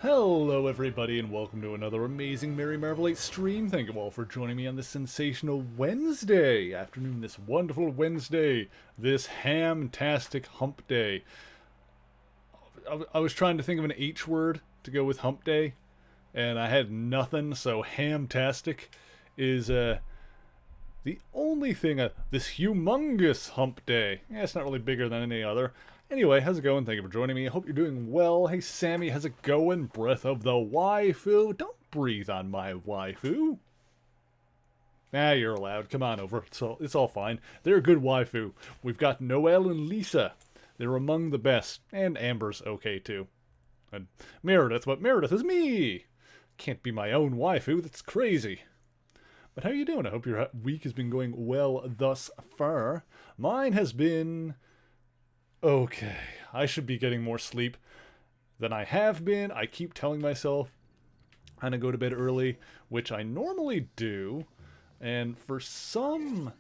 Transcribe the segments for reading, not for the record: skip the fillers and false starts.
Hello everybody and welcome to another amazing Merry Marvelate stream. Thank you all for joining me on this sensational Wednesday afternoon, this wonderful Wednesday, this ham-tastic hump day. I was trying to think of an H word to go with hump day, and I had nothing, so ham-tastic is the only thing, this humongous hump day. Yeah, it's not really bigger than any other. Anyway, how's it going? Thank you for joining me. I hope you're doing well. Hey, Sammy, how's it going? Breath of the waifu. Don't breathe on my waifu. Ah, you're allowed. Come on over. It's all fine. They're a good waifu. We've got Noelle and Lisa. They're among the best. And Amber's okay, too. And Meredith, but Meredith is me. Can't be my own waifu. That's crazy. But how you doing? I hope your week has been going well thus far. Mine has been okay. I should be getting more sleep than I have been. I keep telling myself I'm gonna go to bed early, which I normally do, and for some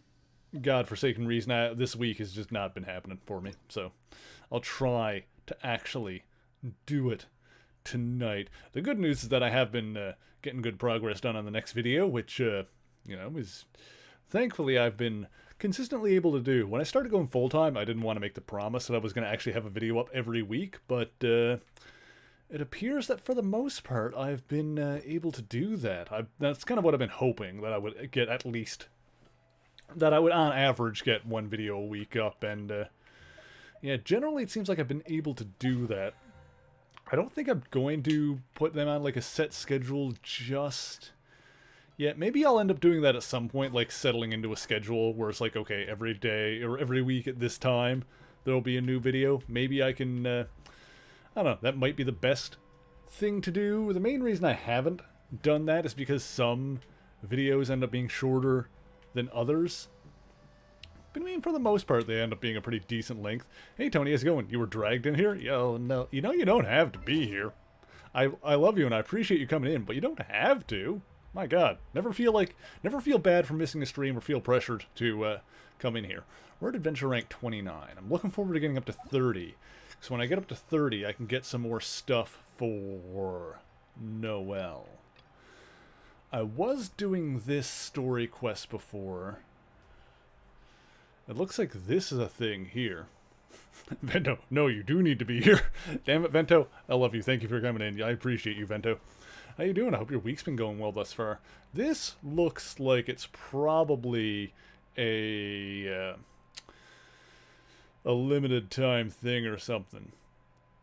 godforsaken reason, this week has just not been happening for me. So I'll try to actually do it tonight. The good news is that I have been getting good progress done on the next video, which is thankfully I've been consistently able to do. When I started going full-time, I didn't want to make the promise that I was going to actually have a video up every week, but it appears that for the most part, I've been able to do that. That's kind of what I've been hoping, that I would get at least, that I would on average get one video a week up, and yeah, generally it seems like I've been able to do that. I don't think I'm going to put them on like a set schedule just yeah, maybe I'll end up doing that at some point, like settling into a schedule where it's like, okay, every day or every week at this time, there'll be a new video. Maybe I can, I don't know, that might be the best thing to do. The main reason I haven't done that is because some videos end up being shorter than others. But I mean, for the most part, they end up being a pretty decent length. Hey, Tony, how's it going? You were dragged in here? Yo, no, you don't have to be here. I love you and I appreciate you coming in, but you don't have to. My God, never feel bad for missing a stream or feel pressured to come in here. We're at adventure rank 29. I'm looking forward to getting up to 30. So when I get up to 30, I can get some more stuff for Noelle. I was doing this story quest before. It looks like this is a thing here. Vento, no, you do need to be here. Damn it, Vento. I love you. Thank you for coming in. I appreciate you, Vento. How you doing? I hope your week's been going well thus far. This looks like it's probably a limited time thing or something.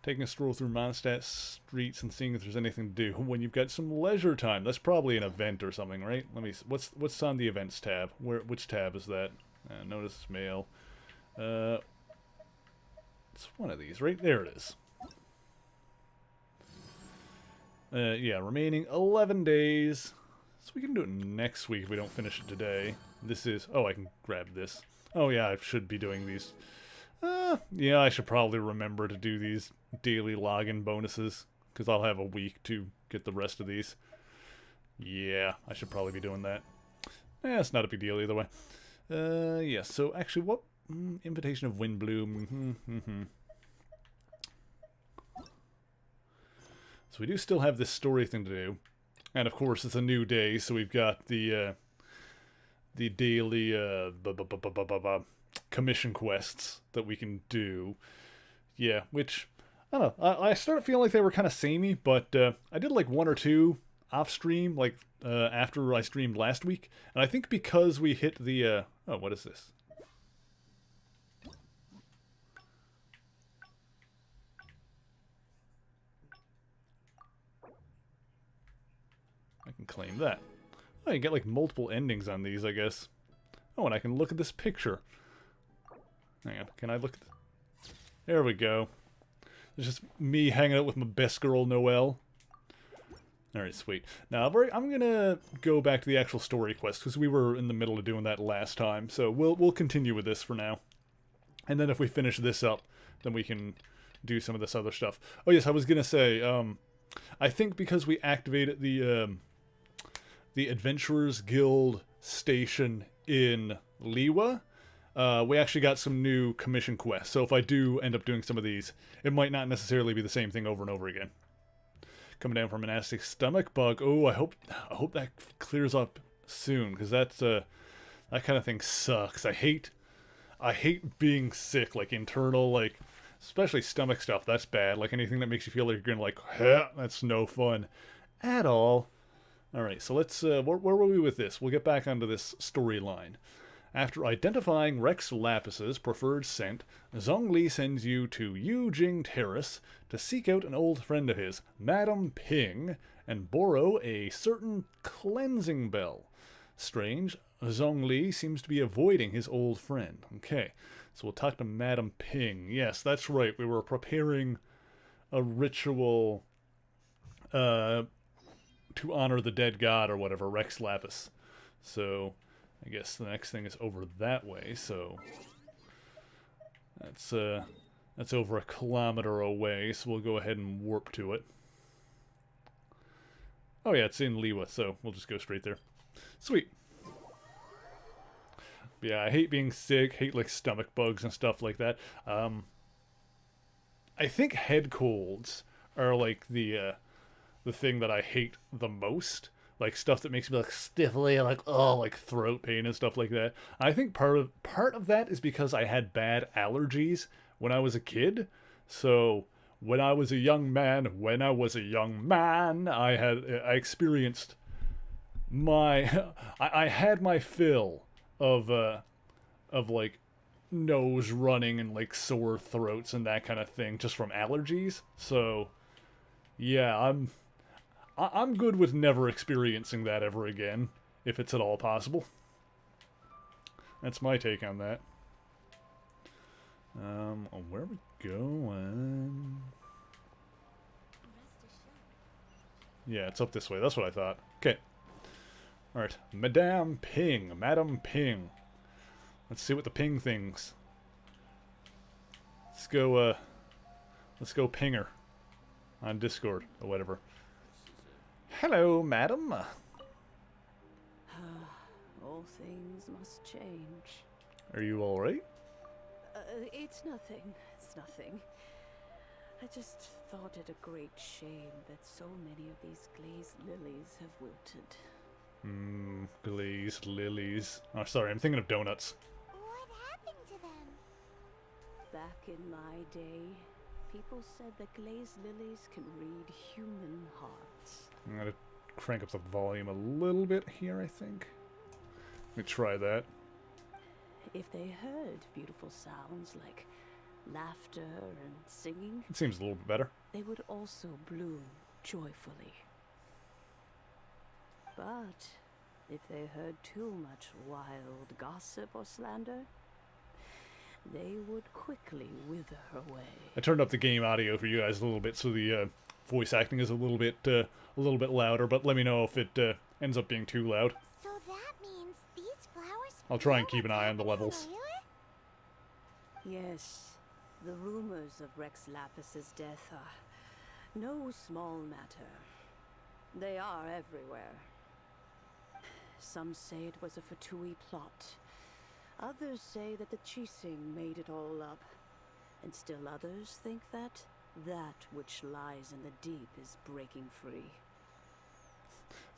Taking a stroll through Mondstadt streets and seeing if there's anything to do when you've got some leisure time. That's probably an event or something, right? Let me. What's on the events tab? Which tab is that? Notice mail. It's one of these, right? There it is. Yeah, remaining 11 days. So we can do it next week if we don't finish it today. This is... Oh, I can grab this. Oh, yeah, I should be doing these. Yeah, I should probably remember to do these daily login bonuses, because I'll have a week to get the rest of these. Yeah, I should probably be doing that. It's not a big deal either way. Yeah, so actually, what... Invitation of Windbloom. So we do still have this story thing to do. And of course, it's a new day, so we've got the daily commission quests that we can do. Yeah, which, I don't know, I started feeling like they were kind of samey, but I did like one or two off-stream, like after I streamed last week. And I think because we hit the, oh, what is this? I can claim that. Oh, you get like multiple endings on these, I guess. Oh, and I can look at this picture. Hang on, can I look at There we go. It's just me hanging out with my best girl, Noelle. Alright, sweet. Now, I'm gonna go back to the actual story quest, because we were in the middle of doing that last time, so we'll continue with this for now. And then if we finish this up, then we can do some of this other stuff. Oh yes, I was gonna say, I think because we activated the Adventurers Guild station in Liwa, we actually got some new commission quests. So if I do end up doing some of these, it might not necessarily be the same thing over and over again. coming down from a nasty stomach bug. Oh, I hope that clears up soon, because that's that kind of thing sucks. I hate being sick, like internal, like especially stomach stuff. That's bad. Like anything that makes you feel like you're gonna like, huh, that's no fun at all. All right, so let's. Where were we with this? We'll get back onto this storyline. After identifying Rex Lapis's preferred scent, Zhongli sends you to Yujing Terrace to seek out an old friend of his, Madame Ping, and borrow a certain cleansing bell. Strange, Zhongli seems to be avoiding his old friend. Okay, so we'll talk to Madame Ping. Yes, that's right, we were preparing a ritual to honor the dead god or whatever, Rex Lapis. So I guess the next thing is over that way, so that's over a kilometer away, so we'll go ahead and warp to it. Oh yeah, it's in Liwa, so we'll just go straight there. Sweet. But yeah, I hate being sick, hate like stomach bugs and stuff like that. I think head colds are like the thing that I hate the most. Like stuff that makes me like stiffly, like oh, like throat pain and stuff like that. I think part of that is because I had bad allergies when I was a kid. So when I was a young man, I experienced I had my fill of like nose running and like sore throats and that kind of thing just from allergies. So yeah, I'm good with never experiencing that ever again, if it's at all possible. That's my take on that. Where are we going? Yeah, it's up this way. That's what I thought. Okay. Alright. Madame Ping. Madame Ping. Let's see what the Ping thinks. Let's go ping her. On Discord, or whatever. Hello, madam. All things must change. Are you alright? It's nothing. It's nothing. I just thought it a great shame that so many of these glazed lilies have wilted. Glazed lilies. Oh, sorry, I'm thinking of donuts. What happened to them? Back in my day, people said that glazed lilies can read human hearts. I'm gonna crank up the volume a little bit here, I think. Let me try that. If they heard beautiful sounds like laughter and singing, It seems a little bit better. they would also bloom joyfully. But if they heard too much wild gossip or slander, they would quickly wither away. I turned up the game audio for you guys a little bit, so the voice acting is a little bit louder. But let me know if it ends up being too loud. So that means these flowers. I'll try and keep an eye on the levels. Yes, the rumors of Rex Lapis's death are no small matter. They are everywhere. Some say it was a Fatui plot. Others say that the Chising made it all up. And still others think that which lies in the deep is breaking free.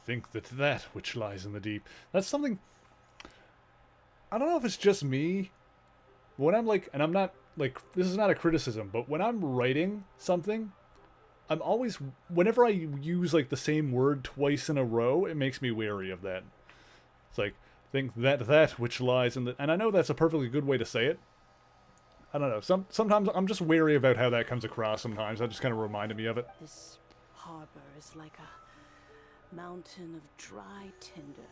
Think that which lies in the deep. That's something... I don't know if it's just me. When I'm like... And I'm not... Like, this is not a criticism, but when I'm writing something, I'm always... Whenever I use, like, the same word twice in a row, it makes me wary of that. It's like, think that which lies in the... And I know that's a perfectly good way to say it. I don't know. Sometimes I'm just wary about how that comes across sometimes. That just kind of reminded me of it. This harbor is like a mountain of dry tinder.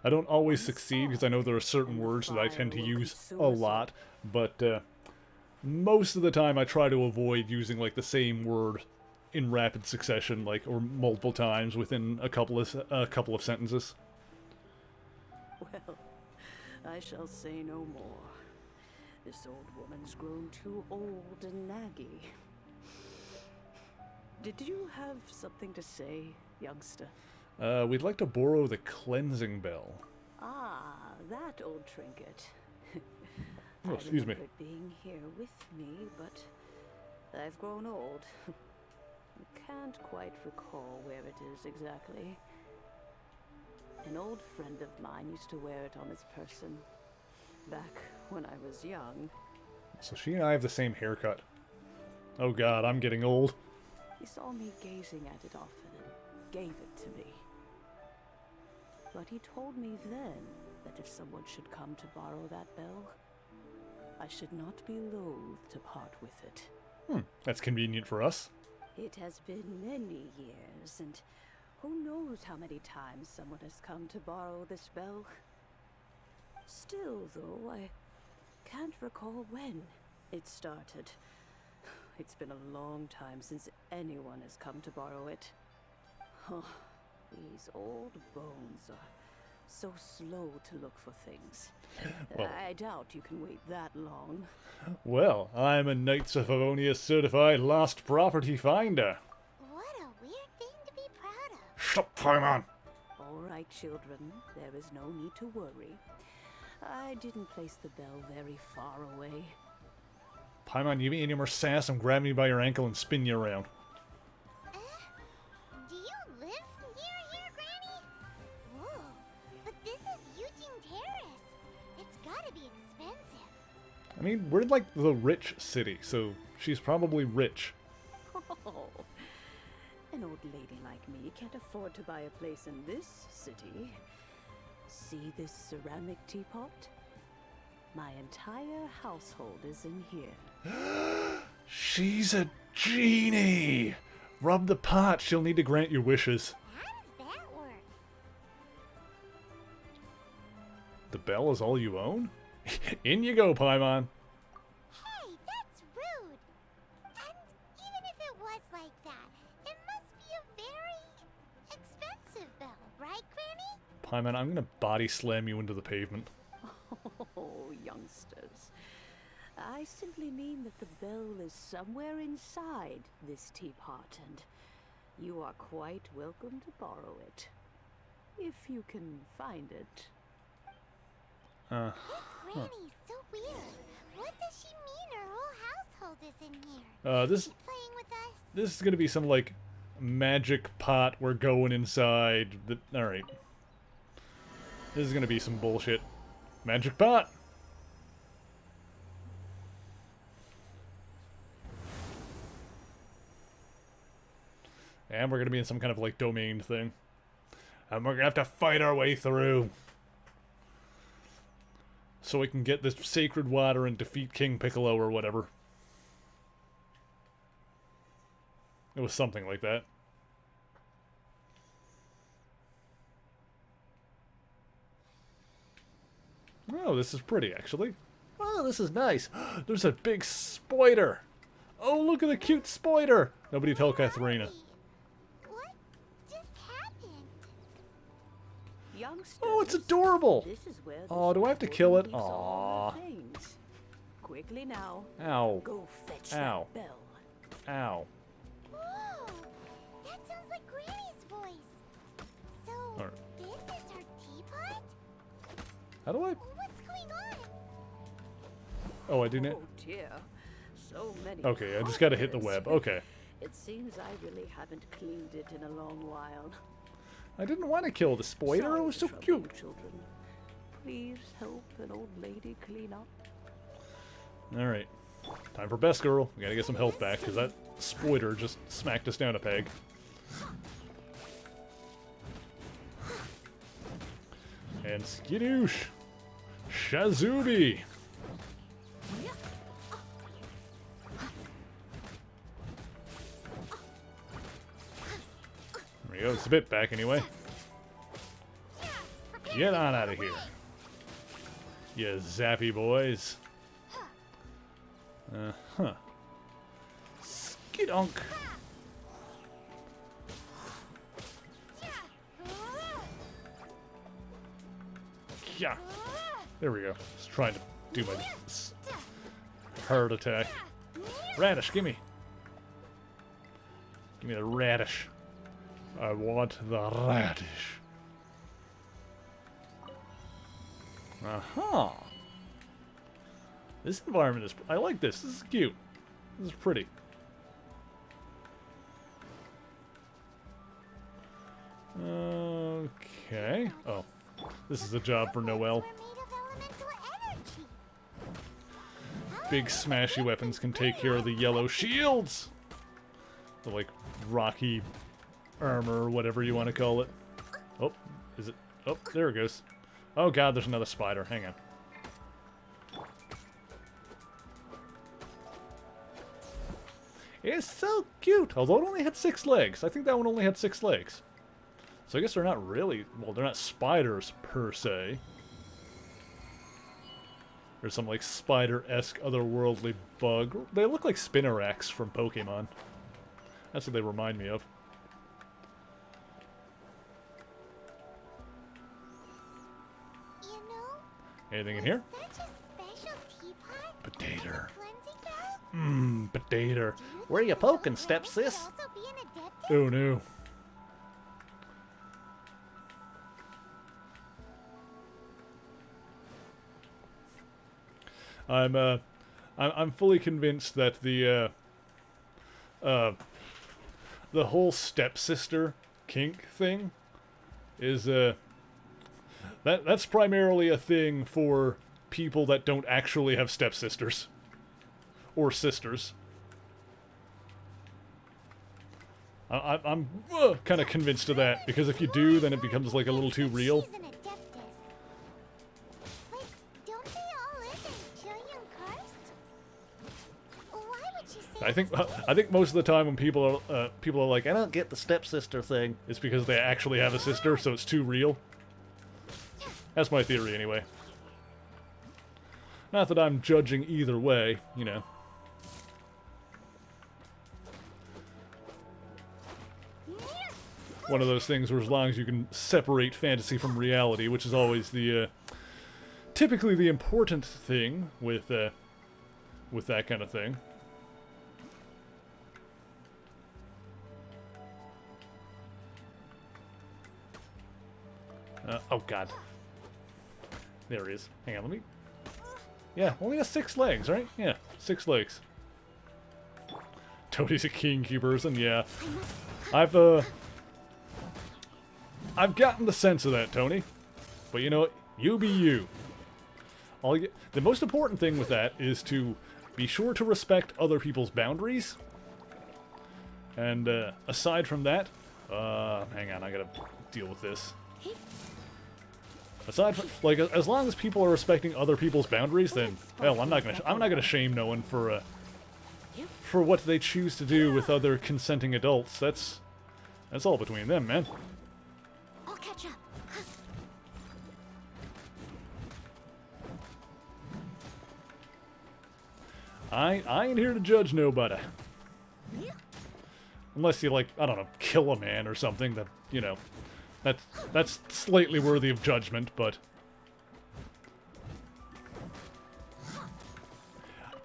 I don't always succeed because I know there are certain words that I tend to use a lot, but most of the time I try to avoid using like the same word in rapid succession, like or multiple times within a couple of sentences. Well, I shall say no more. This old woman's grown too old and naggy. Did you have something to say, youngster? We'd like to borrow the cleansing bell. Ah, that old trinket. Oh, excuse me. I remember it being here with me, but I've grown old. I can't quite recall where it is exactly. An old friend of mine used to wear it on his person back when I was young. So she and I have the same haircut. Oh god, I'm getting old. He saw me gazing at it often and gave it to me. But he told me then that if someone should come to borrow that bell, I should not be loath to part with it. That's convenient for us. It has been many years, and who knows how many times someone has come to borrow this bell. Still, though, I can't recall when it started. It's been a long time since anyone has come to borrow it. Oh, these old bones are so slow to look for things. Well. I doubt you can wait that long. Well, I'm a Knights of Avonia certified lost property finder. What a weird thing to be proud of. Shut up, Paimon! All right, children, there is no need to worry. I didn't place the bell very far away. Paimon, you mean any more sass and grab me by your ankle and spin you around. Do you live near here, Granny? Whoa, but this is Eugene Terrace. It's gotta be expensive. I mean, we're like the rich city, so she's probably rich. Oh, an old lady like me can't afford to buy a place in this city. See this ceramic teapot? My entire household is in here. She's a genie! Rub the pot, she'll need to grant your wishes. How does that work? The bell is all you own? In you go, Paimon. Hey, that's rude. And even if it was like that, it must be a very expensive bell, right, Granny? Paimon, I'm gonna body slam you into the pavement. Oh, youngsters. I simply mean that the bell is somewhere inside this teapot, and you are quite welcome to borrow it. If you can find it. This Granny's so weird. What does she mean her whole household is in here? This Is she playing with us? this is gonna be some, like, magic pot we're going inside. Alright. This is gonna be some bullshit. Magic pot! And we're gonna be in some kind of, like, domain thing. And we're gonna have to fight our way through. So we can get this sacred water and defeat King Piccolo or whatever. It was something like that. Oh, this is pretty, actually. Oh, this is nice. There's a big spider. Oh, look at the cute spider. Nobody tell Katharina. What just happened? Youngsters. Oh, it's adorable. This is where Oh, this do I have to woman kill it? keeps all her Aw. things. Quickly now. Ow. Go fetch Ow. that bell. Ow. Whoa, that sounds like Granny's voice. So, Alright. this is her teapot? How do I... What's going on? Oh, I do not... Oh dear. So many. Okay, I just gotta hit the colors. web. Okay. It seems I really haven't cleaned it in a long while. I didn't want to kill the spider. Sorry It was to so trouble cute. you, children. Please help an old lady clean up. Alright. Time for best girl. We gotta get some health back, because that spider just smacked us down a peg. And skidoosh! Shazubi! There we go, it's a bit back anyway. Get on out of here. You zappy boys. Huh. Skidunk. Yeah. There we go. Just trying to do my heart attack. Radish, gimme. Give me the radish. I want the radish. Aha. This environment is... I like this. This is cute. This is pretty. Okay. Oh, this is a job for Noelle. We're made of elemental energy. Big smashy weapons can take care of the yellow shields! The, like, rocky armor, or whatever you want to call it. Oh, is it? Oh, there it goes. Oh god, there's another spider. Hang on. It's so cute! Although it only had 6 legs. I think that one only had 6 legs. So I guess they're not really... Well, they're not spiders, per se. There's some, like, spider-esque otherworldly bug. They look like Spinneracks from Pokemon. That's what they remind me of. You know, Anything in here? such a special teapot. Potato. Cleansing barrel. Mmm, potato. Do you Where think you the poking, little step rabbit sis? could also be an adeptus? Oh no. I'm fully convinced that the whole stepsister kink thing is that's primarily a thing for people that don't actually have stepsisters or sisters. I'm kind of convinced of that, because if you do, then it becomes like a little too real. She's an adeptus. Wait, don't they all live in Julian Karst? Why would you say I think most of the time when people are like, I don't get the stepsister thing, it's because they actually have a sister, so it's too real. That's my theory, anyway. Not that I'm judging either way, you know. One of those things where as long as you can separate fantasy from reality, which is always the typically the important thing with that kind of thing. Oh god. There he is. Hang on, let me... Yeah, only has 6 legs, right? Yeah, 6 legs. Toadie's a kingkeeper, and yeah. I've gotten the sense of that, Tony. But you know what? You be you. The most important thing with that is to be sure to respect other people's boundaries. And aside from that, hang on, I gotta deal with this. Aside from, like, as long as people are respecting other people's boundaries, then hell, I'm not gonna shame no one for what they choose to do with other consenting adults. That's all between them, man. I'll catch up. I ain't here to judge nobody. Unless you, like, I don't know, kill a man or something, that, you know, that's slightly worthy of judgment, but...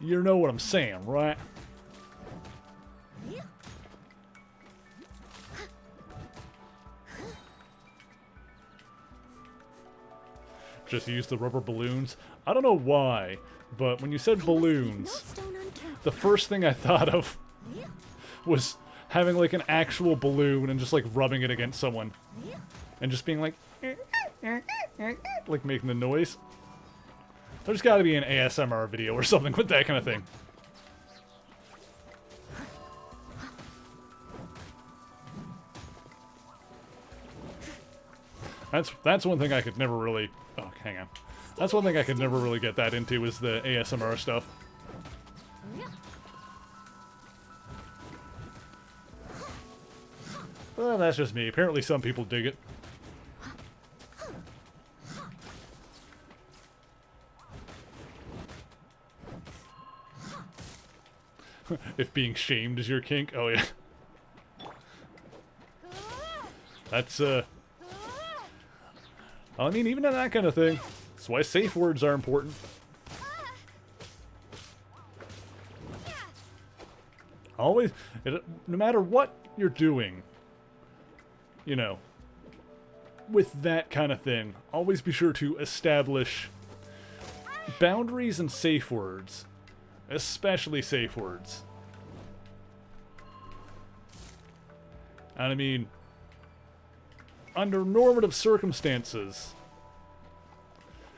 You know what I'm saying, right? Just use the rubber balloons. I don't know why, but when you said balloons, the first thing I thought of was having like an actual balloon and just like rubbing it against someone. And just being like making the noise. There's gotta be an ASMR video or something with that kind of thing. That's one thing I could never really... Oh, hang on. That's one thing I could never really get that into, is the ASMR stuff. Well, that's just me. Apparently some people dig it. If being shamed is your kink, oh yeah. That's, I mean, even in that kind of thing, that's why safe words are important. Always, no matter what you're doing, you know, with that kind of thing, always be sure to establish boundaries and safe words. Especially safe words. And I mean, under normative circumstances,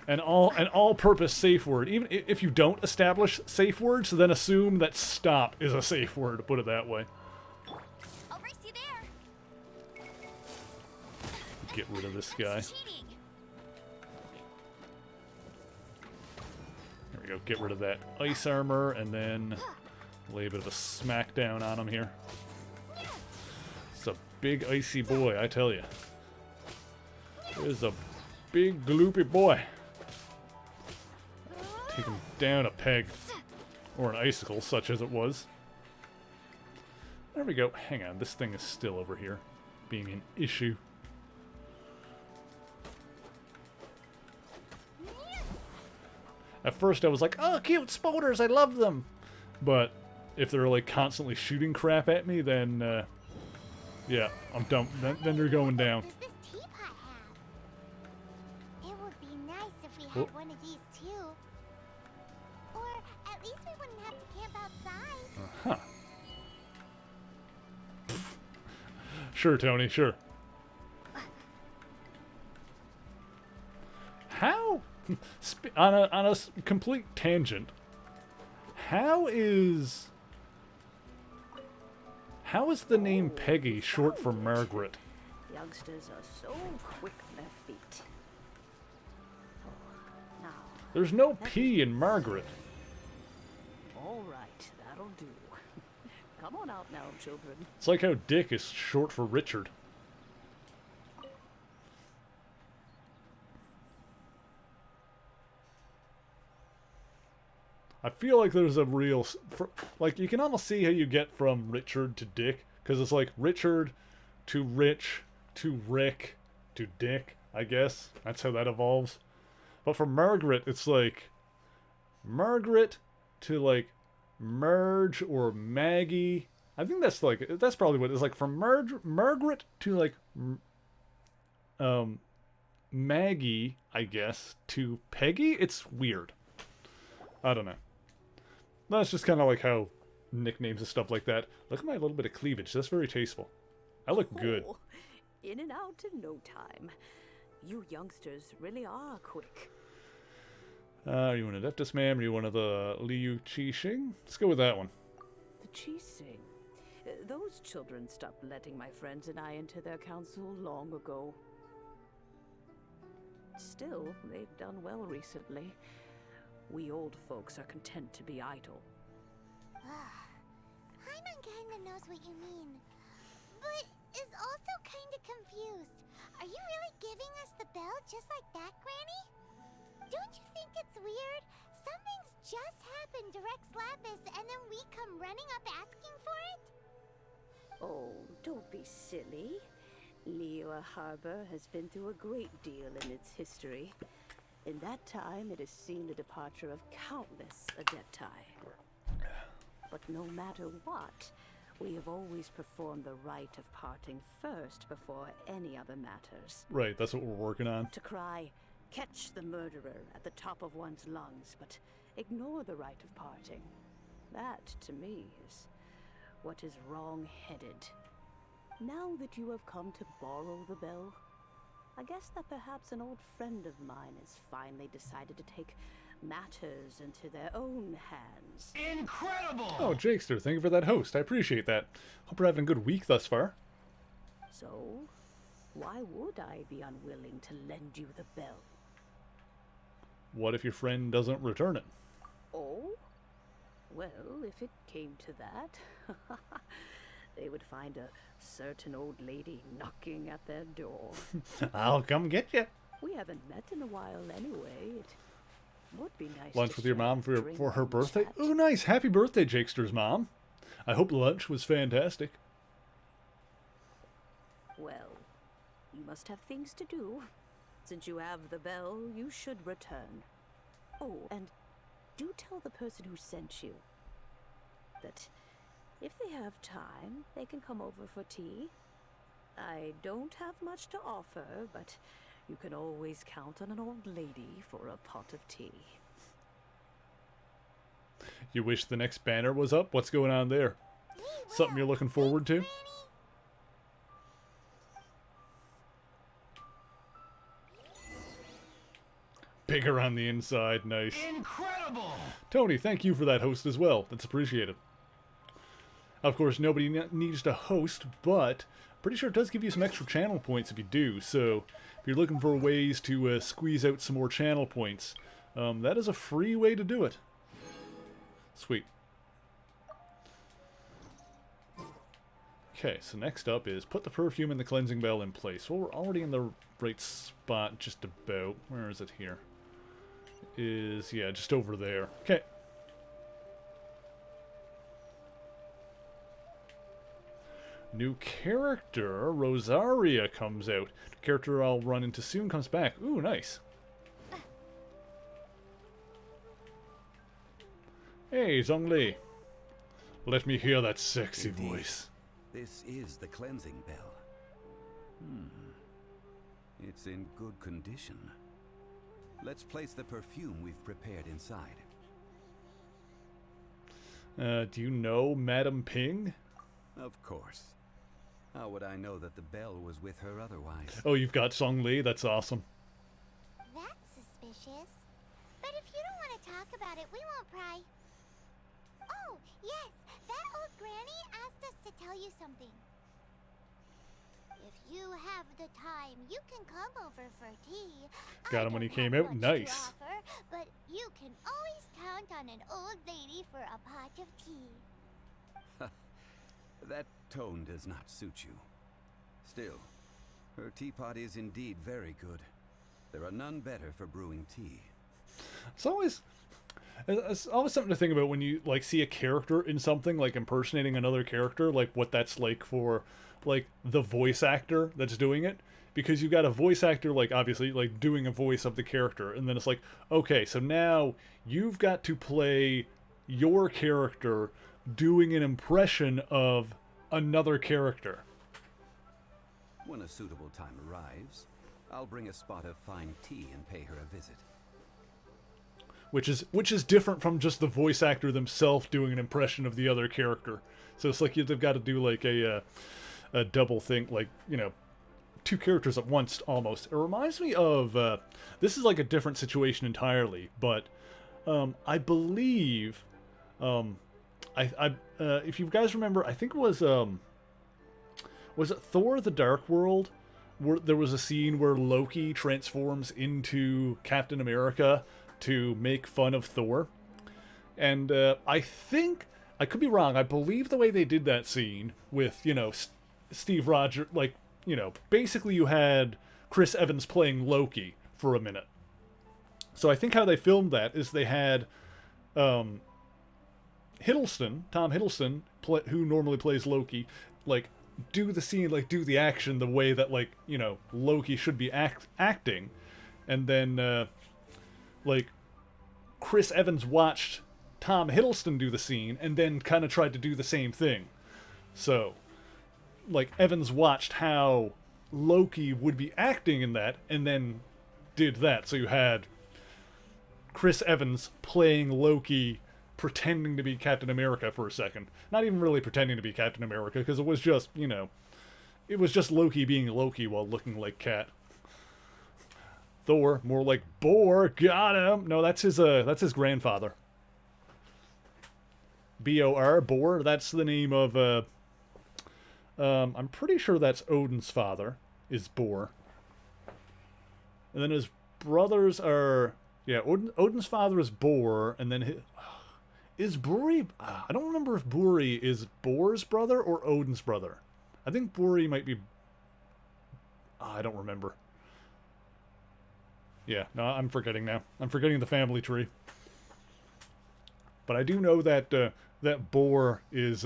an all-purpose safe word. Even if you don't establish safe words, then assume that stop is a safe word, to put it that way. I'll race you there. Get rid of this guy. Cheating. There we go. Get rid of that ice armor, and then lay a bit of a smackdown on him here. It's a big icy boy, I tell you. It is a big gloopy boy. Take him down a peg. Or an icicle, such as it was. There we go. Hang on, this thing is still over here, being an issue. At first I was like, oh, cute spoders, I love them. But if they're like constantly shooting crap at me, then, yeah, I'm done. Then they're going down. Does this teapot have? It would be nice if we had Oh. one of these too. Or at least we wouldn't have to camp outside. Huh. Sure, Tony, sure. How? On a complete tangent, how is the name Peggy short for Margaret? Youngsters are so quick on their feet. Oh, now, There's no P in Margaret. all right, that'll do. Come on out now, children. It's like how Dick is short for Richard. I feel like there's a real... like, you can almost see how you get from Richard to Dick. Because it's like Richard to Rich to Rick to Dick, I guess. That's how that evolves. But for Margaret, it's like... Margaret to, like, Merge or Maggie. I think that's, like... That's probably what it's like. From Margaret to, like... Maggie, I guess, to Peggy? It's weird. I don't know. That's just kind of like how nicknames and stuff like that. Look at my little bit of cleavage. That's very tasteful. I look good. Oh, in and out in no time. You youngsters really are quick. Are you one of Deftus Ma'am? Are you one of the Liu Qixing? Let's go with that one. The Chising. Those children stopped letting my friends and I into their council long ago. Still, they've done well recently. We old folks are content to be idle. Paimon kinda knows what you mean, but is also kinda confused. Are you really giving us the bell just like that, Granny? Don't you think it's weird? Something's just happened to Rex Lapis and then we come running up asking for it? Oh, don't be silly. Liyue Harbor has been through a great deal in its history. In that time, it has seen the departure of countless Adepti. But no matter what, we have always performed the rite of parting first before any other matters. Right, that's what we're working on. To cry, catch the murderer at the top of one's lungs, but ignore the rite of parting. That, to me, is what is wrong-headed. Now that you have come to borrow the bell, I guess that perhaps an old friend of mine has finally decided to take matters into their own hands. Incredible! Oh, Jakester, thank you for that host. I appreciate that. Hope you're having a good week thus far. So, why would I be unwilling to lend you the bell? What if your friend doesn't return it? Oh? Well, if it came to that, they would find a certain old lady knocking at their door. I'll come get you. We haven't met in a while anyway. It would be nice Lunch to with your share mom a for drink her and birthday? chat. Oh, nice. Happy birthday, Jakester's mom. I hope lunch was fantastic. Well, you must have things to do. Since you have the bell, you should return. Oh, and do tell the person who sent you that if they have time, they can come over for tea. I don't have much to offer, but you can always count on an old lady for a pot of tea. You wish the next banner was up? What's going on there? We Something will. you're looking forward to? Thanks, bigger on the inside. Nice. Incredible! Tony, thank you for that host as well. That's appreciated. Of course, nobody needs to host, but I'm pretty sure it does give you some extra channel points if you do. So if you're looking for ways to squeeze out some more channel points, that is a free way to do it. Sweet. Okay, so next up is put the perfume and the cleansing bell in place. Well, we're already in the right spot, just about. Where is it here? Yeah, just over there. Okay. New character, Rosaria, comes out. The character I'll run into soon comes back. Ooh, nice. Hey, Zhongli. Let me hear that sexy Indeed. voice. This is the cleansing bell. It's in good condition. Let's place the perfume we've prepared inside. Do you know Madame Ping? Of course. How would I know that the bell was with her otherwise? Oh, you've got Zhongli. That's awesome. That's suspicious. But if you don't want to talk about it, we won't pry. Oh, yes, that old granny asked us to tell you something. If you have the time, you can come over for tea. Got him when he I came don't out. have much Nice. to offer, but you can always count on an old lady for a pot of tea. That tone does not suit you. Still, her teapot is indeed very good. There are none better for brewing tea. It's always something to think about when you like see a character in something, like impersonating another character, like what that's like for like the voice actor that's doing it, because you've got a voice actor like obviously like doing a voice of the character, and then it's like, okay, so now you've got to play your character doing an impression of another character. When a suitable time arrives, I'll bring a spot of fine tea and pay her a visit. Which is different from just the voice actor themselves doing an impression of the other character. So it's like they've got to do like a double thing, like, you know, two characters at once almost. It reminds me of this is like a different situation entirely, but I believe if you guys remember, I think it was it Thor: The Dark World, where there was a scene where Loki transforms into Captain America to make fun of Thor. And I think, I could be wrong, I believe the way they did that scene with, you know, Steve Rogers, like, you know, basically you had Chris Evans playing Loki for a minute. So I think how they filmed that is they had Tom Hiddleston, who normally plays Loki, like, do the scene, like, do the action the way that, like, you know, Loki should be acting. And then, like, Chris Evans watched Tom Hiddleston do the scene and then kind of tried to do the same thing. So, like, Evans watched how Loki would be acting in that and then did that. So you had Chris Evans playing Loki, pretending to be Captain America for a second. Not even really pretending to be Captain America, because it was just, you know, it was just Loki being Loki while looking like Cat. Thor, more like Boar, got him. No, that's his grandfather. B-O-R, Boar, that's the name of, I'm pretty sure that's Odin's father, is Boar. And then his brothers are, yeah, Odin's father is Boar, and then is Buri, I don't remember if Buri is Bor's brother or Odin's brother. I think Buri might be, I don't remember. Yeah, no, I'm forgetting now. I'm forgetting the family tree. But I do know that that Bor is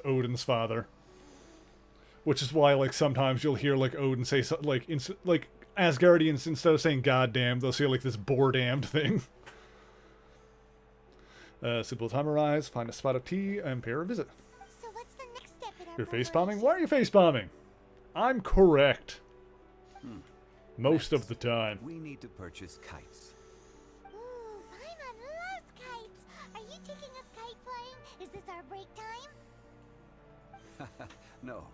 Odin's father, which is why, like, sometimes you'll hear like Odin say something like Asgardians, instead of saying "goddamn," they'll say like this "bore damned" thing. Simple time arise, find a spot of tea, and pay her a visit. So what's the next step in our You're face palming. preparation? Why are you face palming? I'm correct. Most of the time. We need to purchase kites. Ooh, Paimon loves kites. Are you taking us kite flying? Is this our break time? No.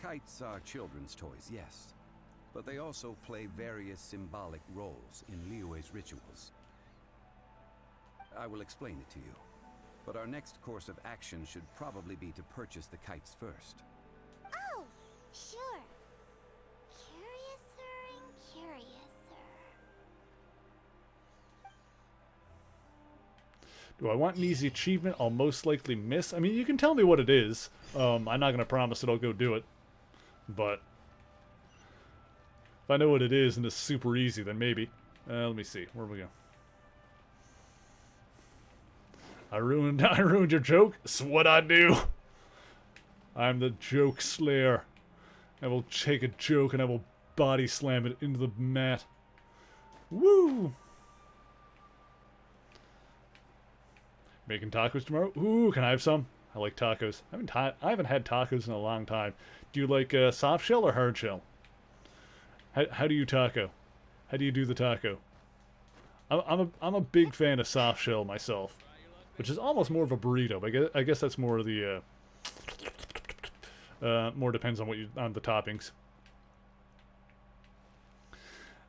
Kites are children's toys, yes. but they also play various symbolic roles in Liyue's rituals. I will explain it to you, but our next course of action should probably be to purchase the kites first. Oh, sure. Curiouser and curiouser. Do I want an easy achievement I'll most likely miss? I mean, you can tell me what it is. I'm not going to promise that I'll go do it. But if I know what it is and it's super easy, then maybe. Let me see. Where we go? I ruined your joke. It's what I do. I'm the joke slayer. I will take a joke and I will body slam it into the mat. Woo! Making tacos tomorrow? Ooh, can I have some? I like tacos. I haven't had tacos in a long time. Do you like soft shell or hard shell? How do you taco? How do you do the taco? I'm a big fan of soft shell myself, which is almost more of a burrito. But I guess that's more of the more depends on on the toppings.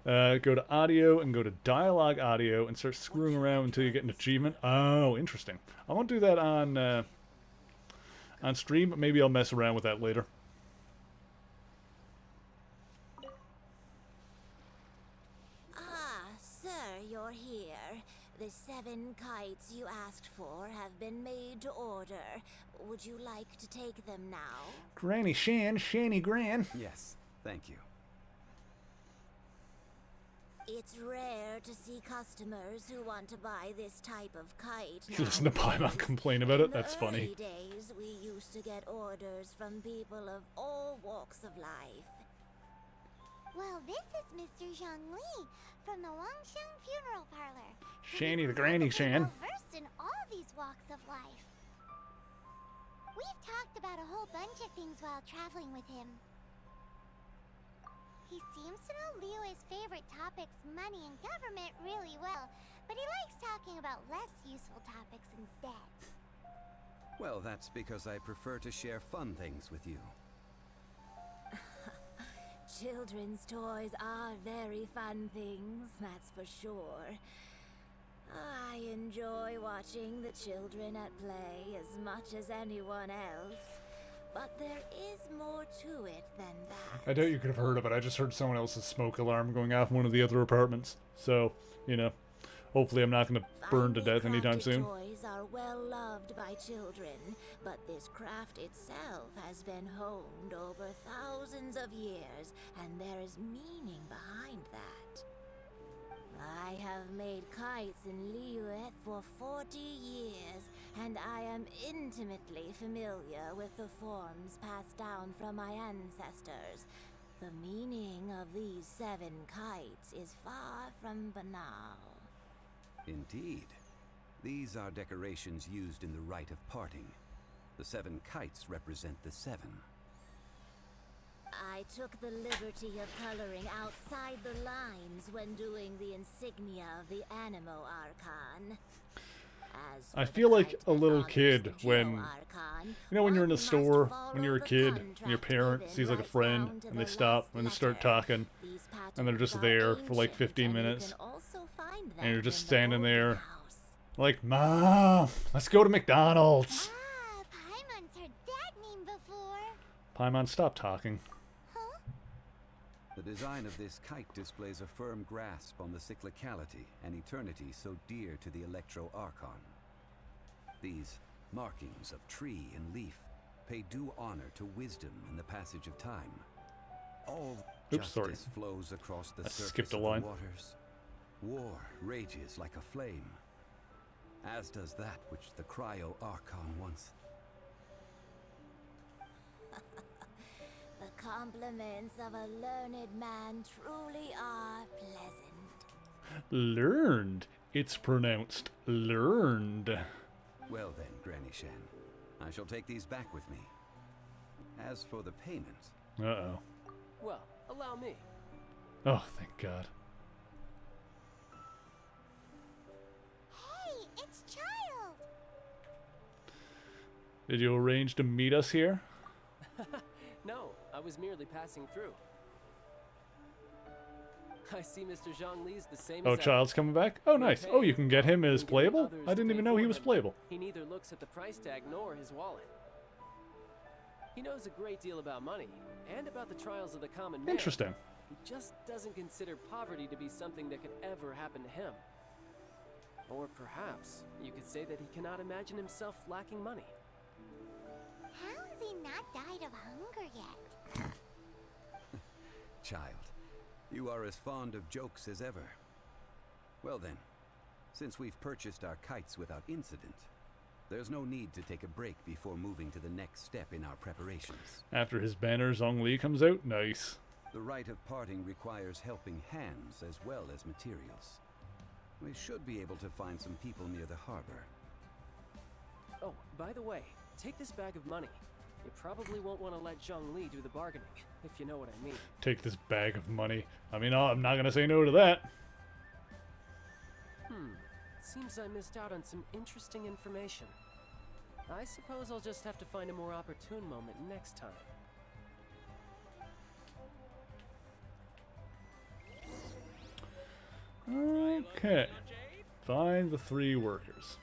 Go to audio and go to dialogue audio and start screwing around until you get an achievement. Oh, interesting. I won't do that on stream, but maybe I'll mess around with that later. Ah, sir, you're here. The 7 kites you asked for have been made to order. Would you like to take them now? Granny Shan, Shanny Gran. Yes, thank you. It's rare to see customers who want to buy this type of kite. You listen to Paimon complain about it? That's funny. In the early days, we used to get orders from people of all walks of life. Well, this is Mr. Zhongli from the Wangsheng Funeral Parlor. Shanny the Granny Shan. Versed in all these walks of life. We've talked about a whole bunch of things while traveling with him. He seems to know Liyue's favorite topics, money and government, really well, but he likes talking about less useful topics instead. Well, that's because I prefer to share fun things with you. Children's toys are very fun things, that's for sure. I enjoy watching the children at play as much as anyone else. But there is more to it than that. I doubt you could have heard of it. I just heard someone else's smoke alarm going off in one of the other apartments. So, you know, hopefully I'm not going to burn to death anytime soon. Toys are well loved by children, but this craft itself has been honed over thousands of years, and there is meaning behind that. I have made kites in Liyue for 40 years, and I am intimately familiar with the forms passed down from my ancestors. The meaning of these 7 kites is far from banal. Indeed. These are decorations used in the rite of parting. The 7 kites represent the 7. I took the liberty of coloring outside the lines when doing the insignia of the Animo Archon. I feel like a little kid when, you know, when you're in the store, when you're a kid, and your parent sees like a friend, and they stop, and they start talking, and they're just there for like 15 minutes, and you're just standing there, like, Mom, let's go to McDonald's. Ah, Paimon's heard that name before. Paimon, stop talking. Huh? The design of this kite displays a firm grasp on the cyclicality and eternity so dear to the Electro Archon. These markings of tree and leaf pay due honor to wisdom in the passage of time. All justice flows across the surface of the waters. War rages like a flame, as does that which the Cryo Archon once. The compliments of a learned man truly are pleasant. Learned. It's pronounced learned. Well then, Granny Shan, I shall take these back with me. As for the payment... Uh-oh. Well, allow me. Oh, thank God. Hey, it's Child! Did you arrange to meet us here? No, I was merely passing through. I see Mr. Zhongli's the same Oh, as ever. Child's coming back? Oh, nice. Oh, you can get him as And given playable? others I didn't to even pay know he for was him, playable. He neither looks at the price tag nor his wallet. He knows a great deal about money and about the trials of the common man. Interesting. He just doesn't consider poverty to be something that could ever happen to him. Or perhaps you could say that he cannot imagine himself lacking money. How has he not died of hunger yet? Child, you are as fond of jokes as ever. Well then, since we've purchased our kites without incident, there's no need to take a break before moving to the next step in our preparations. After his banner, Zhongli comes out. Nice. The rite of parting requires helping hands as well as materials. We should be able to find some people near the harbor. Oh, by the way, take this bag of money. You probably won't want to let Zhongli do the bargaining, if you know what I mean. Take this bag of money. I mean, I'm not going to say no to that. Seems I missed out on some interesting information. I suppose I'll just have to find a more opportune moment next time. Okay. Find the 3 workers.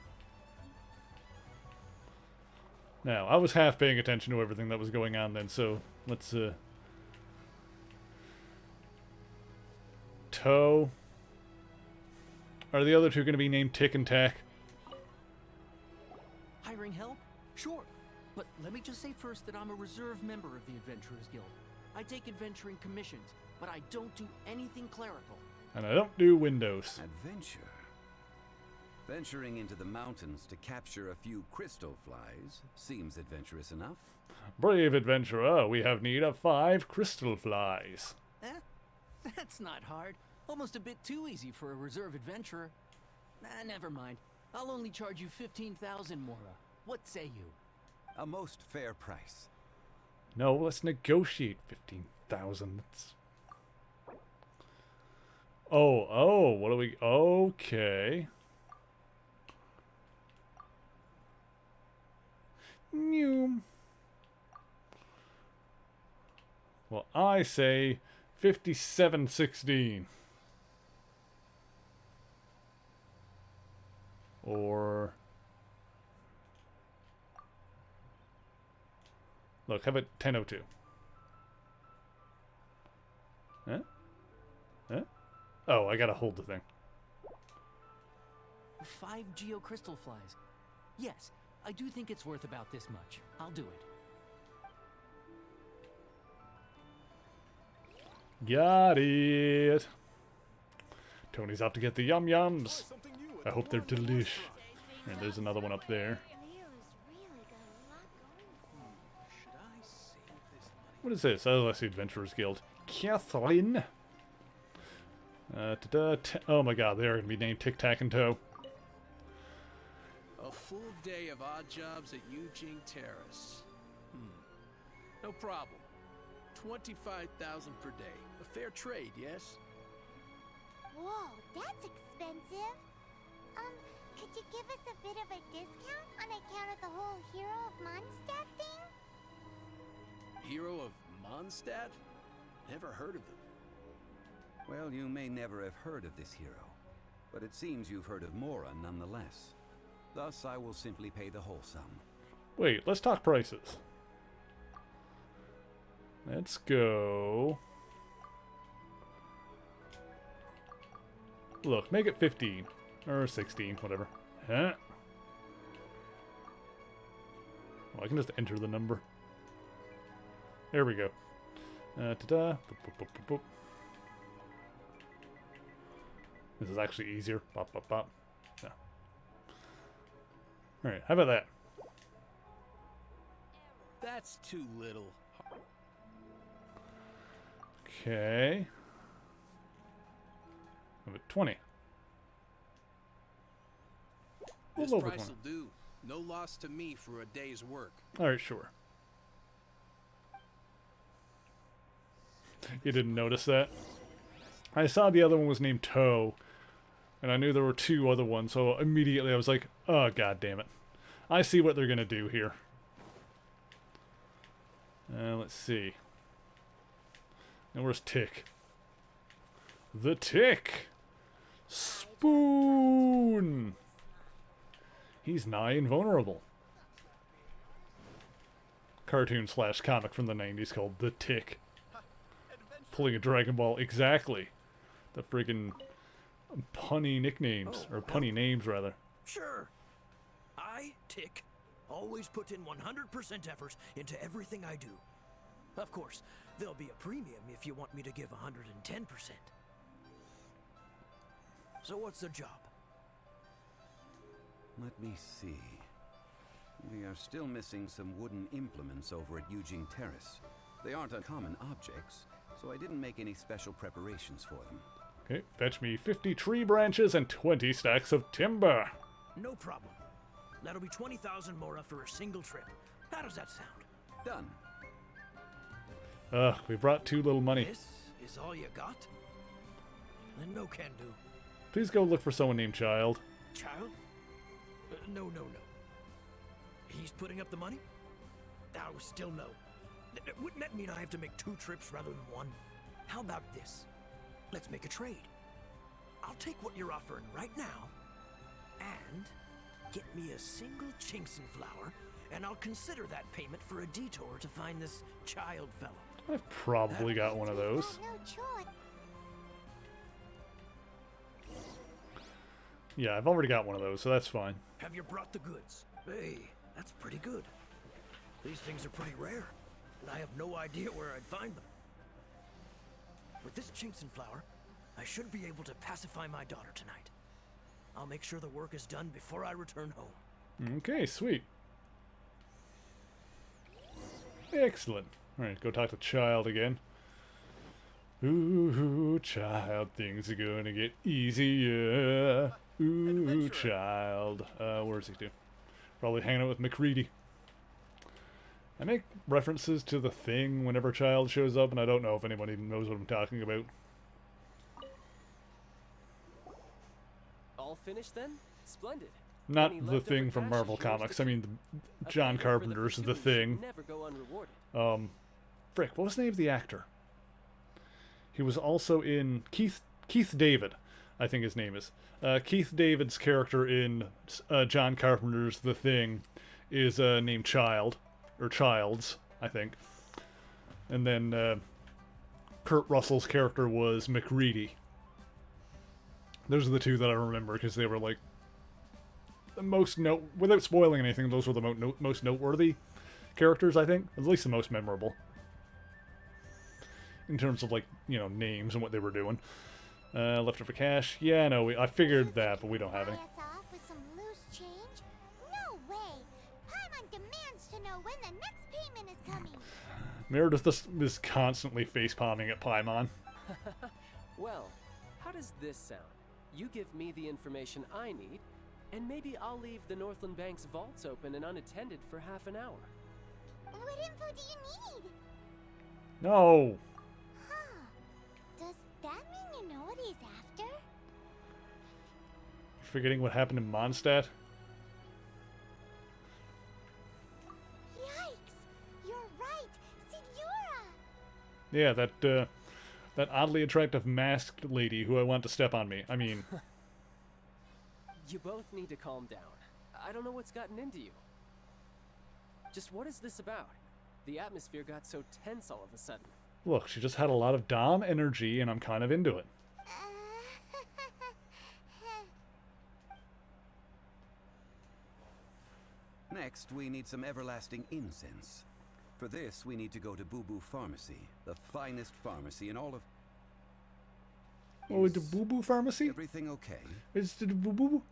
Now, I was half paying attention to everything that was going on then, so let's, Toe. Are the other 2 going to be named Tick and Tack? Hiring help? Sure. But let me just say first that I'm a reserve member of the Adventurers Guild. I take adventuring commissions, but I don't do anything clerical. And I don't do Windows. Adventure. Venturing into the mountains to capture a few crystal flies seems adventurous enough. Brave adventurer, we have need of 5 crystal flies. That's not hard. Almost a bit too easy for a reserve adventurer. Never mind. I'll only charge you 15,000 Mora. What say you? A most fair price. No, let's negotiate 15,000. That's... Oh, what do we... Okay. New. Well, I say 5716. Or... Look, how about 1002? Huh? Huh? Oh, I gotta hold the thing. 5 geocrystal flies. Yes, I do think it's worth about this much. I'll do it. Got it. Tony's out to get the yum-yums. I hope they're delish. And there's another one up there. Leo's really got a lot going. Should I save this money? What is this? Oh, that's the Adventurers Guild. Kathleen. Oh my god, they are going to be named Tic Tac and Toe. A full day of odd jobs at Yujing Terrace. No problem. 25,000 per day. A fair trade, yes? Whoa, that's expensive. Could you give us a bit of a discount on account of the whole Hero of Mondstadt thing? Hero of Mondstadt? Never heard of them. Well, you may never have heard of this hero, but it seems you've heard of Mora nonetheless. Thus, I will simply pay the whole sum. Wait, let's talk prices. Let's go... Look, make it 15. Or 16, whatever. Huh? Oh, I can just enter the number. There we go. Ta-da. Boop, boop, boop, boop, boop. This is actually easier. Bop, bop, bop. No. Alright, how about that? That's too little. Okay. How about 20? A This little over price 20. will do. No loss to me for a day's work. Alright, sure. You didn't notice that? I saw the other one was named Toe, and I knew there were 2 other ones, so immediately I was like, oh, god damn it. I see what they're gonna do here. Let's see. Now where's Tick? The Tick. Spoon. He's nigh invulnerable. Cartoon / comic from the 90s called The Tick. Pulling a Dragon Ball. Exactly. The friggin' punny nicknames. Or punny names, rather. Sure. I, Tick, always put in 100% effort into everything I do. Of course, there'll be a premium if you want me to give 110%. So what's the job? Let me see. We are still missing some wooden implements over at Eugene Terrace. They aren't uncommon objects, so I didn't make any special preparations for them. Okay, fetch me 50 tree branches and 20 stacks of timber. No problem. That'll be 20,000 mora for a single trip. How does that sound? Done. We brought too little money. This is all you got? Then no can do. Please go look for someone named Child. Child? No. He's putting up the money? Oh, still no. Wouldn't that mean I have to make 2 trips rather than 1? How about this? Let's make a trade. I'll take what you're offering right now and get me a single Chinxin flower, and I'll consider that payment for a detour to find this Child fellow. I've probably got one of those. No choice. Yeah, I've already got one of those, so that's fine. Have you brought the goods? Hey, that's pretty good. These things are pretty rare, and I have no idea where I'd find them. With this Chinxin flower, I should be able to pacify my daughter tonight. I'll make sure the work is done before I return home. Okay, sweet. Excellent. Alright, go talk to Child again. Ooh, Child, things are gonna get easier. Ooh, Child. Where's he to? Probably hanging out with McCready. I make references to the Thing whenever Child shows up, and I don't know if anybody knows what I'm talking about. All finished then? Splendid. Not Any the leftover Thing from cash? Marvel Here's the Comics. I mean, A John favor for the Carpenter's The pursuers Thing. should never go unrewarded. Frick, what was the name of the actor? He was also in Keith David, I think his name is. Keith David's character in John Carpenter's The Thing is named Child, or Childs, I think. And then Kurt Russell's character was McReady. Those are the two that I remember because they were like the most without spoiling anything, those were the most noteworthy characters, I think. At least the most memorable. In terms of, like, you know, names and what they were doing. Leftover cash. Yeah, no, I figured that, but we don't have any. Buy us off with some loose change? No way! Paimon demands to know when the next payment is coming. Meredith is constantly face-palming at Paimon. Well, how does this sound? You give me the information I need, and maybe I'll leave the Northland Bank's vaults open and unattended for half an hour. What info do you need? No! Huh. Does that mean you know what he's after? You're forgetting what happened in Mondstadt? Yikes! You're right! Signora! Yeah, that oddly attractive masked lady who I want to step on me. I mean... You both need to calm down. I don't know what's gotten into you. Just what is this about? The atmosphere got so tense all of a sudden. Look, she just had a lot of Dom energy, and I'm kind of into it. Next, we need some everlasting incense. For this, we need to go to Boo Boo Pharmacy, the finest pharmacy in all of... Oh, the Boo Boo Pharmacy? Everything okay? Is the Boo Boo?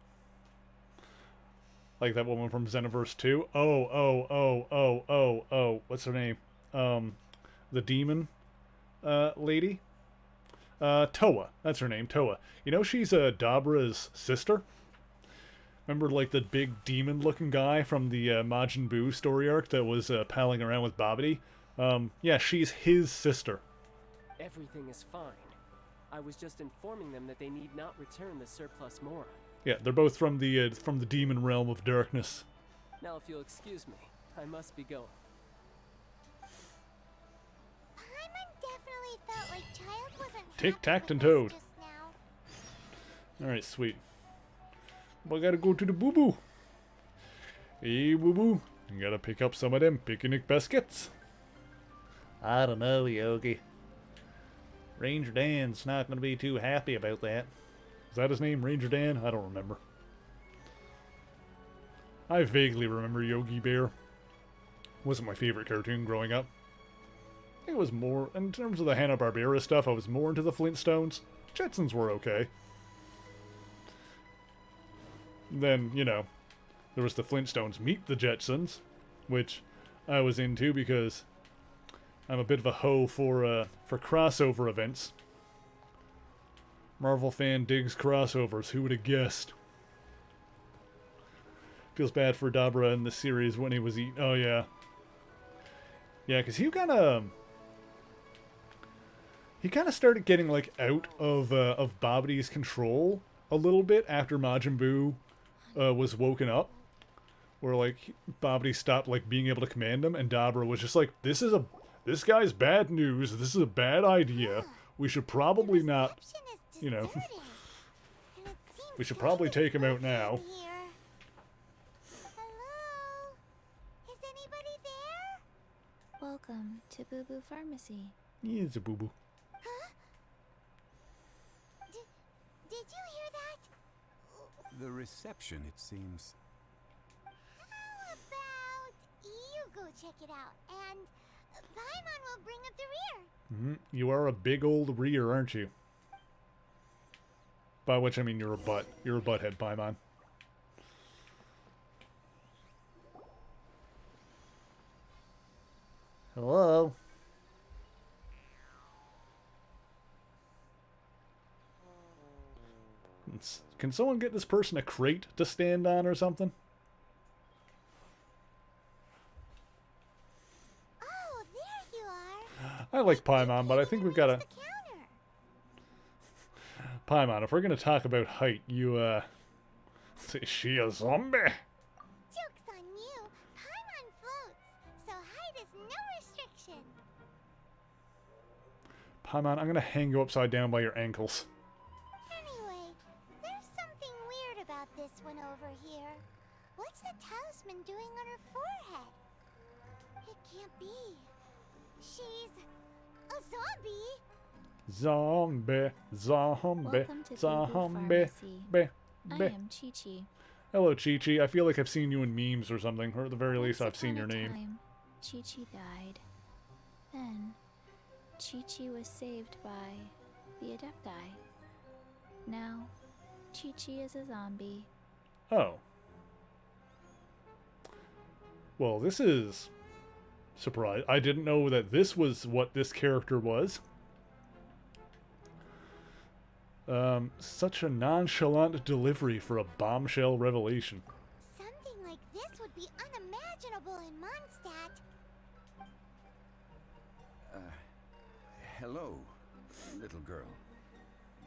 Like that woman from Xenoverse 2? Oh. What's her name? The demon lady? Toa. That's her name, Toa. You know she's Dabra's sister? Remember, like, the big demon-looking guy from the Majin Buu story arc that was palling around with Babidi? Yeah, she's his sister. Everything is fine. I was just informing them that they need not return the surplus Mora. Yeah, they're both from the demon realm of darkness. Now, if you'll excuse me, I must be going. Paimon definitely felt like Child wasn't Tic, happy tact, with and us toad. just Alright, sweet. Well, I gotta go to the boo-boo. Hey, boo-boo. You gotta pick up some of them picnic biscuits. I don't know, Yogi. Ranger Dan's not gonna be too happy about that. Is that his name, Ranger Dan? I don't remember. I vaguely remember Yogi Bear. Wasn't my favorite cartoon growing up. I think it was more, in terms of the Hanna-Barbera stuff, I was more into the Flintstones. Jetsons were okay. Then, you know, there was the Flintstones Meet the Jetsons, which I was into because I'm a bit of a hoe for crossover events. Marvel fan digs crossovers, who would have guessed? Feels bad for Dabra in the series when he was eating. Oh, yeah. Yeah, because he kind of started getting, like, out of Babbidi's control a little bit after Majin Buu was woken up. Where, like, Babbidi stopped, like, being able to command him, and Dabra was just like, this guy's bad news, this is a bad idea, we should probably not, you know, we should probably take him out now. Hello? Is anybody there? Welcome to Boo Boo Pharmacy. He's a boo-boo. Huh? Did you hear that? The reception, it seems. How about you go check it out, and Paimon will bring up the rear. You are a big old rear, aren't you? By which I mean you're a butt. You're a butthead, Paimon. Hello? Can someone get this person a crate to stand on or something? Oh, there you are. I like Paimon, but I think we've got to... The counter. Paimon, if we're going to talk about height, you, is she a zombie? Joke's on you. Paimon floats, so height is no restriction. Paimon, I'm going to hang you upside down by your ankles. Anyway, there's something weird about this one over here. What's the talisman doing on her forehead? It can't be. She's a zombie. Zombie, zombie, Welcome to Boo Boo zombie, Pharmacy. be, I be. am Chi-Chi. Hello, Chi-Chi. I feel like I've seen you in memes or something, or at the very least I've Once seen your upon a name. time, Chi-Chi died. Then, Chi-Chi was saved by the Adepti. Now, Chi-Chi is a zombie. Oh. Well, this is... surprise. I didn't know that this was what this character was. Such a nonchalant delivery for a bombshell revelation. Something like this would be unimaginable in Mondstadt. Hello, little girl.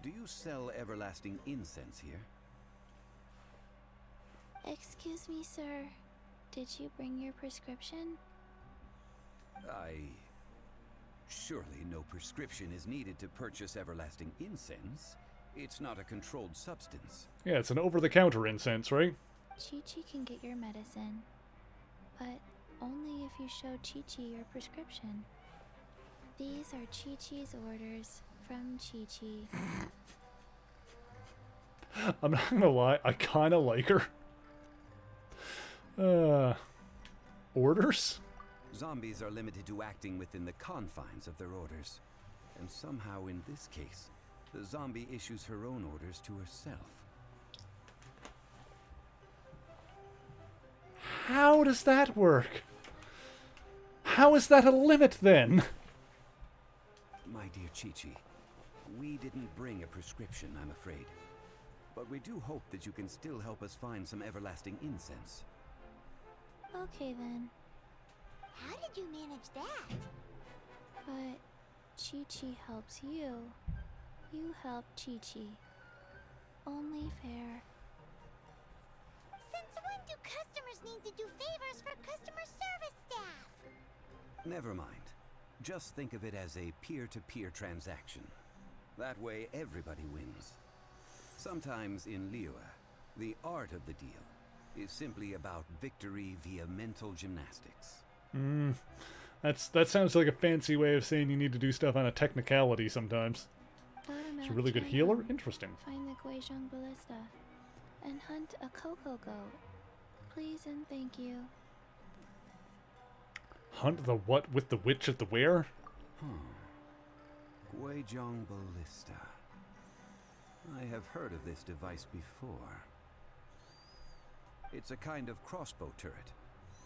Do you sell everlasting incense here? Excuse me, sir. Did you bring your prescription? Surely no prescription is needed to purchase everlasting incense. It's not a controlled substance. Yeah, it's an over-the-counter incense, right? Chi-Chi can get your medicine, but only if you show Chi-Chi your prescription. These are Chi-Chi's orders from Chi-Chi. I'm not gonna lie, I kinda like her. Orders? Zombies are limited to acting within the confines of their orders. And somehow in this case, the zombie issues her own orders to herself. How does that work? How is that a limit, then? My dear Chi-Chi, we didn't bring a prescription, I'm afraid. But we do hope that you can still help us find some everlasting incense. Okay then, How did you manage that? but Chi-Chi helps you. You help Chi-Chi. Only fair. Since when do customers need to do favors for customer service staff? Never mind. Just think of it as a peer-to-peer transaction. That way everybody wins. Sometimes in Liyue, the art of the deal is simply about victory via mental gymnastics. That sounds like a fancy way of saying you need to do stuff on a technicality sometimes. What It's a about really good China? healer? Interesting. Find the Guizhong Ballista and hunt a cocoa goat. Please and thank you. Hunt the what with the witch at the where? Guizhong Ballista. I have heard of this device before. It's a kind of crossbow turret,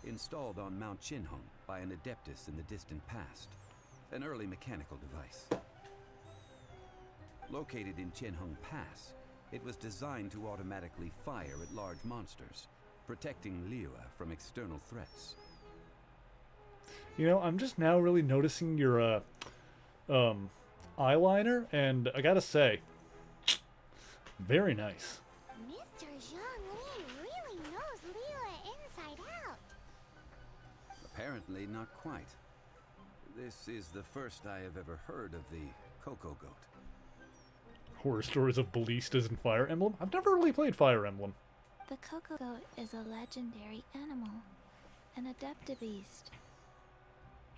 installed on Mount Qinhong by an adeptus in the distant past. An early mechanical device. Located in Qinhong Pass, it was designed to automatically fire at large monsters, protecting Liyue from external threats. You know, I'm just now really noticing your eyeliner, and I gotta say, very nice. Mr. Zhang Li really knows Liyue inside out. Apparently not quite. This is the first I have ever heard of the Cocoa Goat. Horror stories of ballistas and Fire Emblem. I've never really played Fire Emblem. The cocoa goat is a legendary animal, an adeptabeast.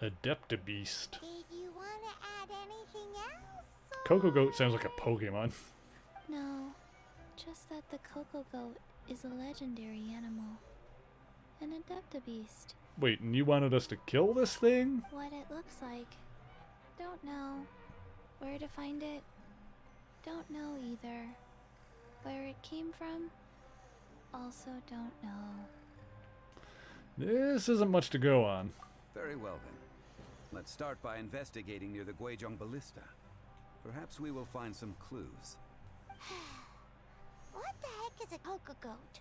Adeptabeast. Did you want to add anything else? Cocoa Goat sounds like a Pokemon. No, just that the cocoa goat is a legendary animal, an adeptabeast. Wait, and you wanted us to kill this thing? What it looks like, don't know. Where to find it, don't know either. Where it came from, also don't know. This isn't much to go on. Very well then. Let's start by investigating near the Guizhong Ballista. Perhaps we will find some clues. What the heck is a cocoa goat?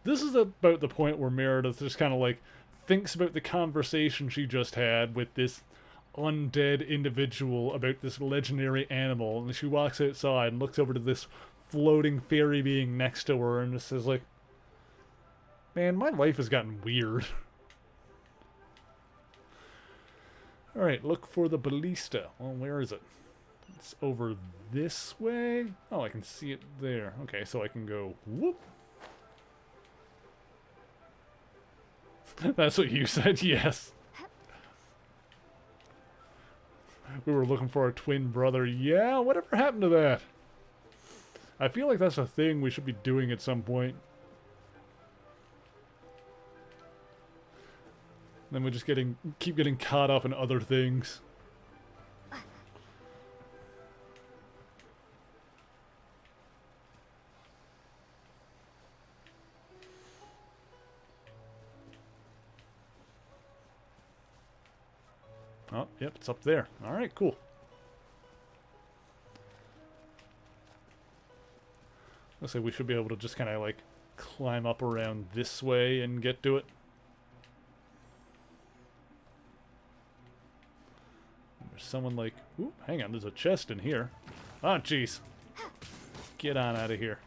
This is about the point where Meredith just kind of like thinks about the conversation she just had with this undead individual about this legendary animal, and she walks outside and looks over to this floating fairy being next to her and just says like, man, my life has gotten weird. Alright, look for the ballista. Well, where is it? It's over this way? Oh, I can see it there. Okay, so I can go whoop. That's what you said, yes. We were looking for our twin brother. Yeah, whatever happened to that? I feel like that's a thing we should be doing at some point. Then we just keep getting caught up in other things. Oh, yep, it's up there. Alright, cool. Looks like we should be able to just kind of like climb up around this way and get to it. There's someone like... Ooh, hang on, there's a chest in here. Oh, jeez. Get on out of here.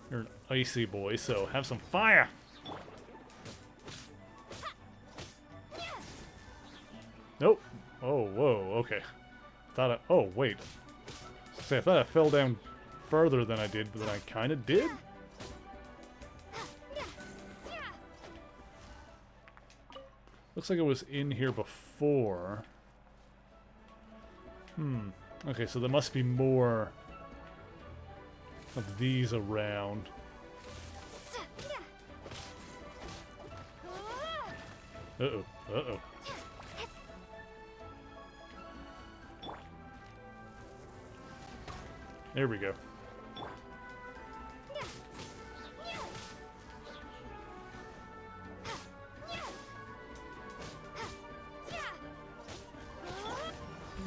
You're an icy boy, so have some fire! Nope. Oh, whoa, okay. Oh, wait. I thought I fell down further than I did, but then I kind of did? Looks like it was in here before. Okay, so there must be more of these around. Uh-oh, uh-oh. There we go.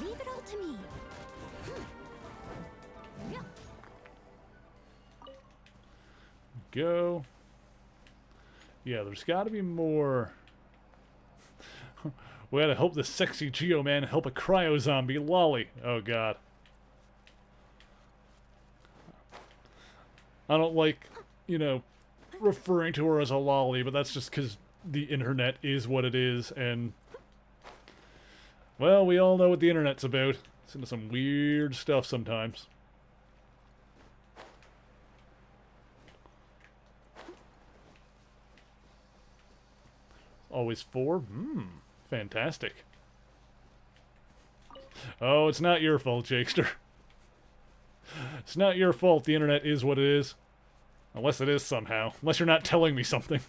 Leave it all to me. Go. Yeah, there's got to be more. We gotta help the sexy Geo man help a cryo zombie lolly. Oh god. I don't like, you know, referring to her as a lolly, but that's just because the internet is what it is, and well, we all know what the internet's about. It's into some weird stuff sometimes. Always 4? Fantastic. Oh, it's not your fault, Jakester. It's not your fault the internet is what it is. Unless it is somehow. Unless you're not telling me something.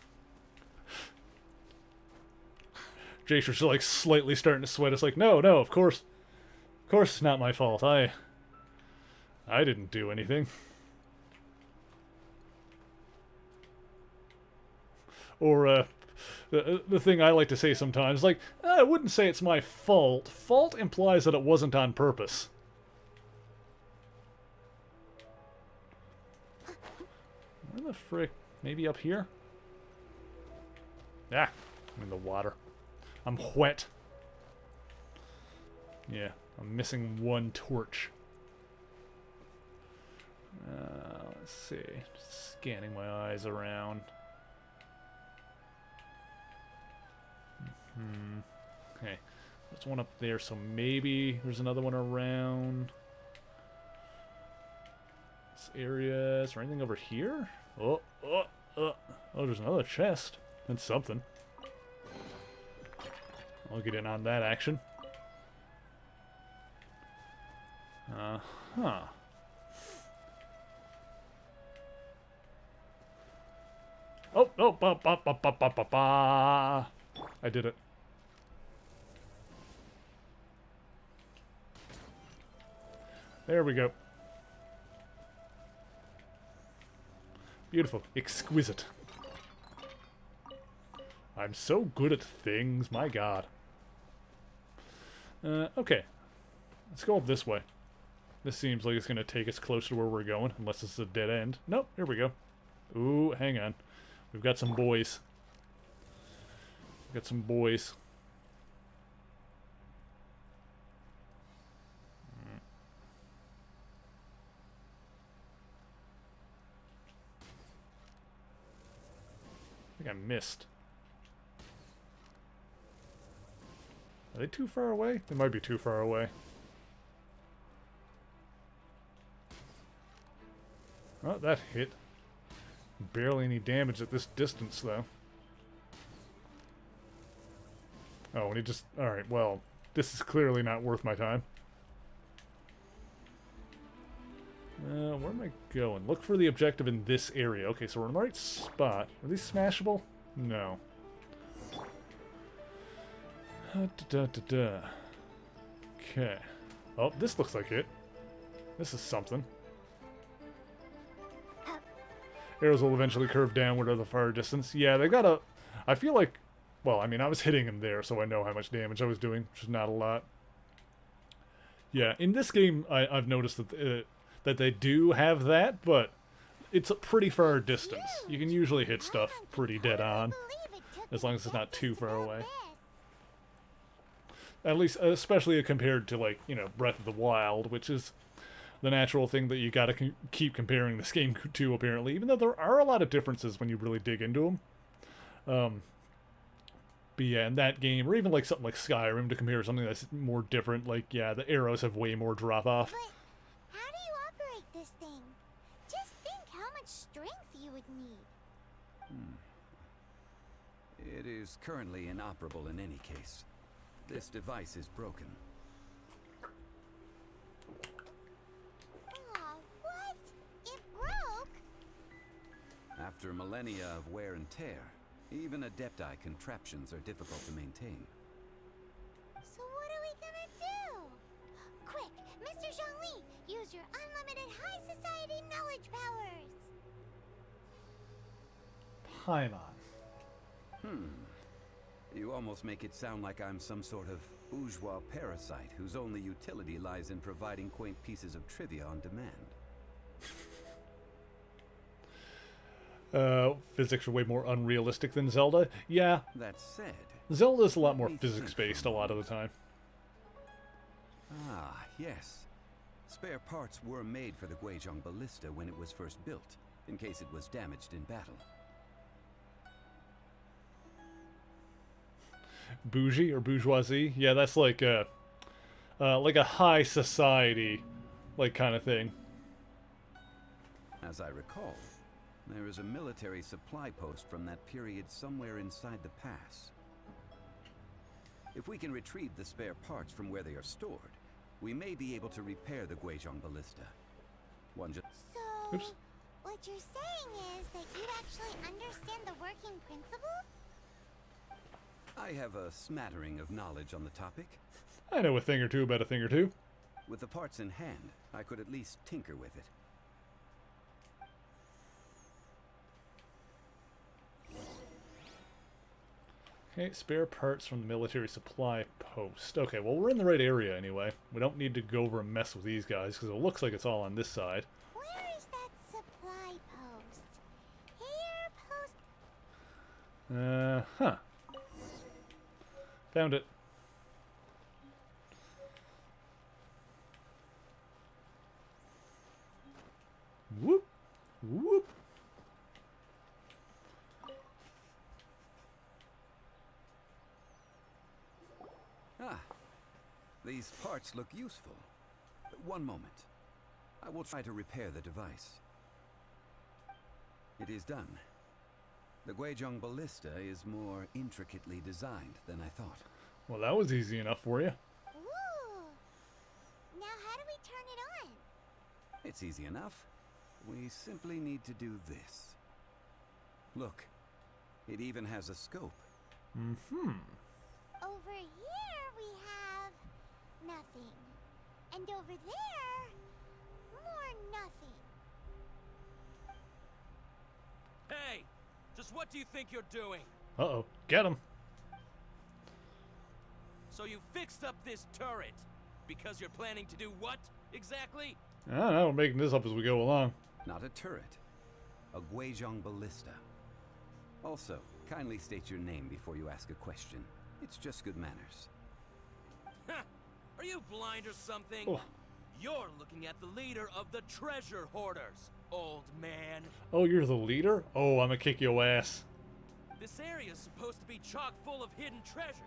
Jakester's like slightly starting to sweat. It's like, no, of course it's not my fault. I didn't do anything. Or, the thing I like to say sometimes, like, I wouldn't say it's my fault. Fault implies that it wasn't on purpose. Where the frick? Maybe up here? Ah, I'm in the water. I'm wet. Yeah, I'm missing one torch. Let's see. Just scanning my eyes around. Okay. There's one up there, so maybe there's another one around this area. Is there anything over here? Oh, there's another chest. That's something. I'll get in on that action. Huh. I did it. There we go. Beautiful. Exquisite. I'm so good at things, my god. Okay. Let's go up this way. This seems like it's going to take us closer to where we're going, unless it's a dead end. Nope, here we go. Ooh, hang on. We've got some boys. We've got some boys. I think I missed. Are they too far away? They might be too far away. Oh, that hit. Barely any damage at this distance, though. Oh, and he just... Alright, well, this is clearly not worth my time. Where am I going? Look for the objective in this area. Okay, so we're in the right spot. Are these smashable? No. Okay. Oh, this looks like it. This is something. Arrows will eventually curve downward at the far distance. Yeah, they got a... I feel like... Well, I mean, I was hitting him there, so I know how much damage I was doing, which is not a lot. Yeah, in this game, I've noticed that that they do have that, but it's a pretty far distance. You can usually hit stuff pretty dead on, as long as it's not too far away. At least, especially compared to, like, you know, Breath of the Wild, which is the natural thing that you gotta keep comparing this game to, apparently, even though there are a lot of differences when you really dig into them. But yeah, in that game, or even like something like Skyrim, to compare something that's more different, like, yeah, the arrows have way more drop-off. But how do you operate this thing? Just think how much strength you would need. It is currently inoperable in any case. This device is broken. Aw, what? It broke? After millennia of wear and tear, even Adepti contraptions are difficult to maintain. So what are we gonna do? Quick, Mr. Zhongli, use your unlimited high society knowledge powers. Paimon. You almost make it sound like I'm some sort of bourgeois parasite whose only utility lies in providing quaint pieces of trivia on demand. Physics are way more unrealistic than Zelda. Yeah, That said... Zelda's a lot more physics-based a lot of the time. Ah, yes. Spare parts were made for the Guizhong Ballista when it was first built, in case it was damaged in battle. Bougie or bourgeoisie. Yeah, that's like a high society, like, kind of thing. As I recall, there is a military supply post from that period somewhere inside the pass. If we can retrieve the spare parts from where they are stored, we may be able to repair the Guizhong ballista. One just... So, Oops. what you're saying is that you actually understand the working principles? I have a smattering of knowledge on the topic. I know a thing or two about a thing or two. With the parts in hand, I could at least tinker with it. Okay, spare parts from the military supply post. Okay, well, we're in the right area anyway. We don't need to go over and mess with these guys, because it looks like it's all on this side. Where is that supply post? Here, post... Huh. Found it. Whoop! Whoop! Ah, these parts look useful. One moment. I will try to repair the device. It is done. The Guizhong ballista is more intricately designed than I thought. Well, that was easy enough for you. Ooh! Now how do we turn it on? It's easy enough. We simply need to do this. Look, it even has a scope. Mm-hmm. Over here we have... nothing. And over there... more nothing. Hey! Just what do you think you're doing? Uh-oh. Get him. So you fixed up this turret because you're planning to do what, exactly? I don't know. We're making this up as we go along. Not a turret. A Guizhong ballista. Also, kindly state your name before you ask a question. It's just good manners. Ha! Are you blind or something? Oh. You're looking at the leader of the treasure hoarders, old man. Oh, you're the leader? Oh, I'm gonna kick your ass. This area's supposed to be chock full of hidden treasures,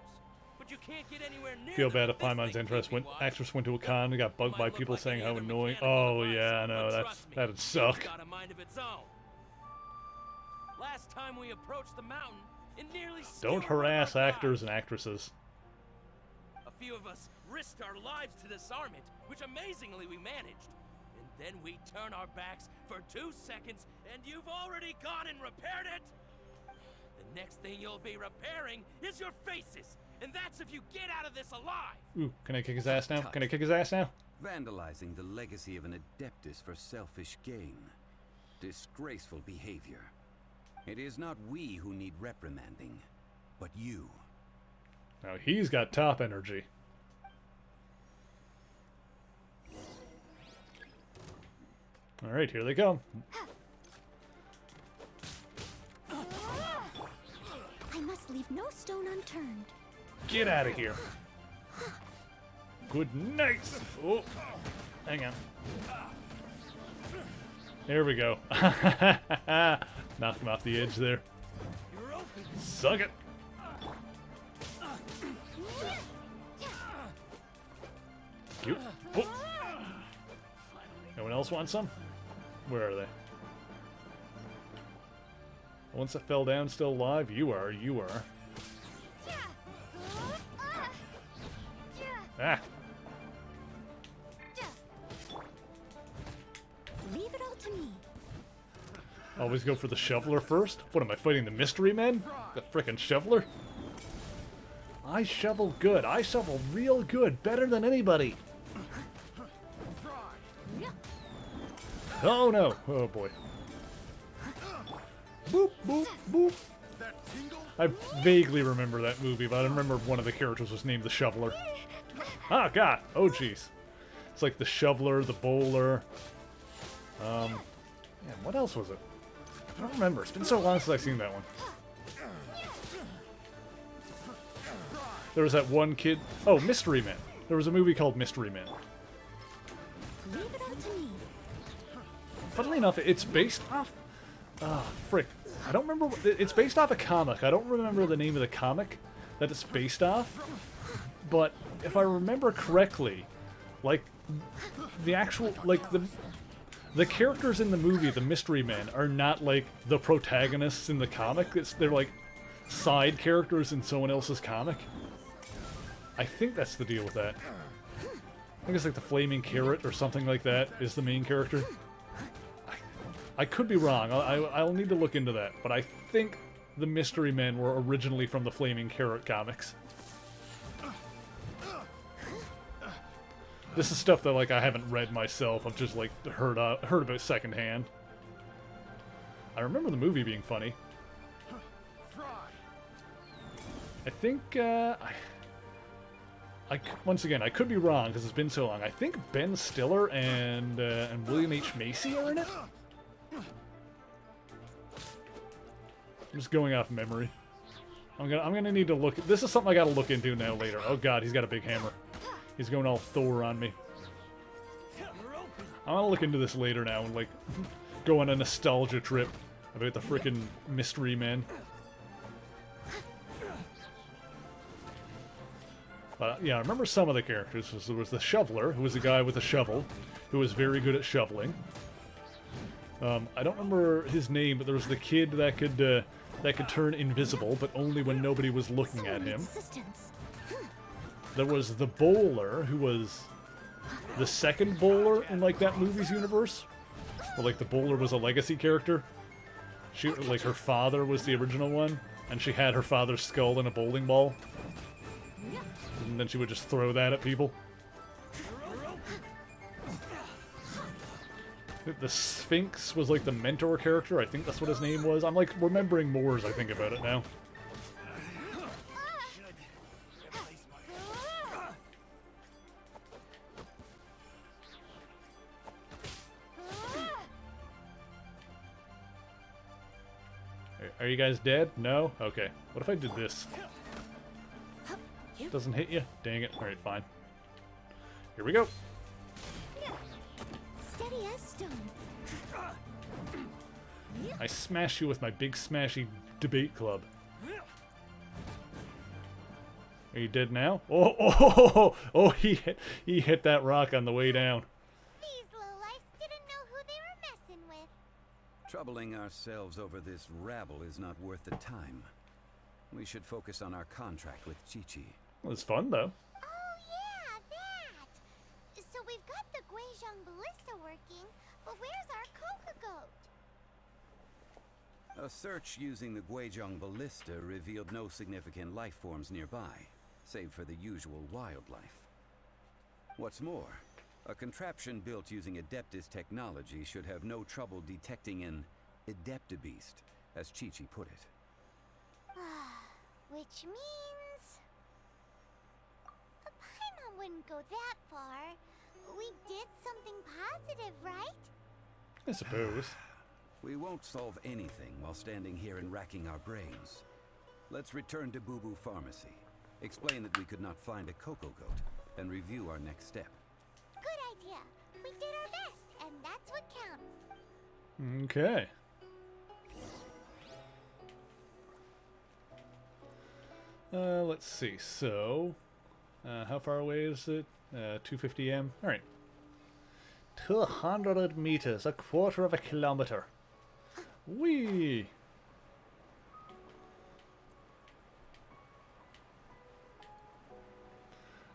but you can't get anywhere near Feel them bad with if this Paimon's thing interest keeping when watch. actress went to a con and got bugged by Might look people like saying any how other annoying. mechanical Oh device, yeah, I know. but That's trust me, that'd it's suck. got a mind of its own. Last time we approached the mountain, it nearly Don't stole one of harass our actors guys. and actresses. A few of us risked our lives to disarm it, which amazingly we managed. And then we turn our backs for 2 seconds, and you've already gone and repaired it! The next thing you'll be repairing is your faces, and that's if you get out of this alive! Ooh, can I kick his ass now? Can I kick his ass now? Vandalizing the legacy of an adeptus for selfish gain. Disgraceful behavior. It is not we who need reprimanding, but you. Now he's got top energy. Alright, here they come. I must leave no stone unturned. Get out of here. Good night. Oh, hang on. There we go. Knocked him off the edge there. Suck it. You. Oh. No one else wants some? Where are they? The ones that fell down still alive? You are. You are. Ah. Leave it all to me. Always go for the shoveler first? What am I fighting, the mystery men? The frickin' shoveler? I shovel good. I shovel real good. Better than anybody. Oh no. Oh boy. Boop, boop, boop. I vaguely remember that movie, but I remember one of the characters was named the shoveler. Ah, God. Oh, jeez. It's like the shoveler, the bowler. Man, what else was it? I don't remember. It's been so long since I've seen that one. There was that one kid. Oh, Mystery Men. There was a movie called Mystery Men. Leave it all to me. Funnily enough, it's based off... frick. I don't remember... It's based off a comic. I don't remember the name of the comic, that it's based off. But if I remember correctly, like the actual the characters in the movie, the Mystery Men, are not like the protagonists in the comic. They're like side characters in someone else's comic. I think that's the deal with that. I think it's like the Flaming Carrot or something like that is the main character. I could be wrong. I'll need to look into that. But I think the Mystery Men were originally from the Flaming Carrot comics. This is stuff that like I haven't read myself. I've just like heard about secondhand. I remember the movie being funny. I think once again, I could be wrong because it's been so long. I think Ben Stiller and William H. Macy are in it. I'm just going off memory. I'm gonna need to look. This is something I gotta look into now later. Oh God, he's got a big hammer. He's going all Thor on me. I'm gonna look into this later now and like go on a nostalgia trip about the frickin' Mystery Men. Yeah, I remember some of the characters. There was the Shoveler, who was a guy with a shovel, who was very good at shoveling. I don't remember his name, but there was the kid that could turn invisible, but only when nobody was looking at him. There was the Bowler, who was the second Bowler in like that movie's universe, where like the Bowler was a legacy character. She like her father was the original one, and she had her father's skull in a bowling ball. And then she would just throw that at people. The Sphinx was like the mentor character. I think that's what his name was. I'm like remembering more as I think about it now. Are you guys dead? No? Okay. What if I did this? Doesn't hit you? Dang it. Alright, fine. Here we go. Steady as stone. I smash you with my big smashy debate club. Are you dead now? Oh, he hit that rock on the way down. These lowlifes didn't know who they were messing with. Troubling ourselves over this rabble is not worth the time. We should focus on our contract with Chi-Chi. Well, it's fun, though. Oh, yeah, that! So we've got the Guizhong Ballista working, but where's our Coca Goat? A search using the Guizhong Ballista revealed no significant life forms nearby, save for the usual wildlife. What's more, a contraption built using Adeptus technology should have no trouble detecting an Adeptabeast, as Chi-Chi put it. Which means... Paimon wouldn't go that far. We did something positive, right? I suppose. We won't solve anything while standing here and racking our brains. Let's return to Boo Boo Pharmacy, explain that we could not find a Coco Goat, and review our next step. Good idea. We did our best, and that's what counts. Okay. Let's see. So, how far away is it? 250 m. All right. 200 meters, a quarter of a kilometer. Whee!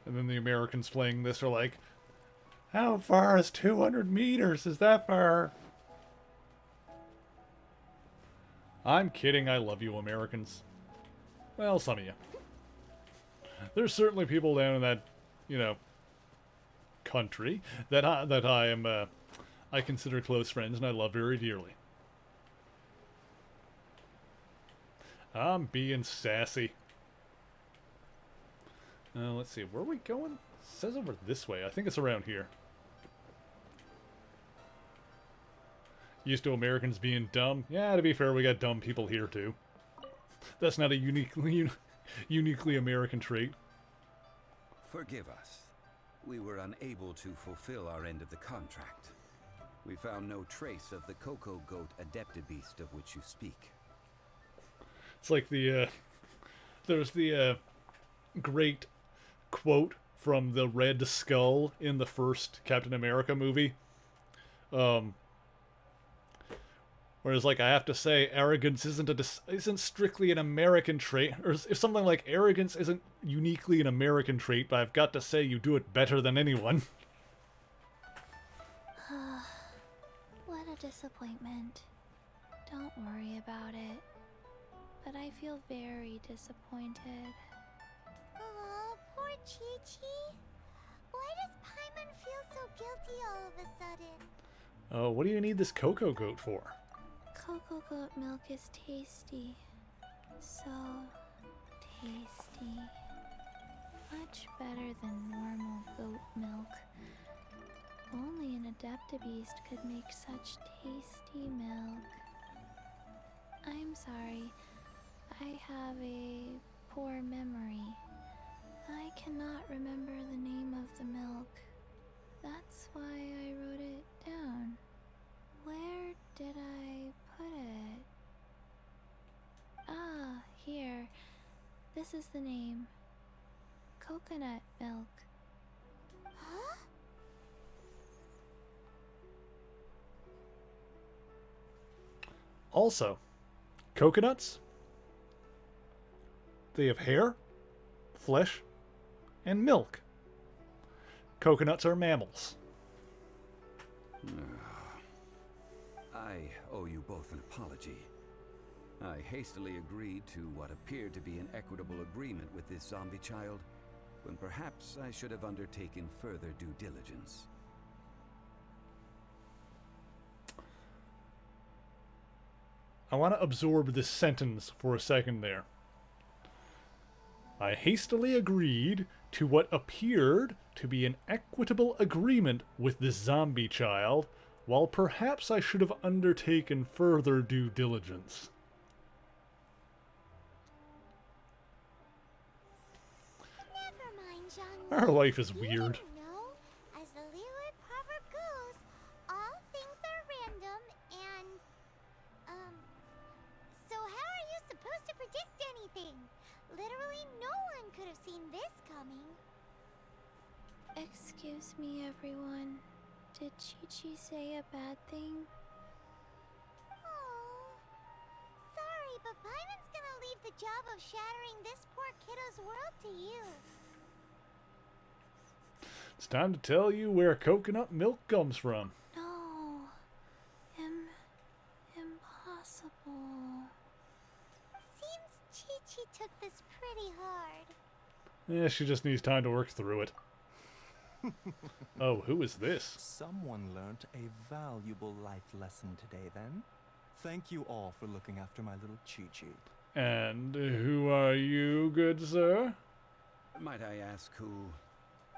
And then the Americans playing this are like, how far is 200 meters? Is that far? I'm kidding. I love you, Americans. Well, some of you. There's certainly people down in that, you know, country that I consider close friends and I love very dearly. I'm being sassy. Let's see, where are we going? It says over this way. I think it's around here. Used to Americans being dumb. Yeah, to be fair, we got dumb people here too. That's not a uniquely American trait. Forgive us. We were unable to fulfill our end of the contract. We found no trace of the Coco Goat Adeptabeast of which you speak. It's like the there's the great quote from the Red Skull in the first Captain America movie. Whereas, like, I have to say, arrogance isn't strictly an American trait, or if something like arrogance isn't uniquely an American trait, but I've got to say you do it better than anyone. What a disappointment. Don't worry about it. But I feel very disappointed. Oh, poor Chi-Chi. Why does Paimon feel so guilty all of a sudden? Oh, what do you need this cocoa goat for? Cocoa goat milk is tasty. So tasty. Much better than normal goat milk. Only an Adeptabeast could make such tasty milk. I'm sorry. I have a poor memory. I cannot remember the name of the milk. That's why I wrote it down. Where did I put it? Ah, here. This is the name. Coconut milk. Huh? Also, coconuts, they have hair, flesh, and milk. Coconuts are mammals. I owe you both an apology. I hastily agreed to what appeared to be an equitable agreement with this zombie child, when perhaps I should have undertaken further due diligence. I want to absorb this sentence for a second there. I hastily agreed to what appeared to be an equitable agreement with this zombie child, while perhaps I should have undertaken further due diligence. Never mind, Zhang. Our life is You weird. didn't know. As the Liyue proverb goes, all things are random and, so how are you supposed to predict anything? Literally no one could have seen this coming. Excuse me, everyone. Did Chi-Chi say a bad thing? Oh, sorry, but Paimon's gonna leave the job of shattering this poor kiddo's world to you. It's time to tell you where coconut milk comes from. No. Impossible. Seems Chi-Chi took this pretty hard. Yeah, she just needs time to work through it. Oh, who is this? Someone learnt a valuable life lesson today, then. Thank you all for looking after my little Chi-Chi. And who are you, good sir? Might I ask who?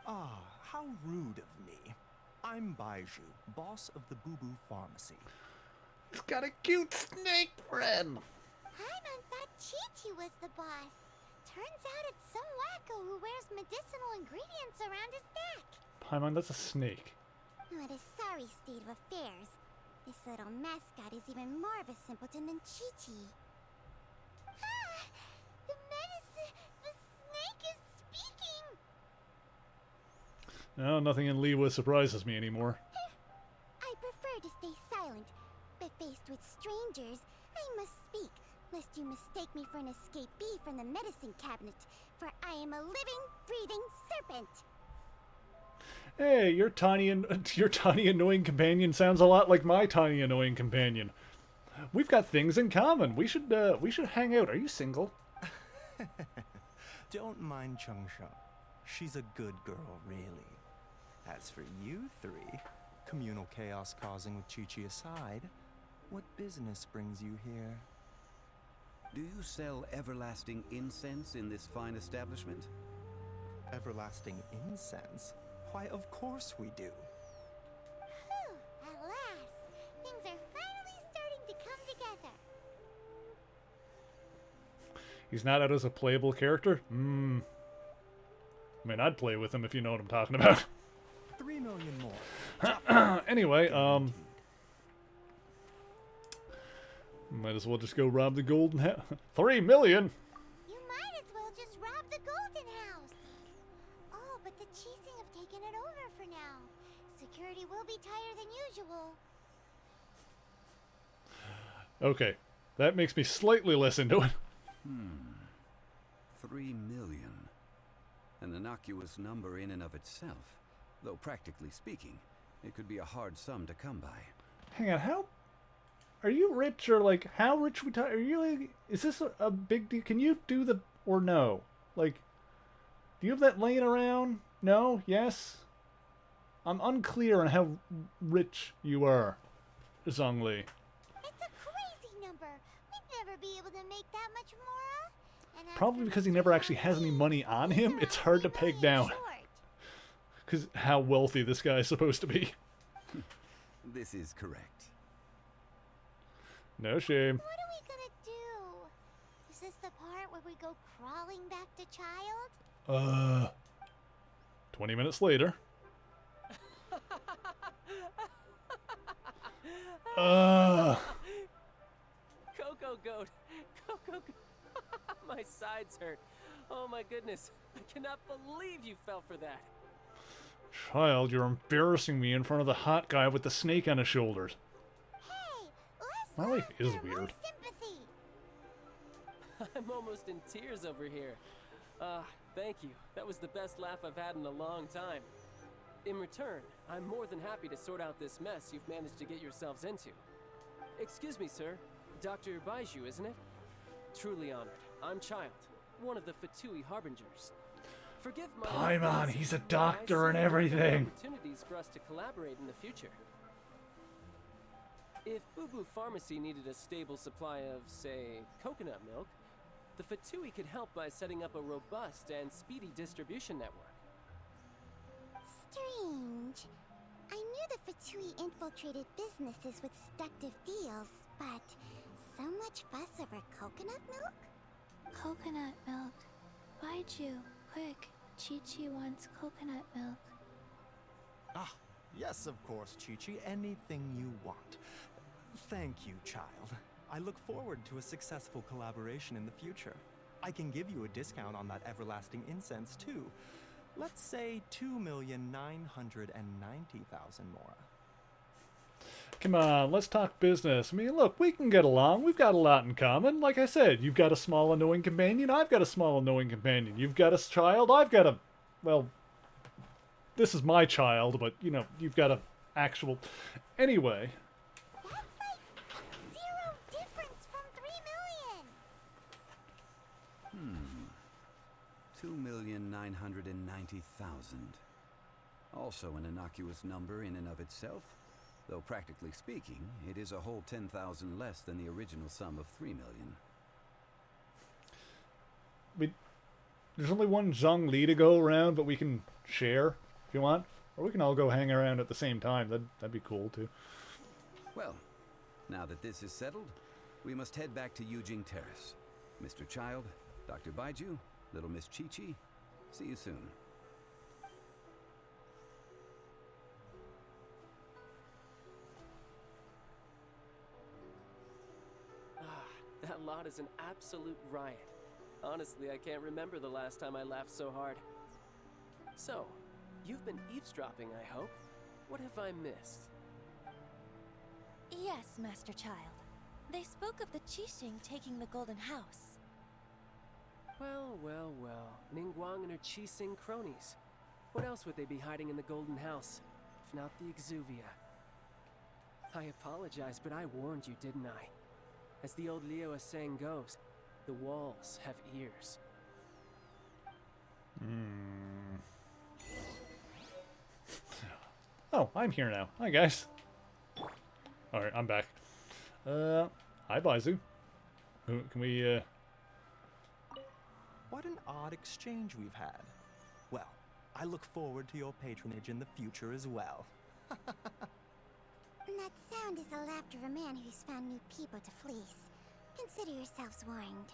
Ah, how rude of me. I'm Baiju, boss of the Boo Boo Pharmacy. He's got a cute snake friend. Paimon thought Chi-Chi was the boss. Turns out it's some wacko who wears medicinal ingredients around his neck. Paimon, that's a snake. What a sorry state of affairs. This little mascot is even more of a simpleton than Chi-Chi. Ah! The snake is speaking! No, nothing in Liyue surprises me anymore. I prefer to stay silent, but faced with strangers, I must speak, lest you mistake me for an escapee from the medicine cabinet, for I am a living, breathing serpent! Hey, your tiny annoying companion sounds a lot like my tiny annoying companion. We've got things in common. We should hang out. Are you single? Don't mind Chung-Sheng. She's a good girl, really. As for you three, communal chaos causing with Chi-Chi aside, what business brings you here? Do you sell everlasting incense in this fine establishment? Everlasting incense? Why, of course we do. Whew, at last! Things are finally starting to come together. He's not out as a playable character? I mean, I'd play with him if you know what I'm talking about. 3 million more. Anyway, might as well just go rob the golden house. 3 million! You might as well just rob the golden house. he will be tighter than usual. Okay, that makes me slightly less into it. 3 million. An innocuous number in and of itself. Though practically speaking, it could be a hard sum to come by. Hang on, how... Are you rich, or, like, how rich are you, like... Is this a big deal? Can you do the... Or no? Like, do you have that laying around? No? Yes? I'm unclear on how rich you are, Zhongli. It's a crazy number. We'd never be able to make that much more. And as Probably for because he Mr. never actually has Zhongli, any money on he's him, around it's hard to 3 peg million down. short. Because how wealthy this guy is supposed to be. This is correct. No shame. What are we gonna do? Is this the part where we go crawling back to Child? 20 minutes later. Coco Goat! Coco Goat! My sides hurt. Oh my goodness. I cannot believe you fell for that. Child, you're embarrassing me in front of the hot guy with the snake on his shoulders. Hey, less My life is laughter, more weird. sympathy. I'm almost in tears over here. Thank you. That was the best laugh I've had in a long time. In return, I'm more than happy to sort out this mess you've managed to get yourselves into. Excuse me, sir. Dr. Baiju, isn't it? Truly honored. I'm Child, one of the Fatui Harbingers. Forgive my... Paimon, he's a but I doctor and see there are everything. opportunities for us to collaborate in the future. If Boo Boo Pharmacy needed a stable supply of, say, coconut milk, the Fatui could help by setting up a robust and speedy distribution network. Strange. I knew the Fatui infiltrated businesses with seductive deals, but so much fuss over coconut milk? Coconut milk. Baiju, quick. Chi-Chi wants coconut milk. Ah, yes, of course, Chi-Chi. Anything you want. Thank you, child. I look forward to a successful collaboration in the future. I can give you a discount on that everlasting incense, too. Let's say 2,990,000 more. Come on, let's talk business. I mean, look, we can get along. We've got a lot in common. Like I said, you've got a small, annoying companion. I've got a small, annoying companion. You've got a child. I've got a... Well, this is my child, but, you know, you've got a actual... Anyway... That's like zero difference from 3 million. 2,990,000. Also an innocuous number in and of itself, though practically speaking, it is a whole 10,000 less than the original sum of 3 million. There's only one Zhongli to go around, but we can share if you want. Or we can all go hang around at the same time. That'd be cool, too. Well, now that this is settled, we must head back to Yujing Terrace. Mr. Child, Dr. Baiju, little Miss Chi-Chi, see you soon. That lot is an absolute riot. Honestly, I can't remember the last time I laughed so hard. So, you've been eavesdropping, I hope? What have I missed? Yes, Master Child. They spoke of the Qixing taking the Golden House. Well, well, well. Ningguang and her Qixing cronies. What else would they be hiding in the Golden House, if not the Exuvia? I apologize, but I warned you, didn't I? As the old Leo saying goes, the walls have ears. Oh, I'm here now. Hi, guys. Alright, I'm back. Hi, Baizu. Can we, What an odd exchange we've had. Well, I look forward to your patronage in the future as well. That sound is the laughter of a man who's found new people to fleece. Consider yourselves warned.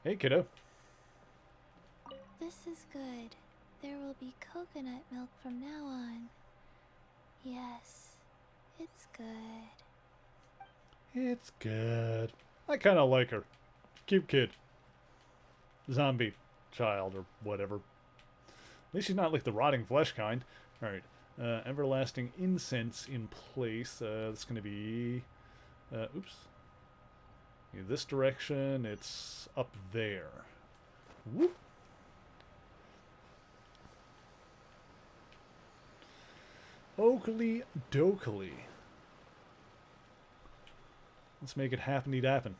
Hey, kiddo. This is good. There will be coconut milk from now on. Yes, it's good. It's good. I kind of like her. Cute kid. Zombie child or whatever. least she's not like the rotting flesh kind. Alright. Everlasting incense in place. That's going to be... oops. In this direction, it's up there. Whoop. Oakley dokley. Let's make it happen-y-dappen.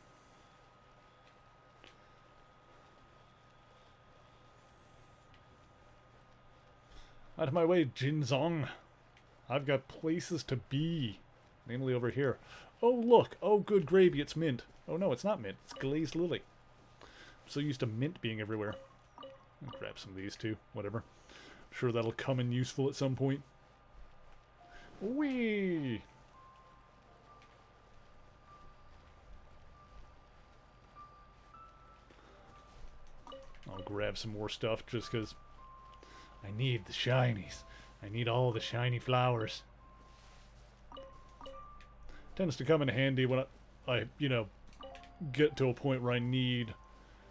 Out of my way, Jinzong. I've got places to be. Namely over here. Oh, look. Oh, good gravy. It's mint. Oh, no, it's not mint. It's glazed lily. I'm so used to mint being everywhere. I'll grab some of these, too. Whatever. I'm sure that'll come in useful at some point. Whee! I'll grab some more stuff just because I need the shinies. I need all the shiny flowers. Tends to come in handy when I you know, get to a point where I need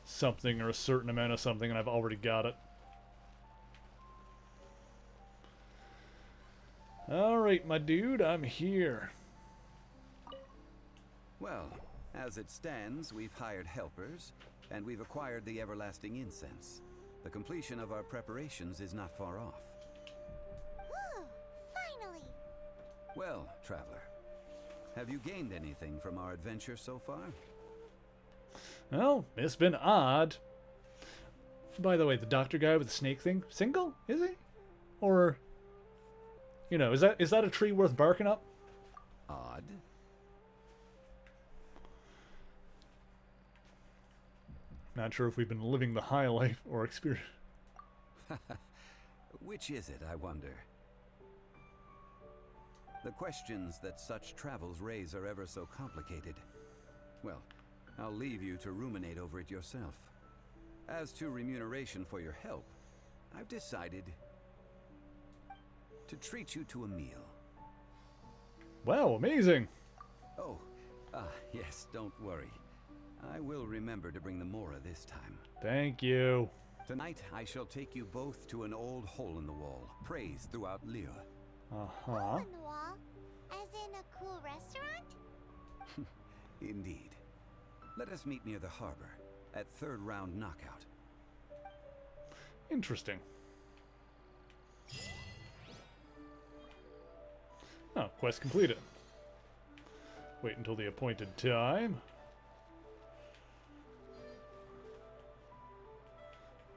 something or a certain amount of something and I've already got it. Alright, my dude, I'm here. Well, as it stands, we've hired helpers, and we've acquired the everlasting incense. The completion of our preparations is not far off. Whew, finally! Well, traveler, have you gained anything from our adventure so far? Well, it's been odd. By the way, the doctor guy with the snake thing, single? Is he? Or, you know, is that a tree worth barking up? Odd. Not sure if we've been living the high life or experience. Which is it, I wonder? The questions that such travels raise are ever so complicated. Well, I'll leave you to ruminate over it yourself. As to remuneration for your help, I've decided to treat you to a meal. Wow, amazing! Oh, yes, don't worry. I will remember to bring the Mora this time. Thank you. Tonight, I shall take you both to an old hole in the wall, praised throughout Liyue. Uh-huh. Hole in the wall? As in a cool restaurant? Indeed. Let us meet near the harbor, at third round knockout. Interesting. Oh, quest completed. Wait until the appointed time.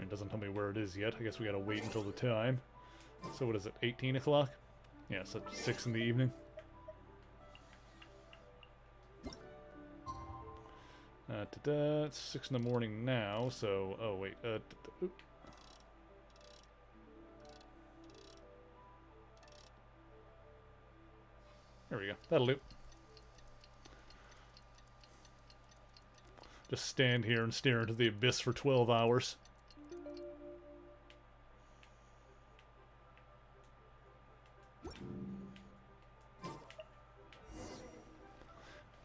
It doesn't tell me where it is yet. I guess we gotta wait until the time. So what is it, 18 o'clock? Yeah, so 6 in the evening. It's 6 in the morning now, so... Oh, wait. Oop. There we go. That'll do. Just stand here and stare into the abyss for 12 hours.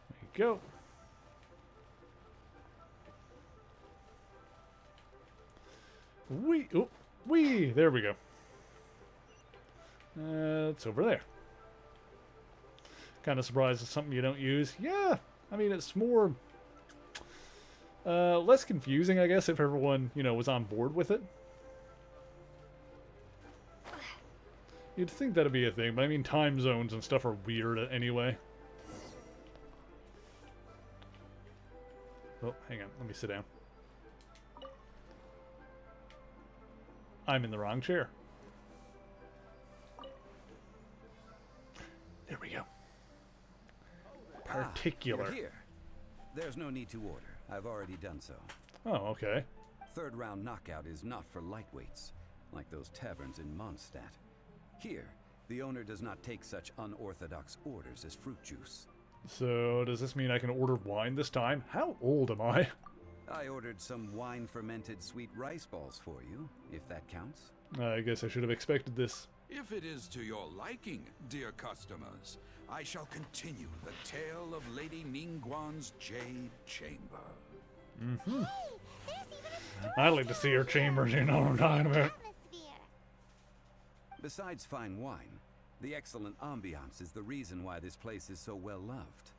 There you go. Wee! There we go. It's over there. Kind of surprised it's something you don't use. Yeah, I mean, it's more... less confusing, I guess, if everyone, you know, was on board with it. You'd think that'd be a thing, but I mean, time zones and stuff are weird anyway. Oh, hang on. Let me sit down. I'm in the wrong chair. There we go. Particular. You're here. There's no need to order. I've already done so. Oh, okay. Third round knockout is not for lightweights, like those taverns in Mondstadt. Here, the owner does not take such unorthodox orders as fruit juice. So, does this mean I can order wine this time? How old am I? I ordered some wine-fermented sweet rice balls for you, if that counts. I guess I should have expected this. If it is to your liking, dear customers, I shall continue the tale of Lady Ningguang's Jade Chamber. Mm-hmm. I'd like to see her chambers, you know what I'm talking about. Besides fine wine, the excellent ambiance is the reason why this place is so well loved.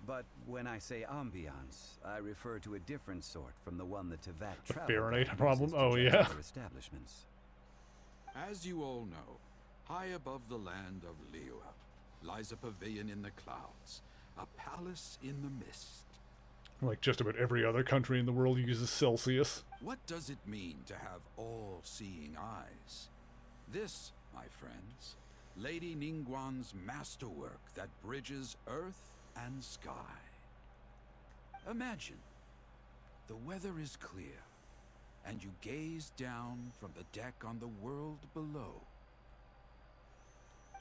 But when I say ambiance, I refer to a different sort from the one the Tevat travel Fahrenheit guide problem? uses to Oh, judge yeah. other establishments. As you all know, high above the land of Liyue lies a pavilion in the clouds, a palace in the mist. Like just about every other country in the world uses Celsius. What does it mean to have all-seeing eyes? This, my friends, Lady Ningguang's masterwork that bridges earth and sky. Imagine, the weather is clear, and you gaze down from the deck on the world below.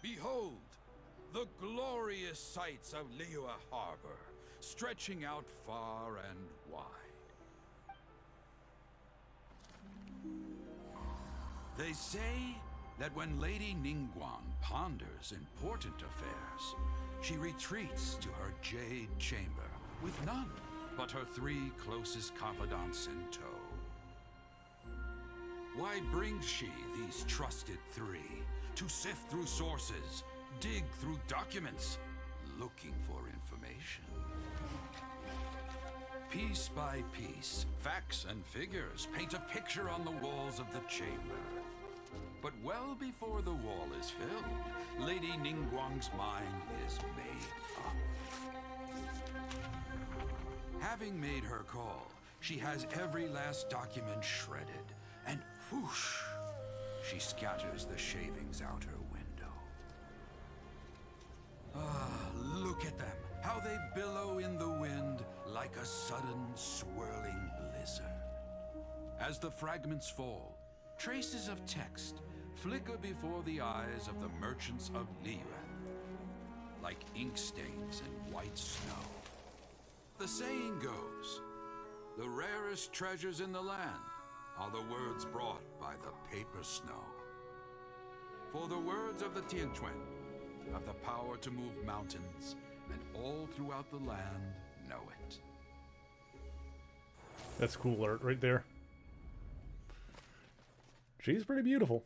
Behold, the glorious sights of Liyue Harbor, stretching out far and wide. They say that when Lady Ningguang ponders important affairs, she retreats to her jade chamber with none but her 3 closest confidants in tow. Why brings she these trusted 3 to sift through sources, dig through documents, looking for information? Piece by piece, facts and figures paint a picture on the walls of the chamber. But well before the wall is filled, Lady Ningguang's mind is made up. Having made her call, she has every last document shredded, and whoosh, she scatters the shavings out her window. Ah, look at them, how they billow in the wind like a sudden swirling blizzard. As the fragments fall, traces of text flicker before the eyes of the merchants of Liyue, like ink stains in white snow. The saying goes, the rarest treasures in the land are the words brought by the paper snow. For the words of the Tianquan have the power to move mountains, and all throughout the land know it. That's cool art right there. She's pretty beautiful.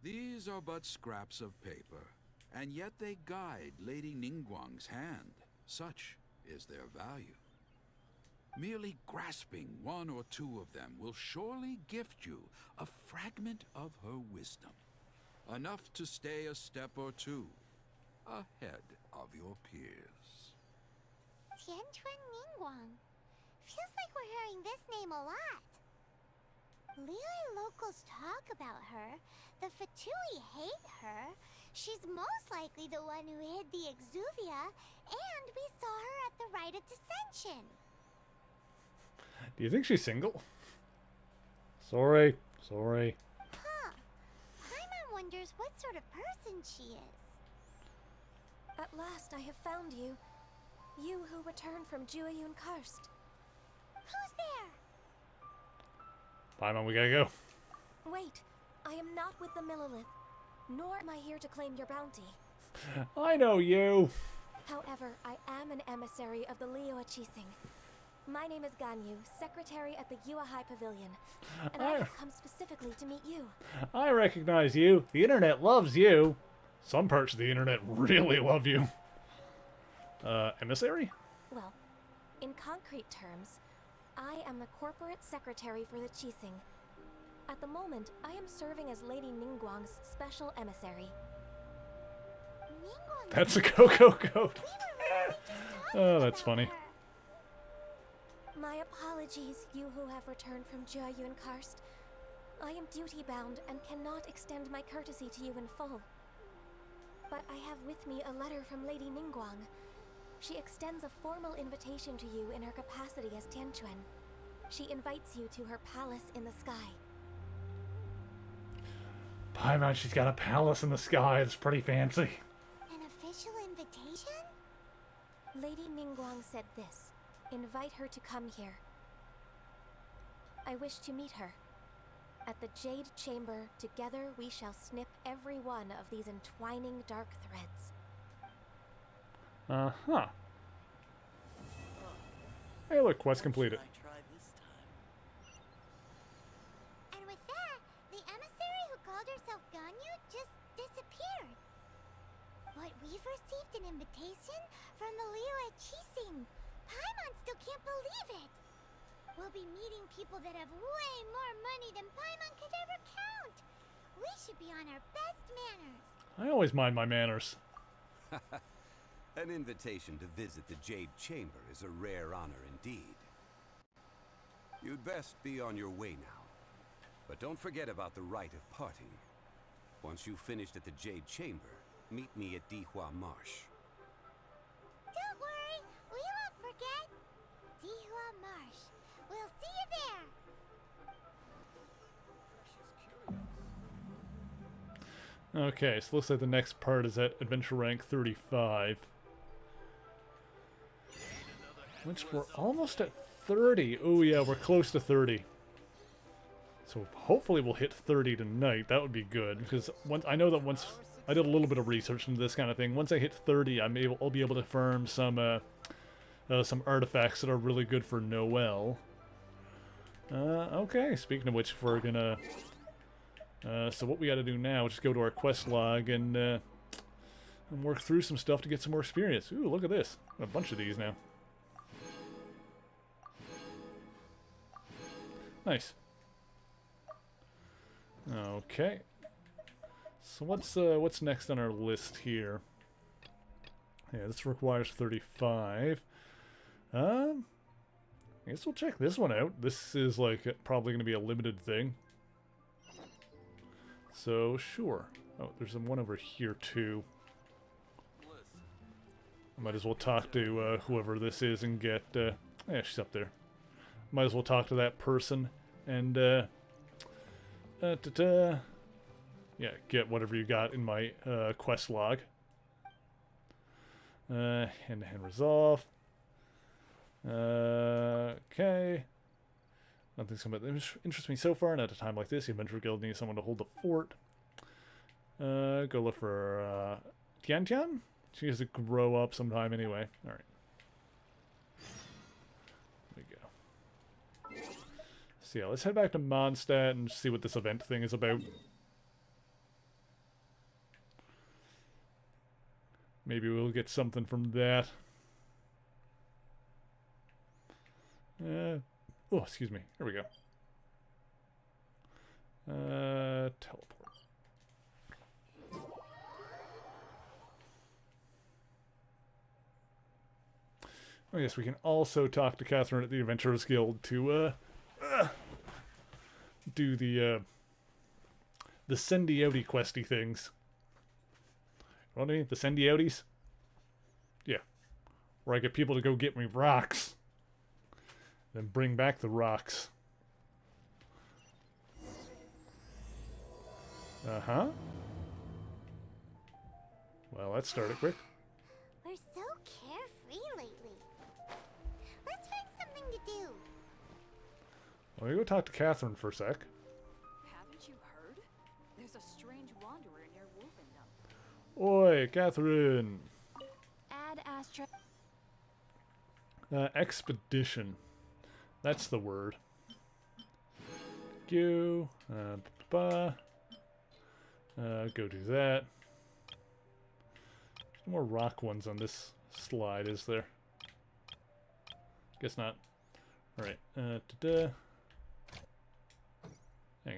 These are but scraps of paper, and yet they guide Lady Ningguang's hand. Such is their value. Merely grasping 1 or 2 of them will surely gift you a fragment of her wisdom, enough to stay a step or 2 ahead of your peers. Tianquan Ningguang. Feels like we're hearing this name a lot. Liyue locals talk about her. The Fatui hate her. She's most likely the one who hid the Exuvia, and we saw her at the Rite of Dissension. Do you think she's single? Sorry. Huh. Paimon wonders what sort of person she is. At last I have found you. You who returned from Jueyun Karst. Who's there? Paimon, we gotta go. Wait, I am not with the Millelith, nor am I here to claim your bounty. I know you. However, I am an emissary of the Liyue Qixing. My name is Ganyu, secretary at the Yuehai Pavilion, and I have come specifically to meet you. I recognize you. The internet loves you. Some parts of the internet really love you. Emissary? Well, in concrete terms, I am the corporate secretary for the Qixing. At the moment, I am serving as Lady Ningguang's special emissary. That's a Coco Goat. Oh, that's funny. My apologies, you who have returned from Jueyun Karst. I am duty-bound and cannot extend my courtesy to you in full. But I have with me a letter from Lady Ningguang. She extends a formal invitation to you in her capacity as Tianquan. She invites you to her palace in the sky. Paimon, she's got a palace in the sky. It's pretty fancy. An official invitation? Lady Ningguang said this. Invite her to come here. I wish to meet her. At the Jade Chamber, together we shall snip every one of these entwining dark threads. Uh-huh. Hey, look, quest completed. And with that, the emissary called herself Ganyu just disappeared. But we've received an invitation from the Liyue Qixing. Paimon still can't believe it. We'll be meeting people that have way more money than Paimon could ever count. We should be on our best manners. I always mind my manners. An invitation to visit the Jade Chamber is a rare honor indeed. You'd best be on your way now. But don't forget about the rite of parting. Once you've finished at the Jade Chamber, meet me at Dihua Marsh. Don't worry, we won't forget. Dihua Marsh. We'll see you there. Okay, so looks like the next part is at adventure rank 35. Which we're almost at 30. Oh yeah, we're close to 30. So hopefully we'll hit 30 tonight. That would be good, because I know that once I did a little bit of research into this kind of thing. Once I hit 30, I'll be able to farm some artifacts that are really good for Noel. Okay, speaking of which, we're gonna so what we got to do now is just go to our quest log and work through some stuff to get some more experience. Ooh, look at this. A bunch of these now. Nice. Okay. So what's next on our list here? Yeah, this requires 35. I guess we'll check this one out. This is like probably going to be a limited thing. So sure. Oh, there's one over here too. I might as well talk to whoever this is and get. Yeah, she's up there. Might as well talk to that person and yeah, get whatever you got in my quest log. Hand-to-hand resolve. Okay. Nothing's come that interests me so far, and at a time like this, the Adventure Guild needs someone to hold the fort. Go look for Tian Tian? She has to grow up sometime anyway. Alright. There we go. So yeah, let's head back to Mondstadt and see what this event thing is about. Maybe we'll get something from that. Oh, excuse me. Here we go. Teleport. I guess we can also talk to Catherine at the Adventurers Guild to do the sendy outy questy things. You know what I mean? The sendy outies? Yeah. Where I get people to go get me rocks. Then bring back the rocks. Uh-huh. Well, that started quick. We're so carefree lately. Let's find something to do. Well, we go talk to Catherine for a sec. Haven't you heard? There's a strange wanderer near Wolfendom. Oi, Catherine. Add Astra. Expedition. That's the word. Go. Go do that. No more rock ones on this slide, is there? Guess not. Alright. Hang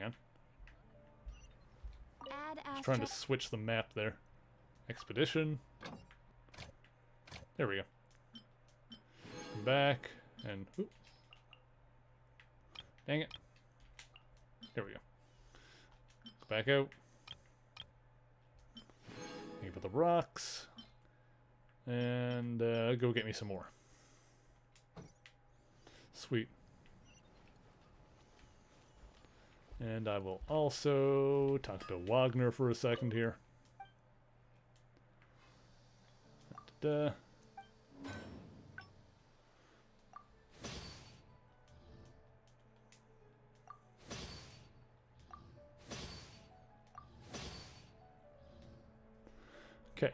on. Add Astra. Just trying to switch the map there. Expedition. There we go. Come back and oop. Dang it. There we go. Back out. Thank you for the rocks. And go get me some more. Sweet. And I will also talk to Wagner for a second here. Da-da. Okay.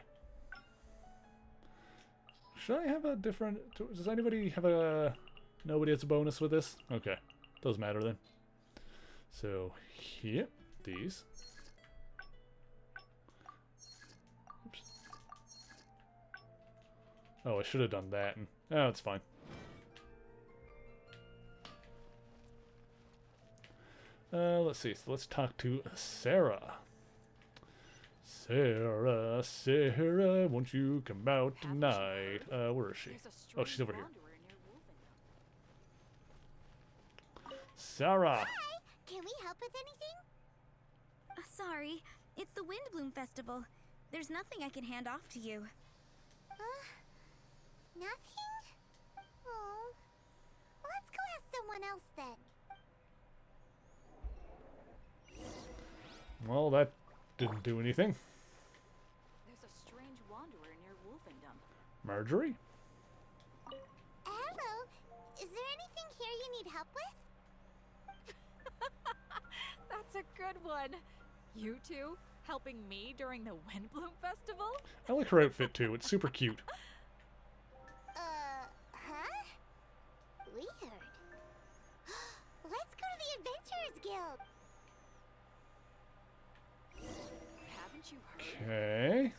Should I have a different... Does anybody have a... Nobody has a bonus with this? Okay. Doesn't matter then. So, yep, these. Oh, I should have done that. Oh, it's fine. Let's see. So let's talk to Sarah. Sarah, Sarah, won't you come out tonight? Where is she? Oh, she's over here. Sarah! Hi! Can we help with anything? Sorry, it's the Windbloom Festival. There's nothing I can hand off to you. Nothing? Oh. Let's go ask someone else then. Well, that didn't do anything. There's a strange wanderer near Wolfendom. Marjorie? Hello. Is there anything here you need help with? That's a good one. You two helping me during the Windbloom Festival? I like her outfit too. It's super cute. Huh? Weird. Let's go to the Adventurers Guild. Haven't you heard? Okay.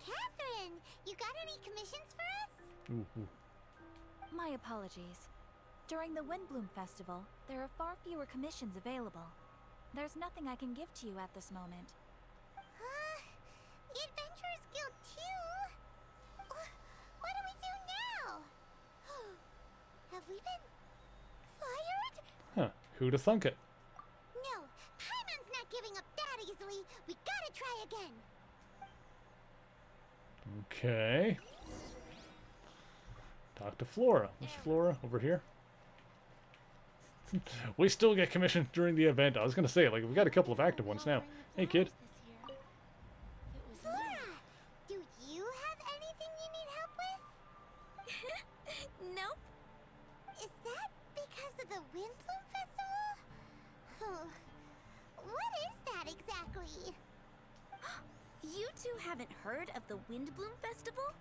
Catherine, you got any commissions for us? Ooh. My apologies. During the Windbloom Festival, there are far fewer commissions available. There's nothing I can give to you at this moment. The Adventurers Guild too? What do we do now? Have we been fired? Huh. Who'da thunk it? No, Paimon's not giving up that easily. We gotta try again. Okay. Talk to Flora. Where's Flora? Over here. We still get commissioned during the event. I was gonna say, like, we've got a couple of active ones now. Hey, kid. Flora, do you have anything you need help with? Nope. Is that because of the Windbloom Festival? What is that exactly? You two haven't heard of the Windbloom Festival?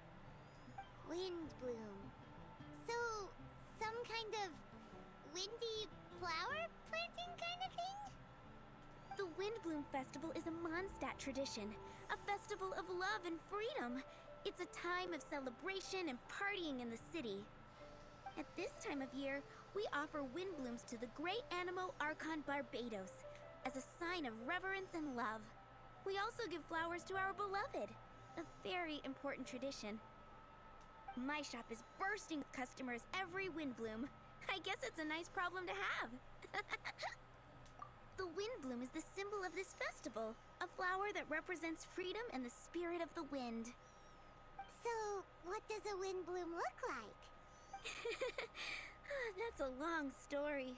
Windbloom. So, some kind of windy flower planting kind of thing? The Windbloom Festival is a Mondstadt tradition, a festival of love and freedom. It's a time of celebration and partying in the city. At this time of year, we offer windblooms to the great Animo Archon Barbados as a sign of reverence and love. We also give flowers to our beloved, a very important tradition. My shop is bursting with customers every windbloom. I guess it's a nice problem to have. The windbloom is the symbol of this festival, a flower that represents freedom and the spirit of the wind. So, what does a windbloom look like? That's a long story.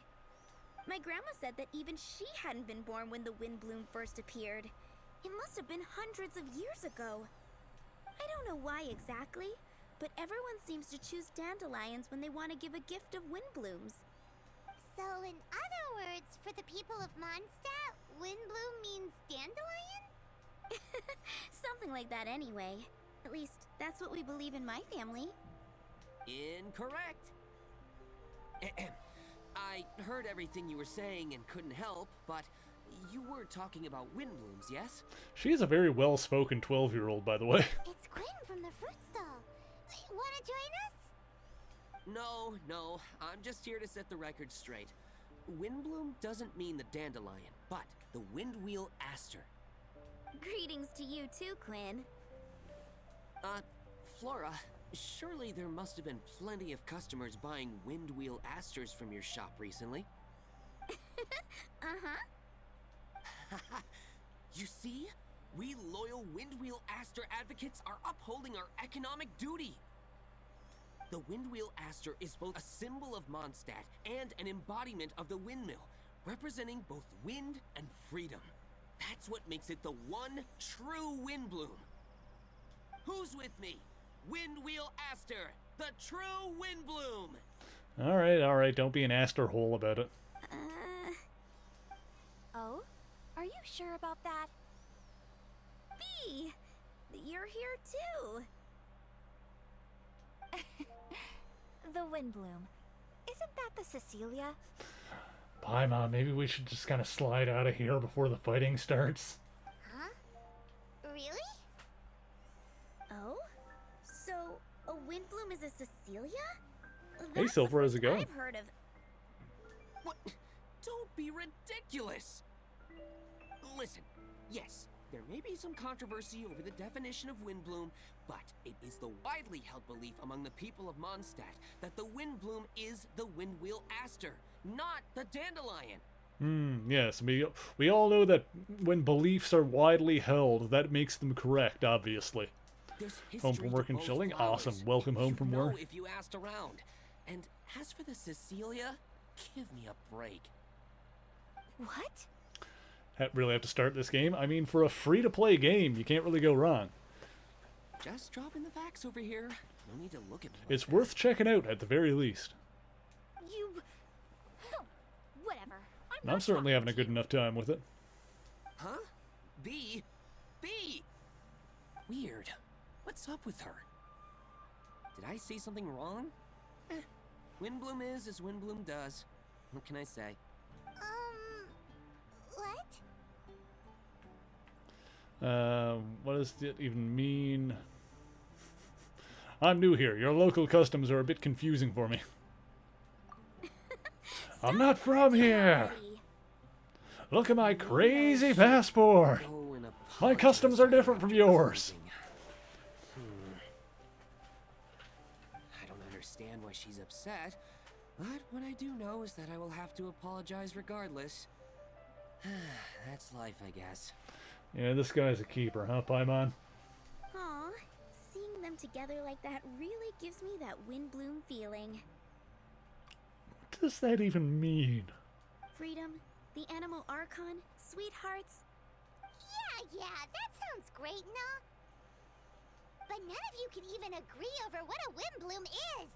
My grandma said that even she hadn't been born when the windbloom first appeared. It must have been hundreds of years ago. I don't know why exactly, but everyone seems to choose dandelions when they want to give a gift of windblooms. So, in other words, for the people of Mondstadt, windbloom means dandelion? Something like that anyway. At least, that's what we believe in my family. Incorrect. I heard everything you were saying and couldn't help, but you were talking about windblooms, yes? She is a very well-spoken 12-year-old, by the way. It's Quinn from the fruit stall. Wanna join us? No. I'm just here to set the record straight. Windbloom doesn't mean the dandelion, but the windwheel aster. Greetings to you too, Quinn. Flora, surely there must have been plenty of customers buying windwheel asters from your shop recently. Uh-huh. You see? We loyal windwheel aster advocates are upholding our economic duty. The windwheel aster is both a symbol of Mondstadt and an embodiment of the windmill, representing both wind and freedom. That's what makes it the one true windbloom. Who's with me? Windwheel aster, the true windbloom. All right. Don't be an aster hole about it. Oh? Are you sure about that? Bee! You're here too! The Windbloom. Isn't that the Cecilia? Paimon, maybe we should just kind of slide out of here before the fighting starts. Huh? Really? Oh? Silver, how's it going? I've heard of... What? Don't be ridiculous! Listen, yes, there may be some controversy over the definition of Windbloom, but it is the widely held belief among the people of Mondstadt that the Windbloom is the Windwheel Aster, not the Dandelion. Yes, we all know that when beliefs are widely held, that makes them correct, obviously. Home from work and chilling? Awesome. Welcome home from work. If you asked around. And as for the Cecilia, give me a break. What? Really have to start this game? I mean, for a free-to-play game, you can't really go wrong. Just dropping the facts over here. No need to look at me. It's worth checking out, at the very least. You... Whatever. I'm certainly having a good enough time with it. Huh? B? Weird. What's up with her? Did I say something wrong? Windbloom is as Windbloom does. What can I say? What? What does it even mean? I'm new here. Your local customs are a bit confusing for me. I'm not from here. Look at my crazy passport. My customs are different from yours. I don't understand why she's upset, but what I do know is that I will have to apologize regardless. That's life, I guess. Yeah, this guy's a keeper, huh, Paimon? Aw, seeing them together like that really gives me that Windbloom feeling. What does that even mean? Freedom, the animal Archon, sweethearts. Yeah, that sounds great, no? But none of you can even agree over what a Windbloom is.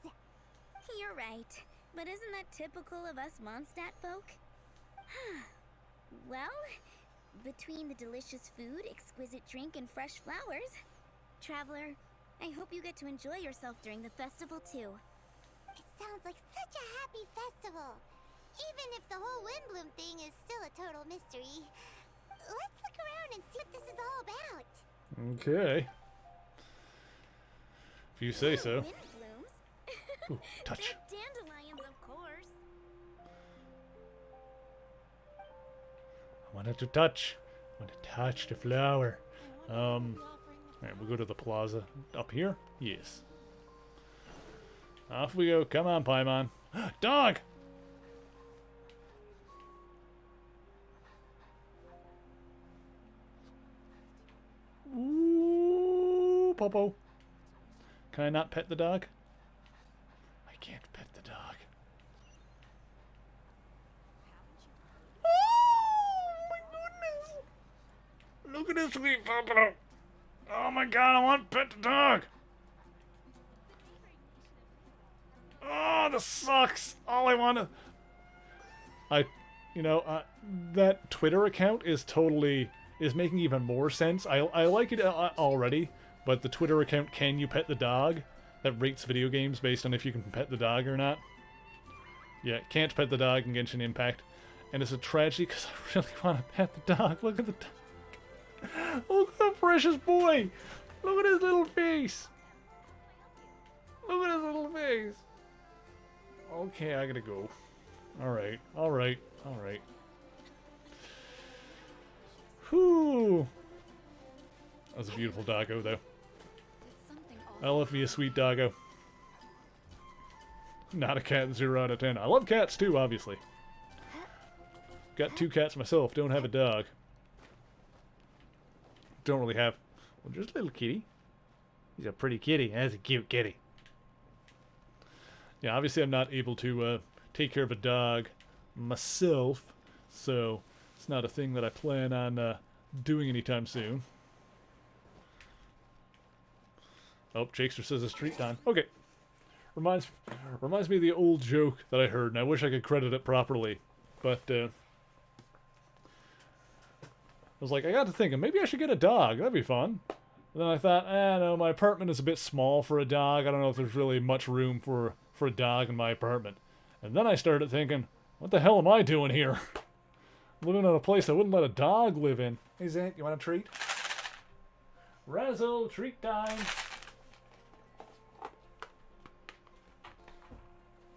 You're right, but isn't that typical of us Mondstadt folk? Well, between the delicious food, exquisite drink, and fresh flowers, Traveler, I hope you get to enjoy yourself during the festival too. It sounds like such a happy festival. Even if the whole Windbloom thing is still a total mystery. Let's look around and see what this is all about. Okay. If you say so. Windblooms? Ooh, touch. They're dandelions, of course. I wanted to touch. I want to touch the flower. Alright, we'll go to the plaza. Up here? Yes. Off we go. Come on, Paimon. Dog! Ooh, Popo. Can I not pet the dog? I can't pet the dog. Oh my goodness! Look at this sweet Popo. Oh my god, I want to pet the dog. Oh, this sucks. All I want to... that Twitter account is making even more sense. I like it already, but the Twitter account, Can You Pet the Dog, that rates video games based on if you can pet the dog or not. Yeah, can't pet the dog in Genshin Impact. And it's a tragedy because I really want to pet the dog. Look at the dog. Look at the precious boy. Look at his little face. Look at his little face. Okay, I gotta go. Alright. Whew. That was a beautiful doggo, though. I love me a sweet doggo. Not a cat, 0 out of 10. I love cats, too, obviously. Got 2 cats myself, don't have a dog. Don't really have... Well, just a little kitty. He's a pretty kitty. That's a cute kitty. Yeah, obviously I'm not able to take care of a dog myself, so it's not a thing that I plan on doing anytime soon. Oh, Jakester says it's treat time. Okay. Reminds me of the old joke that I heard, and I wish I could credit it properly. But, I was like, I got to thinking, maybe I should get a dog. That'd be fun. And then I thought, no, my apartment is a bit small for a dog. I don't know if there's really much room for a dog in my apartment. And then I started thinking, what the hell am I doing here? Living in a place I wouldn't let a dog live in. Hey, Zant, you want a treat? Razzle, treat time.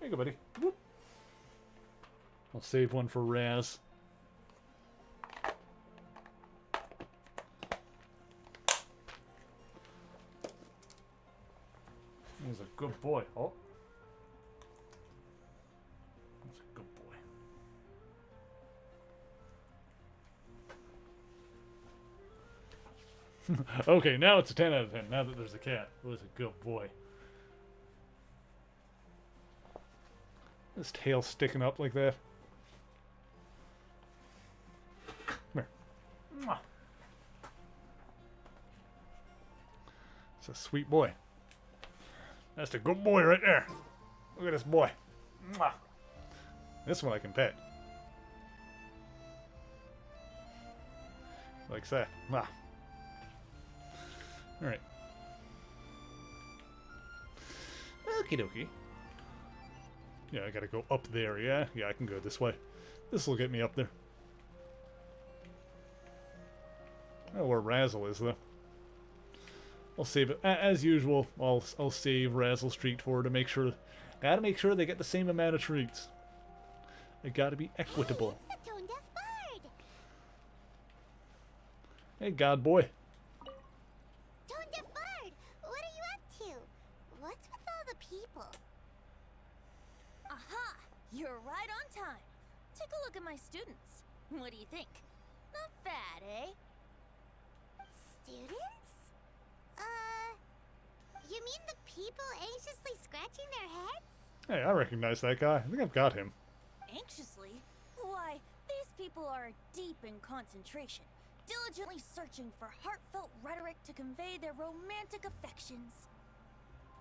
There you go, buddy. Whoop. I'll save one for Raz. He's a good boy. Oh. That's a good boy. Okay, now it's a 10 out of 10. Now that there's a cat. It was a good boy. His tail sticking up like that. Come here. Mwah. It's a sweet boy. That's a good boy right there. Look at this boy. Mwah. This one I can pet. Like that. Mwah. Alright. Okie dokie. Yeah, I gotta go up there, yeah? Yeah, I can go this way. This will get me up there. I don't know where Razzle is, though. I'll save it. As usual, I'll save Razzle Street for her to make sure... Gotta make sure they get the same amount of treats. They gotta be equitable. Hey, it's the tone-deaf bird. Hey, God boy. Tone-deaf bird, what are you up to? What's with all the people? Aha! You're right on time. Take a look at my students. What do you think? Not bad, eh? Students? You mean the people anxiously scratching their heads? Hey, I recognize that guy. I think I've got him. Anxiously? Why, these people are deep in concentration, diligently searching for heartfelt rhetoric to convey their romantic affections.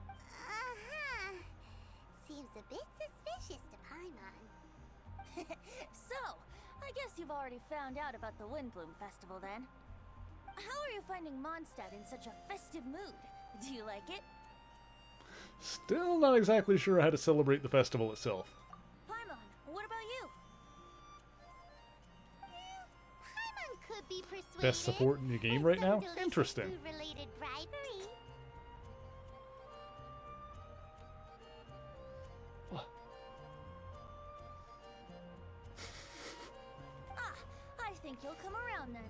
Uh-huh. Seems a bit suspicious to Paimon. So, I guess you've already found out about the Windbloom Festival then. How are you finding Mondstadt in such a festive mood? Do you like it? Still not exactly sure how to celebrate the festival itself. Paimon, what about you? Paimon could be persuaded. Best support in the game right now? Interesting. Food-related bribery. I think you'll come around then.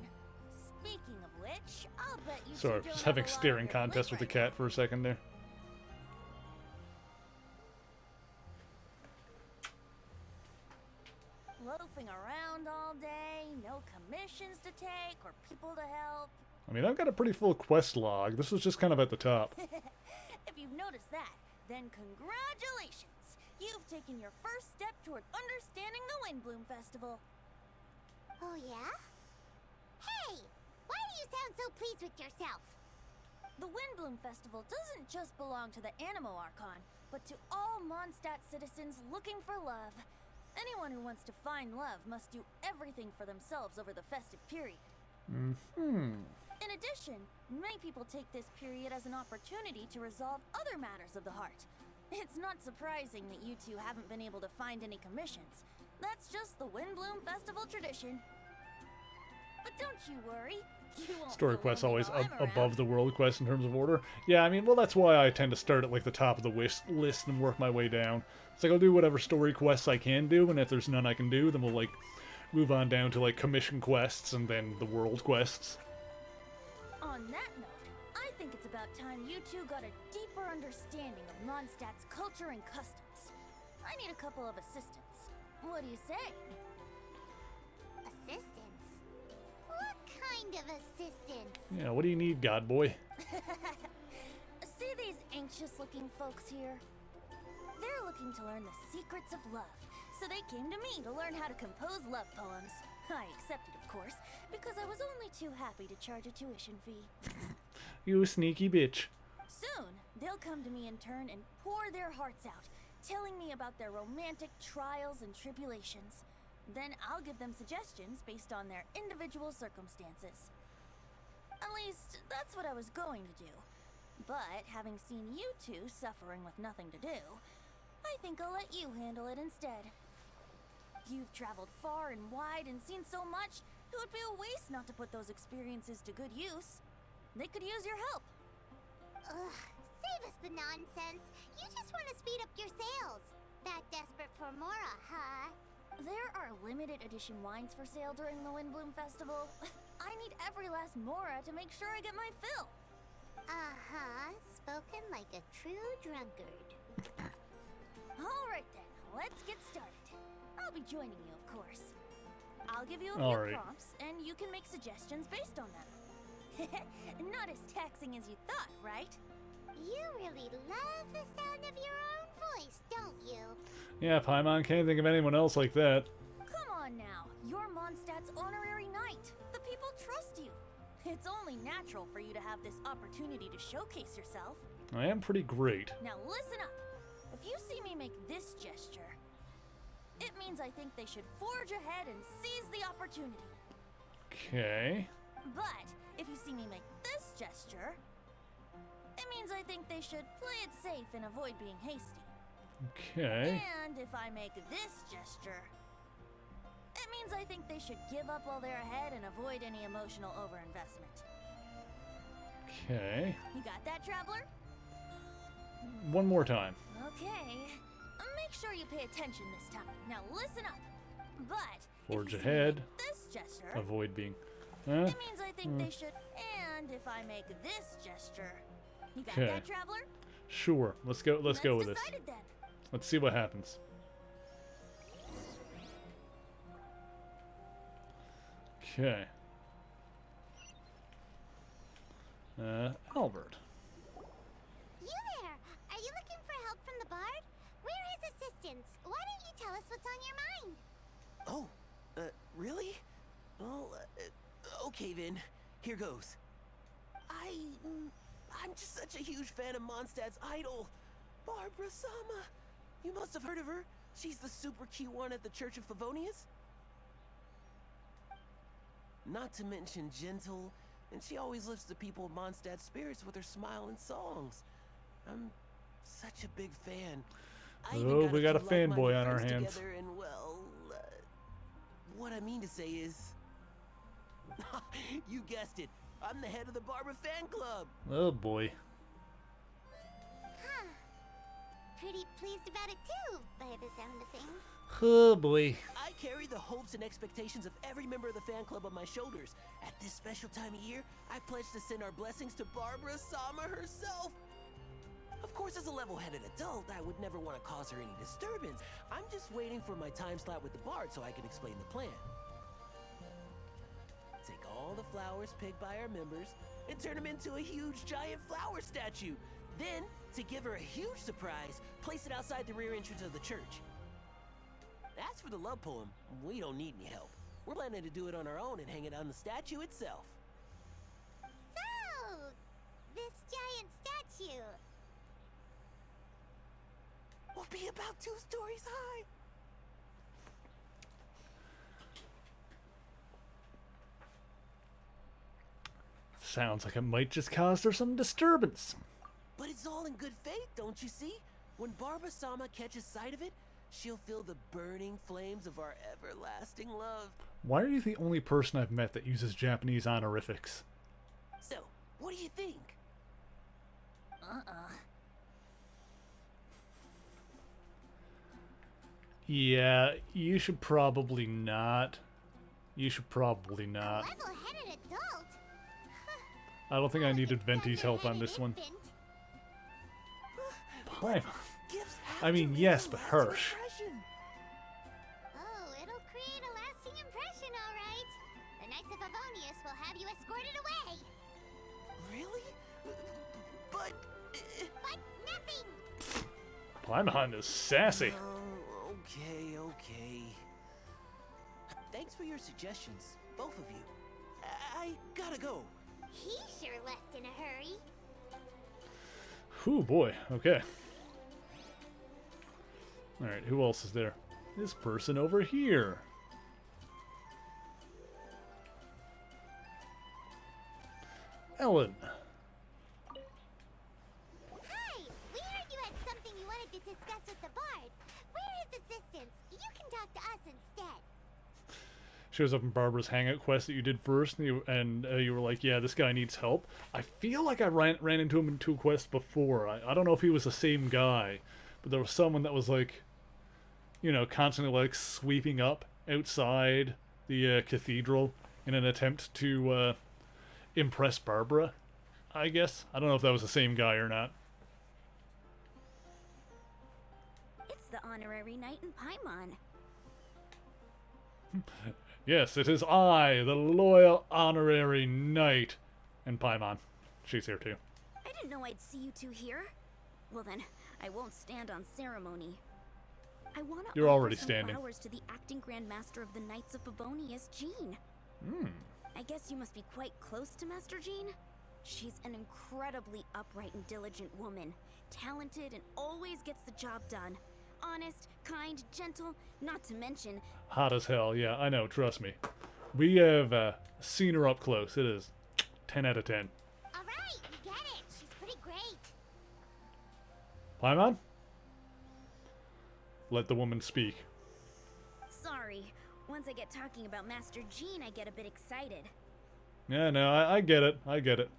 Speaking of which, I'll bet you Sorry, two just don't having have a lot staring on your contest plate with the right cat for a second there. now. Loafing around all day, no commissions to take or people to help. I mean, I've got a pretty full quest log. This was just kind of at the top. If you've noticed that, then congratulations! You've taken your first step toward understanding the Windbloom Festival. Oh, yeah? Hey! Why do you sound so pleased with yourself? The Windbloom Festival doesn't just belong to the Animo Archon, but to all Mondstadt citizens looking for love. Anyone who wants to find love must do everything for themselves over the festive period. In addition, many people take this period as an opportunity to resolve other matters of the heart. It's not surprising that you two haven't been able to find any commissions. That's just the Windbloom Festival tradition. But don't you worry. You won't Story feel quest's lonely always while I'm above around. the world quest in terms of order. Yeah, I mean, well, that's why I tend to start at, like, the top of the list and work my way down. It's like, I'll do whatever story quests I can do, and if there's none I can do, then we'll, like, move on down to, like, commission quests and then the world quests. On that note, I think it's about time you two got a deeper understanding of Mondstadt's culture and customs. I need a couple of assistants. What do you say? Assistance? What kind of assistance? Yeah, what do you need, God boy? See these anxious-looking folks here? They're looking to learn the secrets of love, so they came to me to learn how to compose love poems. I accepted, of course, because I was only too happy to charge a tuition fee. You sneaky bitch. Soon, they'll come to me in turn and pour their hearts out, telling me about their romantic trials and tribulations. Then I'll give them suggestions based on their individual circumstances. At least, that's what I was going to do. But having seen you two suffering with nothing to do, I think I'll let you handle it instead. You've traveled far and wide and seen so much, it would be a waste not to put those experiences to good use. They could use your help. Ugh, save us the nonsense. You just want to speed up your sales. that desperate for Mora, huh? There are limited edition wines for sale during the Windbloom Festival. I need every last Mora to make sure I get my fill. Uh-huh. Spoken like a true drunkard. Alright then, let's get started. I'll be joining you, of course. I'll give you a All few right. prompts, and you can make suggestions based on them. Not as taxing as you thought, right? You really love the sound of your own voice, don't you? Yeah, Paimon, can't think of anyone else like that. Come on now, you're Mondstadt's honorary knight. The people trust you. It's only natural for you to have this opportunity to showcase yourself. I am pretty great. Now listen up. If you see me make this gesture, it means I think they should forge ahead and seize the opportunity. Okay. But if you see me make this gesture, it means I think they should play it safe and avoid being hasty. Okay. And if I make this gesture, it means I think they should give up while they're ahead and avoid any emotional overinvestment. Okay. You got that, Traveler? One more time. Okay. Make sure you pay attention this time. Now listen up. But Forge if you see me ahead. make this gesture, Avoid being. it means I think they should. And if I make this gesture, you got Okay. that, Traveler? Sure. Let's go with this. Decided then. Let's see what happens. Okay. Albert. You there! Are you looking for help from the bard? We're his assistants. Why don't you tell us what's on your mind? Oh, really? Well, okay then. Here goes. I'm just such a huge fan of Mondstadt's idol, Barbara Sama. You must have heard of her. She's the super cute one at the Church of Favonius. Not to mention gentle, and she always lifts the people of Mondstadt's spirits with her smile and songs. I'm such a big fan. I even Oh, we got a few like-minded fanboy on our friends hands. together, and well, what I mean to say is, you guessed it. I'm the head of the Barbara fan club. Oh boy. Huh. Pretty pleased about it too, by the sound of things. Oh boy. I carry the hopes and expectations of every member of the fan club on my shoulders. At this special time of year, I pledge to send our blessings to Barbara Sama herself. Of course, as a level-headed adult, I would never want to cause her any disturbance. I'm just waiting for my time slot with the bard so I can explain the plan. Take all the flowers picked by our members and turn them into a huge giant flower statue. Then, to give her a huge surprise, place it outside the rear entrance of the church. As for the love poem, we don't need any help. We're planning to do it on our own and hang it on the statue itself. So, this giant statue. Will be about 2 stories high. Sounds like it might just cause her some disturbance. But it's all in good faith, don't you see? When Barbara Sama catches sight of it, she'll feel the burning flames of our everlasting love. Why are you the only person I've met that uses Japanese honorifics? So, what do you think? Yeah, you should probably not. You should probably not. Level-headed adult. I don't think I needed Venti's help on this one. Paimon. I mean, yes, but Hirsch. Oh, it'll create a lasting impression, all right. The Knights of Avonius will have you escorted away. Really? But nothing. Paimon is sassy. Okay. Thanks for your suggestions, both of you. I gotta go. He sure left in a hurry. Whew, boy. Okay. Alright, who else is there? This person over here. Ellen. Hi, we heard you had something you wanted to discuss with the bard. We're his assistants. You can talk to us instead. Shows up in Barbara's hangout quest that you did first, and you were like, yeah, this guy needs help. I feel like I ran into him in 2 quests before. I don't know if he was the same guy, but there was someone that was like, you know, constantly like sweeping up outside the cathedral in an attempt to impress Barbara, I guess. I don't know if that was the same guy or not. It's the honorary knight in Paimon. Yes, it is I, the loyal honorary knight in Paimon. She's here too. I didn't know I'd see you two here. Well then, I won't stand on ceremony. I want to You're offer already some standing. flowers to the acting Grand Master of the Knights of Favonius, Jean. Hmm. I guess you must be quite close to Master Jean? She's an incredibly upright and diligent woman. Talented and always gets the job done. Honest, kind, gentle, not to mention... Hot as hell, yeah, I know, trust me. We have seen her up close. It is 10 out of 10. Alright, you get it. She's pretty great. Paimon? Let the woman speak. Sorry. Once I get talking about Master Jean, I get a bit excited. Yeah, no, I get it. I get it.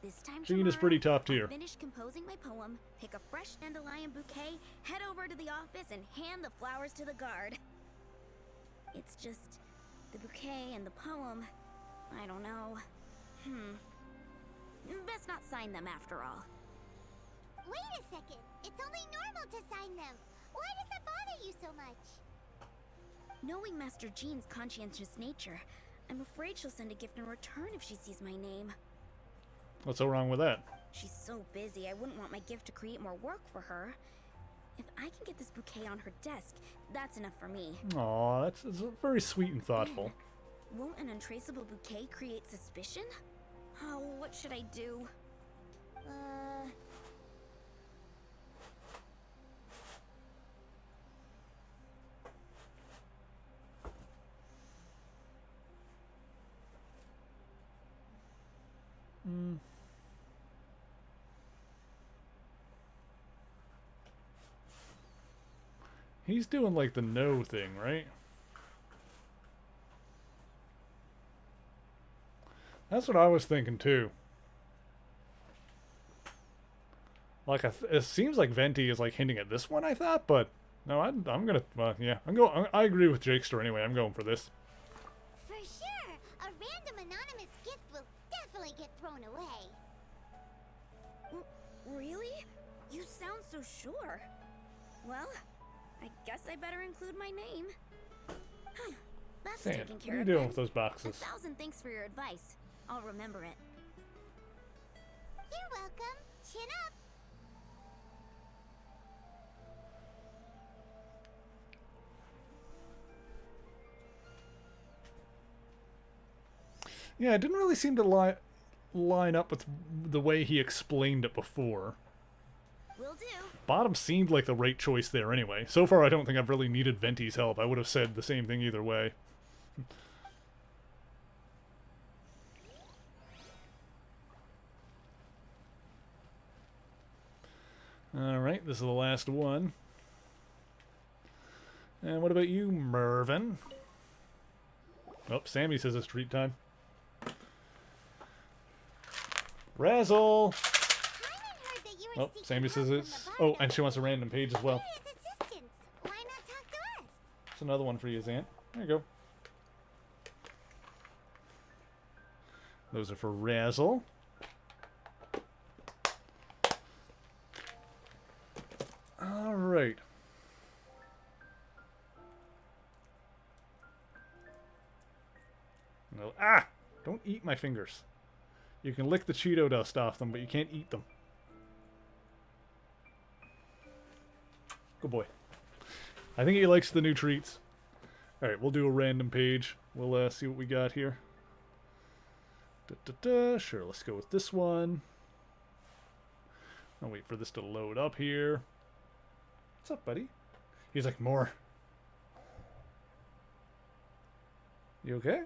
This time Jean tomorrow, is pretty top tier. I'll finish composing my poem, pick a fresh dandelion bouquet, head over to the office, and hand the flowers to the guard. It's just the bouquet and the poem. I don't know. Best not sign them after all. Wait a second. It's only normal to sign them. Why does that bother you so much? Knowing Master Jean's conscientious nature, I'm afraid she'll send a gift in return if she sees my name. What's so wrong with that? She's so busy, I wouldn't want my gift to create more work for her. If I can get this bouquet on her desk, that's enough for me. Aw, that's very sweet and thoughtful. Won't an untraceable bouquet create suspicion? Oh, what should I do? He's doing like the no thing, right? That's what I was thinking too. Like, it seems like Venti is like hinting at this one, I thought, but no, I'm gonna, yeah, I agree with Jakester anyway. I'm going for this. For sure, a random anonymous gift will definitely get thrown away. Really? You sound so sure. Well, I guess I better include my name. That's Sam, taken what care are you of. doing then. with those boxes? 1,000 thanks for your advice. I'll remember it. You're welcome. Chin up. Yeah, it didn't really seem to line up with the way he explained it before. Will do. Bottom seemed like the right choice there anyway. So far, I don't think I've really needed Venti's help. I would have said the same thing either way. Alright, this is the last one. And what about you, Mervin? Oh, Sammy says it's treat time. Razzle! Oh, Sammy says it's... Oh, and she wants a random page as well. Why not talk to us? It's another one for you, Zant. There you go. Those are for Razzle. Alright. No, ah! Don't eat my fingers. You can lick the Cheeto dust off them, but you can't eat them. Good boy. I think he likes the new treats. Alright, we'll do a random page. We'll see what we got here. Sure, let's go with this one. I'll wait for this to load up here. What's up, buddy? He's like, more. You okay?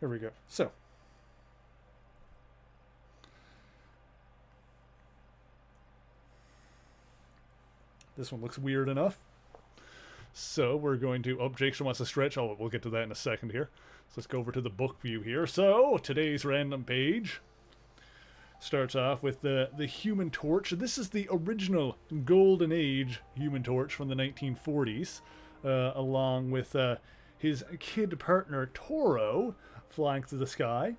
Here we go. So. This one looks weird enough. So we're going to... Oh, Jakester wants to stretch. Oh, we'll get to that in a second here. So let's go over to the book view here. So, today's random page. Starts off with the Human Torch. This is the original Golden Age Human Torch from the 1940s, along with his kid partner Toro flying through the sky.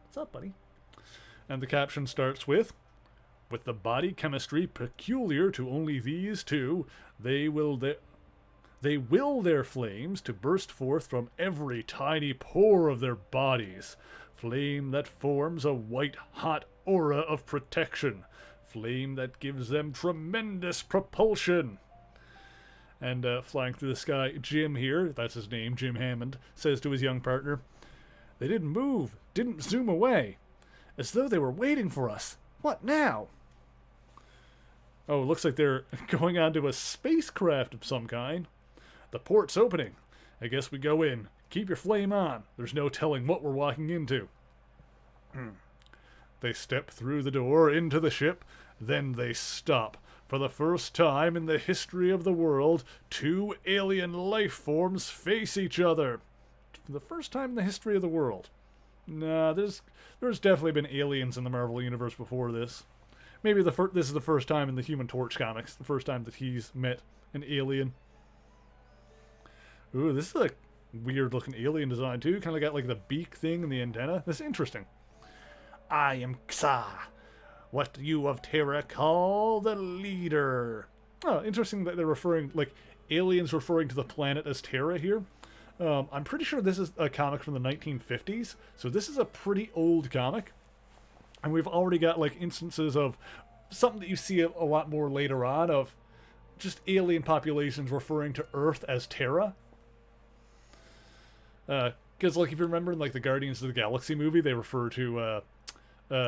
What's up, buddy? And the caption starts with the body chemistry peculiar to only these two, they will their flames to burst forth from every tiny pore of their bodies. Flame that forms a white-hot aura of protection. Flame that gives them tremendous propulsion. And flying through the sky, Jim here, that's his name, Jim Hammond, says to his young partner, "They didn't move, didn't zoom away. As though they were waiting for us. What now?" Oh, it looks like they're going onto a spacecraft of some kind. "The port's opening. I guess we go in. Keep your flame on. There's no telling what we're walking into." They step through the door into the ship. Then they stop. For the first time in the history of the world, two alien life forms face each other. For the first time in the history of the world. Nah, there's definitely been aliens in the Marvel Universe before this. Maybe this is the first time in the Human Torch comics. The first time that he's met an alien. Ooh, this is a weird looking alien design too. Kind of got like the beak thing and the antenna. This is interesting. "I am Xa, what you of Terra call the leader." Oh, interesting that they're referring, like, aliens referring to the planet as Terra here. I'm pretty sure this is a comic from the 1950s, so this is a pretty old comic. And we've already got, like, instances of something that you see a lot more later on of just alien populations referring to Earth as Terra. Because, like, if you remember in, like, the Guardians of the Galaxy movie, they refer to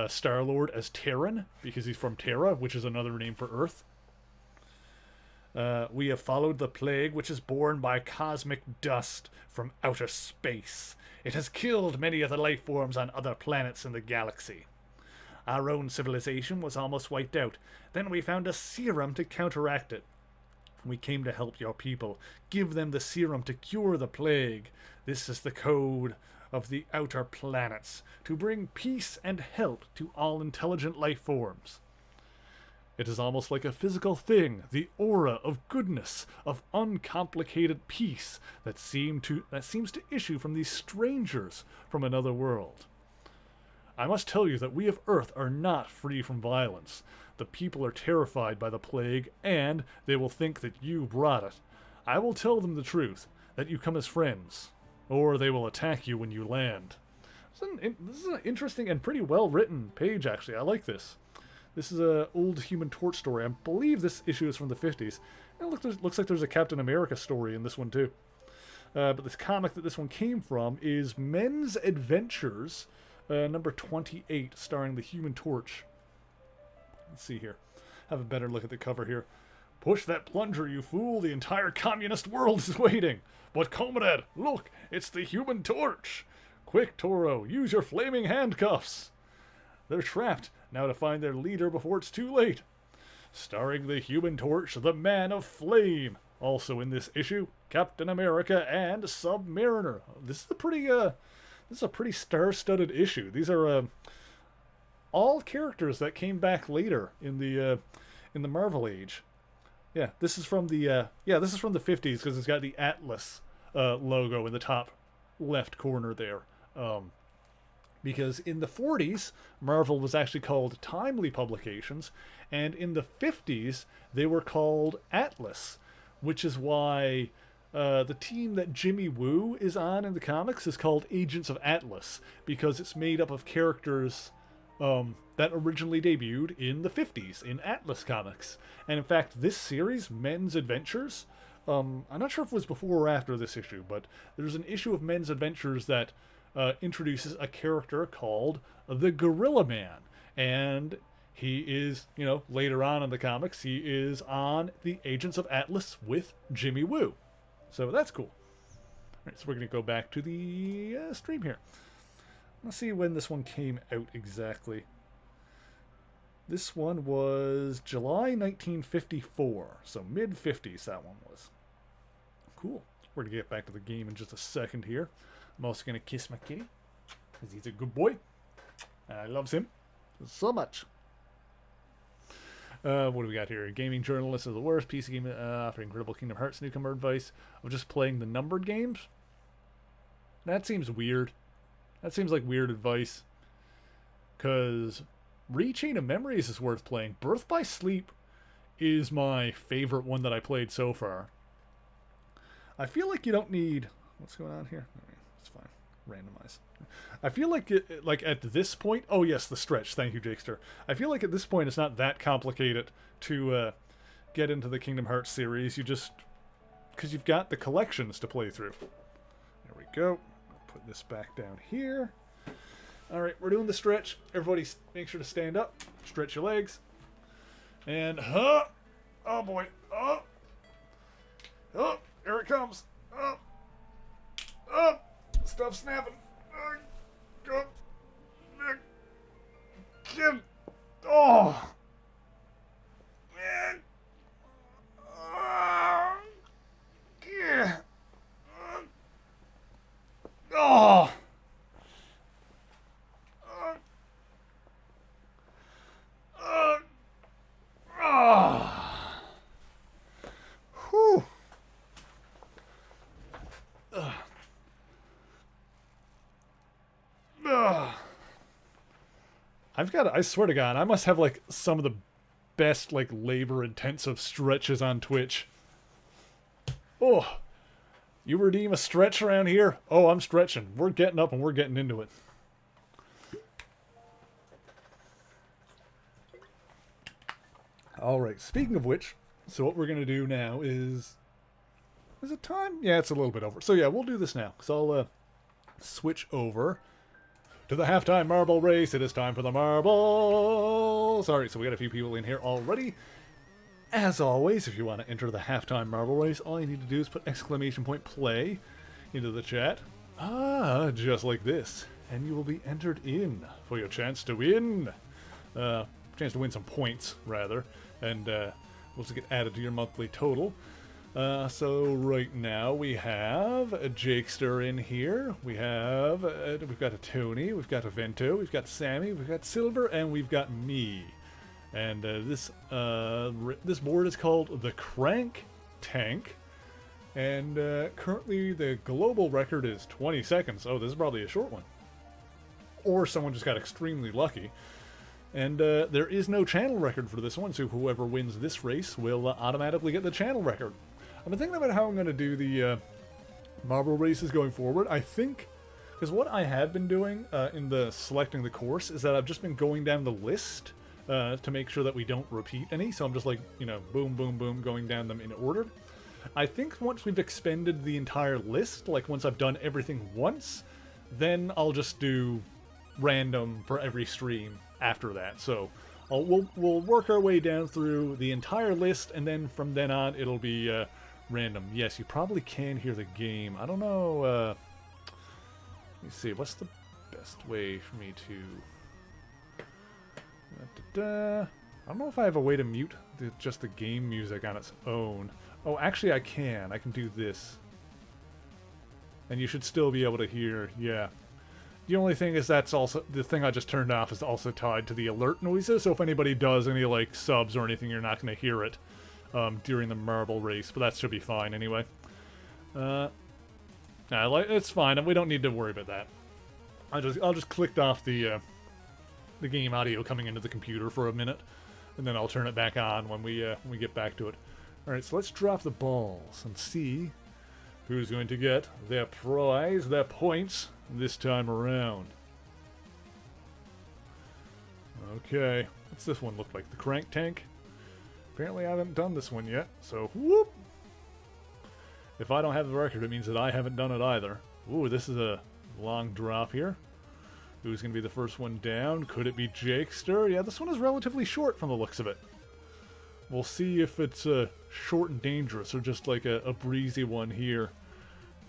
Star-Lord as Terran, because he's from Terra, which is another name for Earth. "We have followed the plague which is born by cosmic dust from outer space. It has killed many of the life forms on other planets in the galaxy. Our own civilization was almost wiped out. Then we found a serum to counteract it. We came to help your people, give them the serum to cure the plague. This is the code of the outer planets, to bring peace and help to all intelligent life forms. It is almost like a physical thing, the aura of goodness, of uncomplicated peace that seems to issue from these strangers from another world. I must tell you that we of Earth are not free from violence. The people are terrified by the plague, and they will think that you brought it. I will tell them the truth, that you come as friends, or they will attack you when you land." This is an interesting and pretty well-written page, actually. I like this. This is an old Human Torch story. I believe this issue is from the 50s. And it looks like there's a Captain America story in this one, too. But this comic that this one came from is Men's Adventures, number 28, starring the Human Torch. Let's see here. Have a better look at the cover here. "Push that plunger, you fool. The entire communist world is waiting. But comrade, look, it's the Human Torch. Quick, Toro, use your flaming handcuffs. They're trapped. Now to find their leader before it's too late." Starring the Human Torch, the Man of Flame. Also in this issue, Captain America and Submariner. This is a pretty star-studded issue. These are all characters that came back later in the Marvel Age. Yeah, this is from the 50s because it's got the Atlas logo in the top left corner there. Because in the 40s, Marvel was actually called Timely Publications, and in the 50s, they were called Atlas, which is why the team that Jimmy Woo is on in the comics is called Agents of Atlas, because it's made up of characters that originally debuted in the 50s in Atlas Comics. And in fact, this series, Men's Adventures, I'm not sure if it was before or after this issue, but there's an issue of Men's Adventures that introduces a character called the Gorilla Man. And he is, later on in the comics, he is on the Agents of Atlas with Jimmy Woo. So that's cool. All right, so we're going to go back to the stream here. Let's see when this one came out exactly. This one was July 1954, so mid-50s that one was. Cool. We're going to get back to the game in just a second here. I'm also going to kiss my kitty, because he's a good boy, and I loves him. So much. What do we got here? Gaming journalists are the worst. PC game offering incredible Kingdom Hearts newcomer advice of just playing the numbered games. That seems weird. That seems like weird advice. Because Rechain of Memories is worth playing. Birth by Sleep is my favorite one that I played so far. I feel like you don't need... What's going on here? It's fine. Randomize. I feel like like at this point... Oh yes, the stretch. Thank you, Jakester. I feel like at this point it's not that complicated to get into the Kingdom Hearts series. You just... Because you've got the collections to play through. There we go. Put this back down here. Alright, we're doing the stretch. Everybody make sure to stand up. Stretch your legs. And, oh boy. Oh, here it comes. Stuff snapping. Oh. Man. Yeah. Oh. Whew. I swear to God, I must have like some of the best like labor intensive stretches on Twitch. Oh, you redeem a stretch around here? Oh, I'm stretching. We're getting up and we're getting into it. Alright, speaking of which, so what we're going to do now is... Is it time? Yeah, it's a little bit over. So yeah, we'll do this now. So I'll switch over to the halftime marble race. It is time for the marbles. Alright, so we got a few people in here already. As always, if you want to enter the halftime marble race, all you need to do is put exclamation point play into the chat. Just like this. And you will be entered in for your chance to win. Chance to win some points, rather. And we'll just get added to your monthly total. So right now we have a Jakester in here. We've got a Tony, we've got a Vento, we've got Sammy, we've got Silver, and we've got me. And this board is called the Crank Tank. And currently the global record is 20 seconds. Oh, this is probably a short one. Or someone just got extremely lucky. And there is no channel record for this one, so whoever wins this race will automatically get the channel record. I've been thinking about how I'm going to do the marble races going forward. I think, because what I have been doing in the selecting the course is that I've just been going down the list to make sure that we don't repeat any. So I'm just like, you know, boom, boom, boom, going down them in order. I think once we've expended the entire list, like once I've done everything once, then I'll just do random for every stream after that. So we'll work our way down through the entire list, and then from then on it'll be random. Yes, you probably can hear the game. I don't know. Let me see. What's the best way for me to... I don't know if I have a way to mute just the game music on its own. Oh, actually I can. I can do this. And you should still be able to hear, yeah. The only thing is that's also, the thing I just turned off is also tied to the alert noises, so if anybody does any, like, subs or anything, you're not going to hear it during the marble race, but that should be fine anyway. It's fine, we don't need to worry about that. I'll just click off the game audio coming into the computer for a minute, and then I'll turn it back on when we get back to it. Alright, so let's drop the balls and see who's going to get their prize, their points, this time around. Okay, what's this one look like? The Crank Tank? Apparently I haven't done this one yet, so whoop! If I don't have the record, it means that I haven't done it either. Ooh, this is a long drop here. Who's going to be the first one down? Could it be Jakester? Yeah, this one is relatively short from the looks of it. We'll see if it's short and dangerous or just like a breezy one here.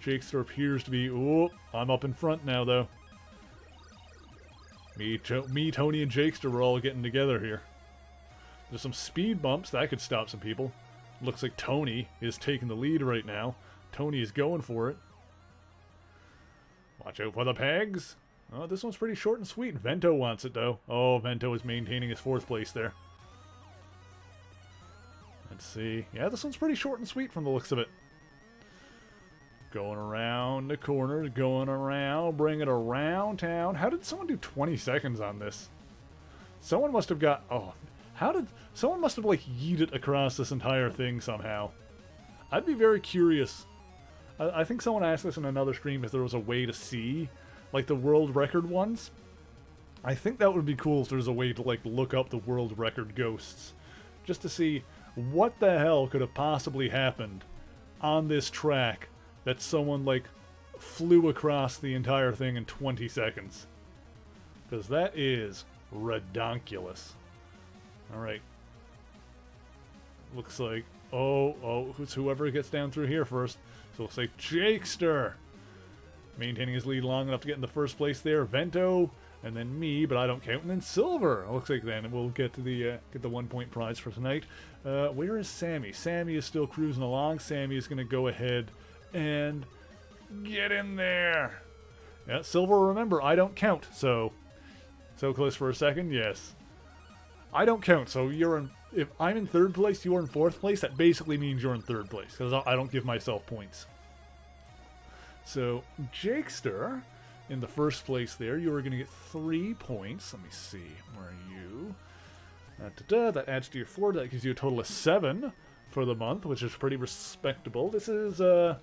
Jakester appears to be... Oh, I'm up in front now, though. Me, Tony, and Jakester were all getting together here. There's some speed bumps. That could stop some people. Looks like Tony is taking the lead right now. Tony is going for it. Watch out for the pegs. Oh, this one's pretty short and sweet. Vento wants it, though. Oh, Vento is maintaining his 4th place there. Let's see. Yeah, this one's pretty short and sweet from the looks of it. Going around the corner, going around, bring it around town. How did someone do 20 seconds on this? Someone must have got... Oh, how did... Someone must have, like, yeeted across this entire thing somehow. I'd be very curious. I think someone asked this in another stream if there was a way to see, like, the world record ones. I think that would be cool if there's a way to, like, look up the world record ghosts. Just to see what the hell could have possibly happened on this track that someone, like, flew across the entire thing in 20 seconds. Because that is redonkulous. Alright. Looks like... Oh, it's whoever gets down through here first. So we'll say Jakester. Maintaining his lead long enough to get in the 1st place there. Vento, and then me, but I don't count. And then Silver. It looks like then we'll get to the 1-point prize for tonight. Where is Sammy? Sammy is still cruising along. Sammy is going to go ahead and get in there. Yeah, Silver, remember, I don't count. So close for a second, yes. I don't count, so you're in... If I'm in 3rd place, you're in 4th place, that basically means you're in 3rd place, because I don't give myself points. So, Jakester, in the 1st place there, you are going to get 3 points. Let me see, where are you? That adds to your 4, that gives you a total of 7 for the month, which is pretty respectable. This is, No,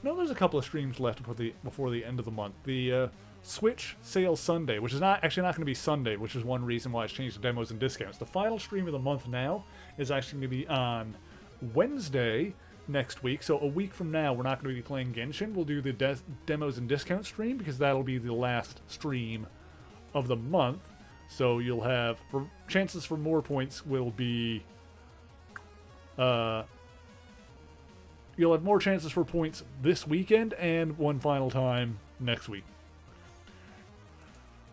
there's a couple of streams left before the end of the month. The, Switch Sale Sunday, which is actually not going to be Sunday, which is one reason why it's changed to demos and discounts. The final stream of the month now is actually going to be on Wednesday next week. So a week from now, we're not going to be playing Genshin. We'll do the demos and discount stream because that'll be the last stream of the month. So you'll have chances for more points will be you'll have more chances for points this weekend and one final time next week.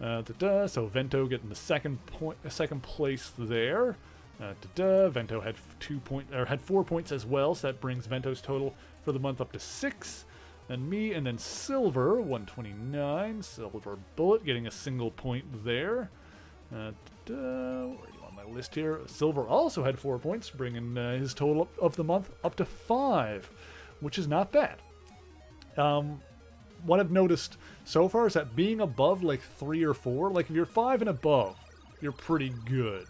So Vento getting the second place there. Vento had 4 points as well, so that brings Vento's total for the month up to 6. And me, and then Silver, 129. Silver Bullet getting a single point there. Where are you on my list here? Silver also had 4 points, bringing his total of the month up to 5, which is not bad. What I've noticed so far is that being above like 3 or 4, like if you're 5 and above, you're pretty good.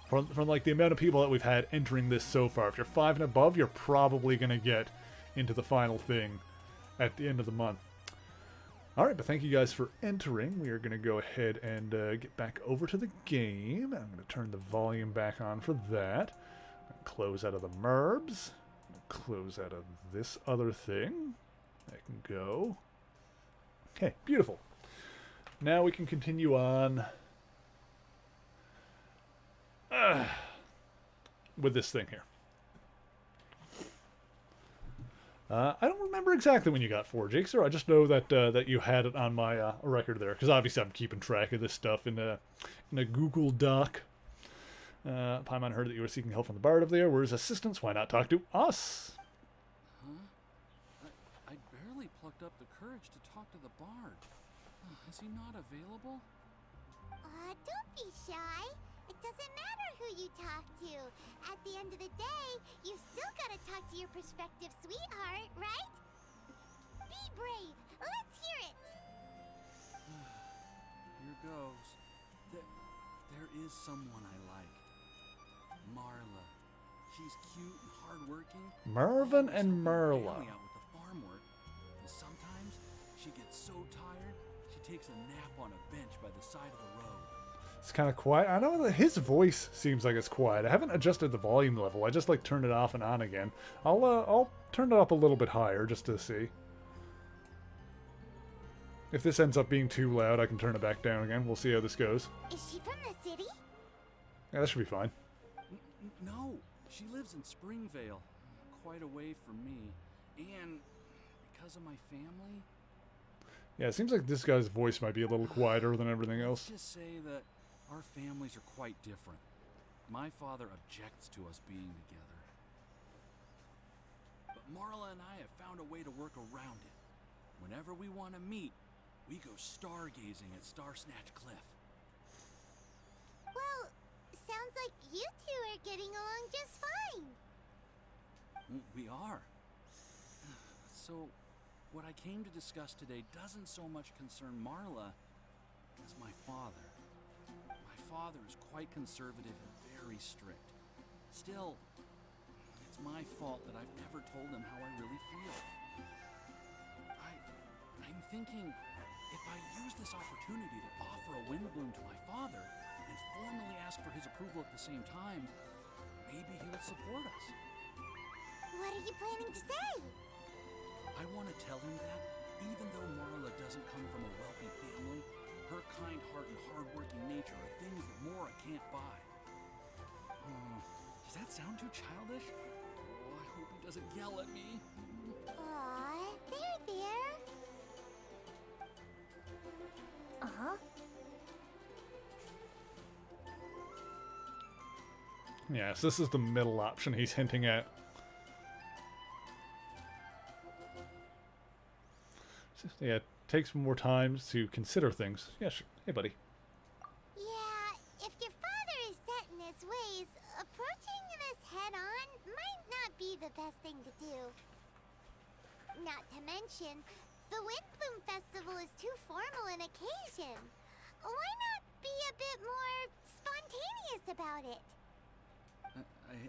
From like the amount of people that we've had entering this so far, if you're 5 and above, you're probably going to get into the final thing at the end of the month. Alright, but thank you guys for entering. We are going to go ahead and get back over to the game. I'm going to turn the volume back on for that. Close out of the Merbs. Close out of this other thing. That can go. Okay, beautiful. Now we can continue on with this thing here. I don't remember exactly when you got 4, Jakester. I just know that that you had it on my record there, because obviously I'm keeping track of this stuff in a Google Doc. Paimon heard that you were seeking help from the bard over there. Where's assistance? Why not talk to us? Huh? I barely plucked up the courage to talk to the bard. Is he not available? Don't be shy. It doesn't matter who you talk to. At the end of the day, you've still got to talk to your prospective sweetheart, right? Be brave. Let's hear it. Here goes. There is someone I like. Marla. She's cute and hardworking. Marvin and Marla. Out with the farm work. And sometimes she gets so tired, she takes a nap on a bench by the side of the road. It's kind of quiet. I know that his voice seems like it's quiet. I haven't adjusted the volume level. I just like turned it off and on again. I'll turn it up a little bit higher just to see. If this ends up being too loud, I can turn it back down again. We'll see how this goes. Is she from the city? Yeah, that should be fine. No, she lives in Springvale, quite away from me, and because of my family. Yeah, it seems like this guy's voice might be a little quieter than everything else. Let's just say that our families are quite different. My father objects to us being together. But Marla and I have found a way to work around it. Whenever we want to meet, we go stargazing at Star Snatch Cliff. Well, sounds like you two are getting along just fine. We are. So, what I came to discuss today doesn't so much concern Marla as my father. My father is quite conservative and very strict. Still, it's my fault that I've never told him how I really feel. I'm thinking, if I use this opportunity to offer a wind bloom to my father and formally ask for his approval at the same time, maybe he will support us. What are you planning to say? I want to tell him that, even though Marla doesn't come from a wealthy family, her kind heart and hard-working nature are things that Mora can't buy. Does that sound too childish? Oh, I hope he doesn't yell at me. Aw, there. Uh-huh. Yes, this is the middle option he's hinting at. Yeah, take some more time to consider things. Yeah, sure. Hey, buddy. Yeah, if your father is set in his ways, approaching this head-on might not be the best thing to do. Not to mention, the Windbloom Festival is too formal an occasion. Why not be a bit more spontaneous about it?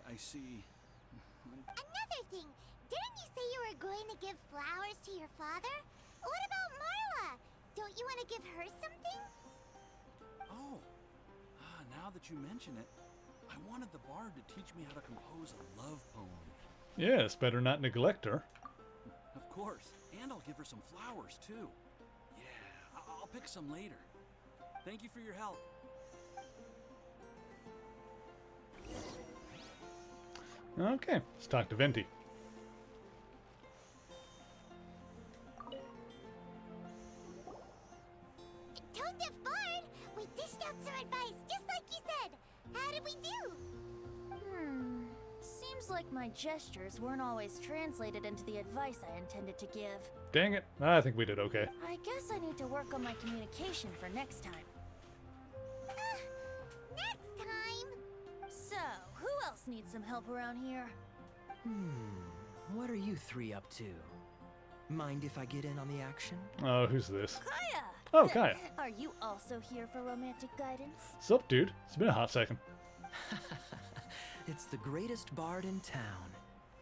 I see. Another thing, didn't you say you were going to give flowers to your father? What about Marla? Don't you want to give her something? Oh, now that you mention it, I wanted the bard to teach me how to compose a love poem. Yes, better not neglect her. Of course, and I'll give her some flowers too. Yeah, I'll pick some later. Thank you for your help. Okay, let's talk to Venti. Toadef Bard, we dished out some advice, just like you said. How did we do? Seems like my gestures weren't always translated into the advice I intended to give. Dang it, I think we did okay. I guess I need to work on my communication for next time. Next time? So, who else needs some help around here? What are you three up to? Mind if I get in on the action? Oh, who's this? Kaya! Oh, Kaya. Are you also here for romantic guidance? Sup, dude? It's been a hot second. It's the greatest bard in town.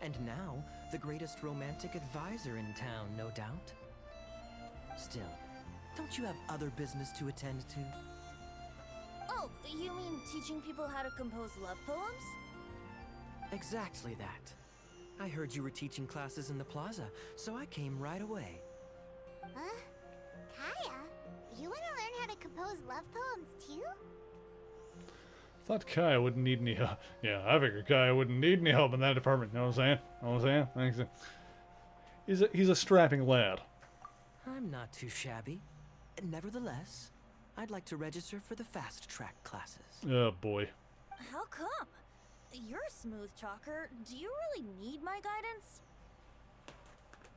And now, the greatest romantic advisor in town, no doubt. Still, don't you have other business to attend to? Oh, you mean teaching people how to compose love poems? Exactly that. I heard you were teaching classes in the plaza, so I came right away. Huh? Kaya, you want to learn how to compose love poems too? Thought Kaya wouldn't need any help. Yeah, I figured Kaya wouldn't need any help in that department. You know what I'm saying? You know what I'm saying? He's a strapping lad. I'm not too shabby. Nevertheless, I'd like to register for the fast track classes. Oh, boy. How come? You're a smooth talker. Do you really need my guidance?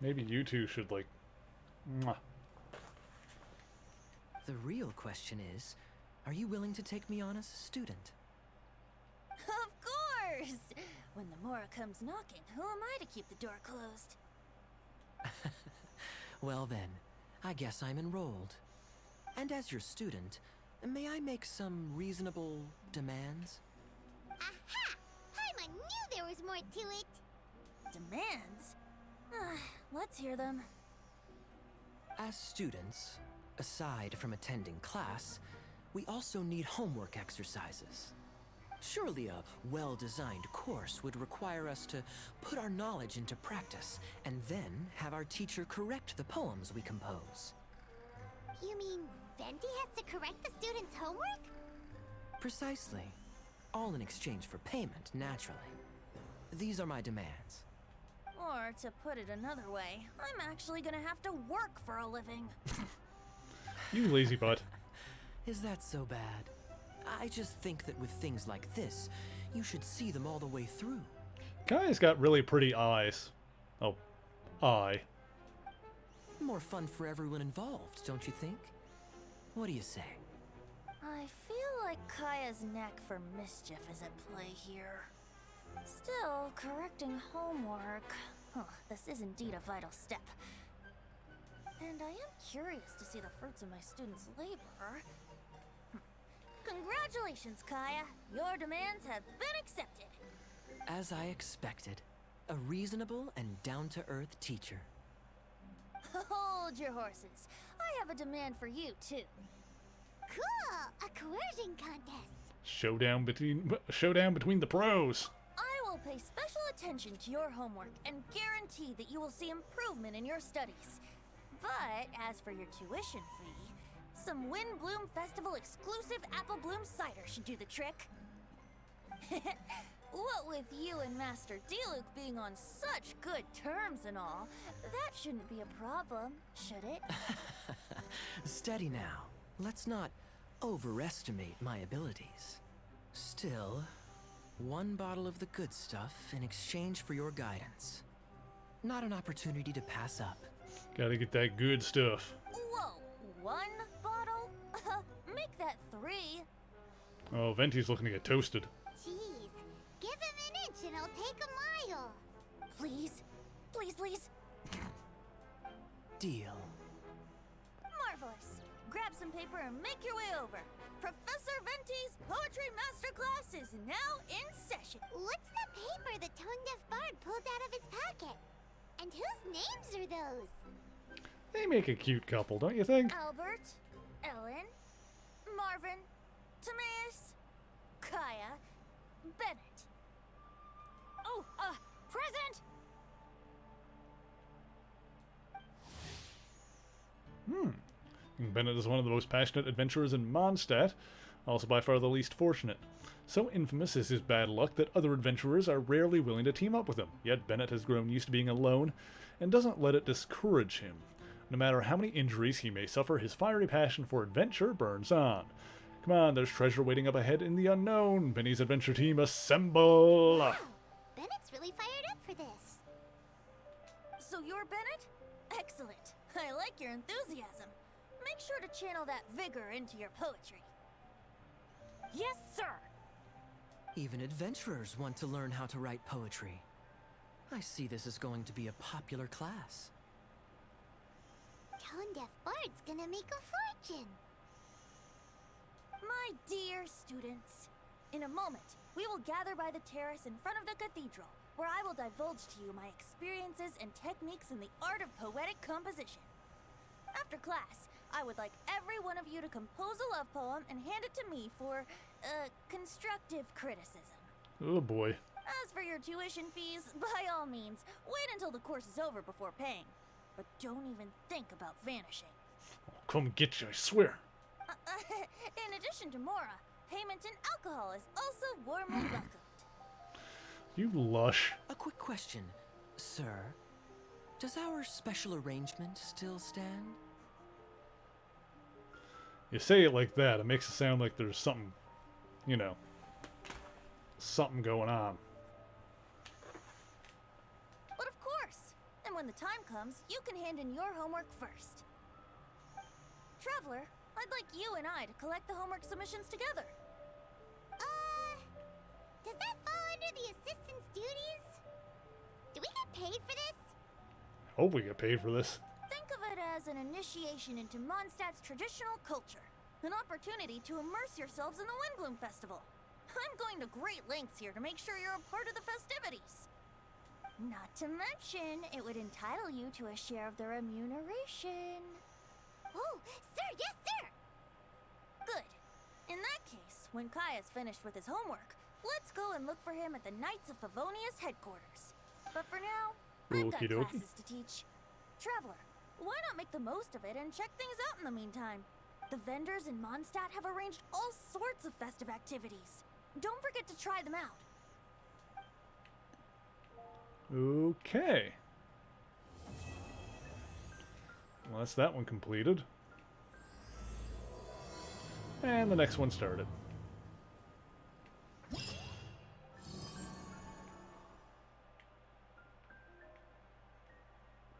Maybe you two should, like... Mwah. The real question is, are you willing to take me on as a student? Of course! When the Mora comes knocking, who am I to keep the door closed? Well then, I guess I'm enrolled. And as your student, may I make some reasonable demands? Aha! Paimon knew there was more to it! Demands? Let's hear them. As students, aside from attending class, we also need homework exercises. Surely a well-designed course would require us to put our knowledge into practice and then have our teacher correct the poems we compose. You mean Venti has to correct the students' homework? Precisely. All in exchange for payment, naturally. These are my demands. Or, to put it another way, I'm actually gonna have to work for a living. You lazy butt. Is that so bad? I just think that with things like this, you should see them all the way through. Kaya's got really pretty eyes. Oh, eye. More fun for everyone involved, don't you think? What do you say? I feel like Kaya's knack for mischief is at play here. Still, correcting homework. This is indeed a vital step. And I am curious to see the fruits of my students' labor. Congratulations, Kaya! Your demands have been accepted! As I expected, a reasonable and down-to-earth teacher. Hold your horses. I have a demand for you, too. Cool! A coercion contest! Showdown between the pros. I will pay special attention to your homework and guarantee that you will see improvement in your studies. But as for your tuition fee, some Wind Bloom Festival exclusive Apple Bloom cider should do the trick. What with you and Master Diluc being on such good terms and all, that shouldn't be a problem, should it? Steady now. Let's not overestimate my abilities. Still, one bottle of the good stuff in exchange for your guidance. Not an opportunity to pass up. Gotta get that good stuff. Whoa, one bottle? Make that 3. Oh, Venti's looking to get toasted. Jeez, give him an inch and I'll take a mile. Please, please, please. Deal. Marvelous. Grab some paper and make your way over. Professor Venti's Poetry Masterclass is now in session. What's the paper the tone-deaf bard pulled out of his pocket? And whose names are those? They make a cute couple, don't you think? Albert, Ellen, Marvin, Timaeus, Kaya, Bennett. Oh, present! Bennett is one of the most passionate adventurers in Mondstadt, also by far the least fortunate. So infamous is his bad luck that other adventurers are rarely willing to team up with him, yet Bennett has grown used to being alone and doesn't let it discourage him. No matter how many injuries he may suffer, his fiery passion for adventure burns on. Come on, there's treasure waiting up ahead in the unknown. Benny's adventure team, assemble! Wow, Bennett's really fired up for this. So you're Bennett? Excellent. I like your enthusiasm. Make sure to channel that vigor into your poetry. Yes, sir! Even adventurers want to learn how to write poetry. I see this is going to be a popular class. Tone-deaf bard's gonna make a fortune. My dear students, in a moment, we will gather by the terrace in front of the cathedral, where I will divulge to you my experiences and techniques in the art of poetic composition. After class, I would like every one of you to compose a love poem and hand it to me for, constructive criticism. Oh boy. As for your tuition fees, by all means, wait until the course is over before paying. But don't even think about vanishing. Come get you, I swear. In addition to Mora, payment in alcohol is also warmly welcomed. You lush. A quick question, sir. Does our special arrangement still stand? You say it like that, it makes it sound like there's something, you know, something going on. But of course! And when the time comes, you can hand in your homework first. Traveler, I'd like you and I to collect the homework submissions together. Does that fall under the assistant's duties? Do we get paid for this? Hope we get paid for this. Think of it as an initiation into Mondstadt's traditional culture. An opportunity to immerse yourselves in the Windbloom Festival. I'm going to great lengths here to make sure you're a part of the festivities. Not to mention, it would entitle you to a share of the remuneration. Oh, sir, yes, sir! Good. In that case, when Kaya's finished with his homework, let's go and look for him at the Knights of Favonia's headquarters. But for now, I've got classes to teach. Traveler, why not make the most of it and check things out in the meantime? The vendors in Mondstadt have arranged all sorts of festive activities. Don't forget to try them out. Okay. Well, that's that one completed. And the next one started.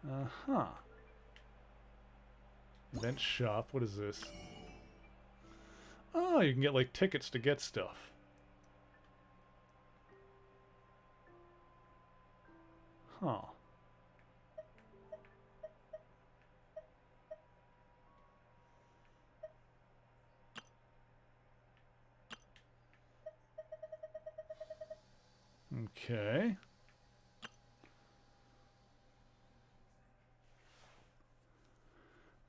Uh-huh. Event shop. What is this? Oh, you can get like tickets to get stuff. Huh. Okay.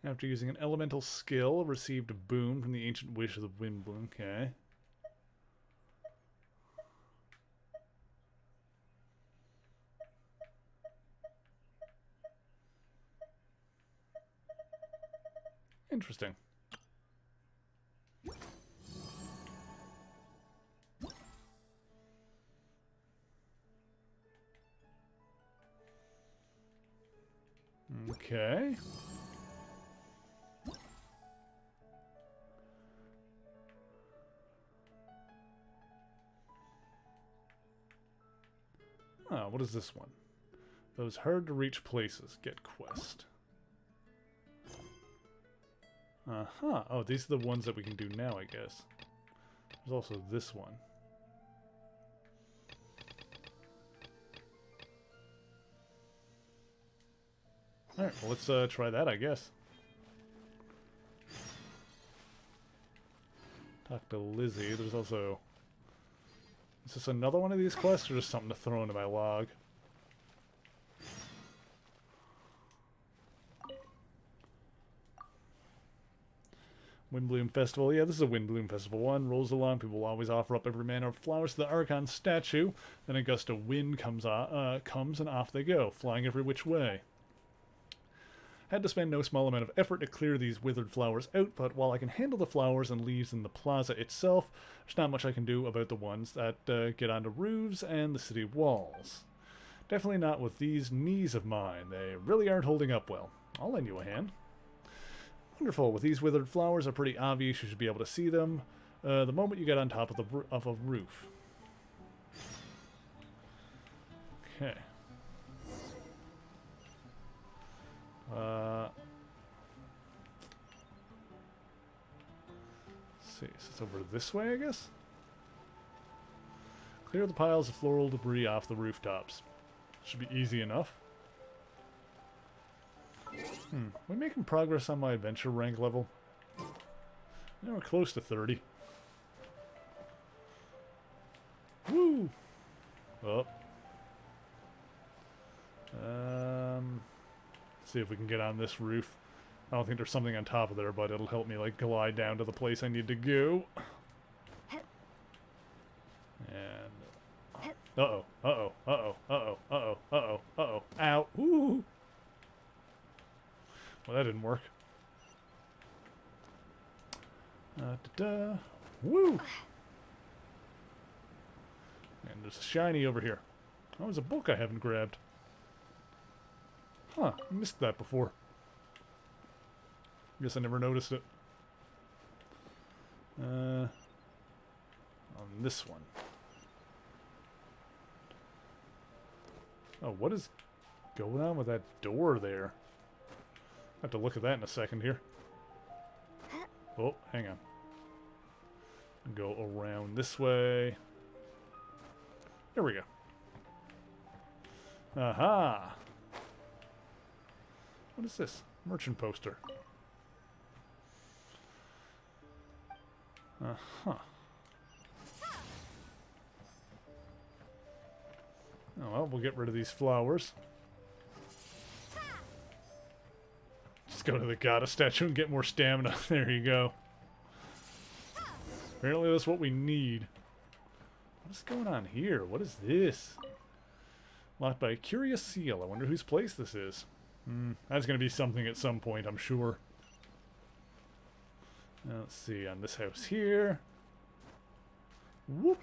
After using an elemental skill, received a boon from the ancient wish of the wind bloom. Okay. Interesting. Okay. Oh, what is this one? Those hard-to-reach places get quest. Uh-huh. Oh, these are the ones that we can do now, I guess. There's also this one. Alright, well, let's try that, I guess. Talk to Lizzie. There's also... Is this another one of these quests, or just something to throw into my log? Windbloom Festival. Yeah, this is a Windbloom Festival one. Rolls along. People will always offer up every manner of flowers to the Archon statue. Then a gust of wind comes and off they go, flying every which way. Had to spend no small amount of effort to clear these withered flowers out, but while I can handle the flowers and leaves in the plaza itself, there's not much I can do about the ones that get onto roofs and the city walls. Definitely not with these knees of mine. They really aren't holding up well. I'll lend you a hand. Wonderful. With these withered flowers are pretty obvious. You should be able to see them the moment you get on top of a roof. Okay. Let's see. Is this over this way, I guess? Clear the piles of floral debris off the rooftops. Should be easy enough. We making progress on my adventure rank level? Now we're close to 30. Woo! Oh. See if we can get on this roof. I don't think there's something on top of there, but it'll help me like glide down to the place I need to go. And uh-oh, uh-oh, uh-oh, uh-oh, uh-oh, uh-oh, uh-oh, ow, ooh. Well, that didn't work. Da-da. Woo! And there's a shiny over here. Oh, there's a book I haven't grabbed. Huh, I missed that before. Guess I never noticed it. On this one. Oh, what is going on with that door there? I have to look at that in a second here. Oh, hang on. Go around this way. There we go. Aha! What is this? Merchant poster. Uh-huh. Oh, well, we'll get rid of these flowers. Just go to the goddess statue and get more stamina. There you go. Apparently that's what we need. What is going on here? What is this? Locked by a curious seal. I wonder whose place this is. That's going to be something at some point, I'm sure. Now, let's see, on this house here. Whoop.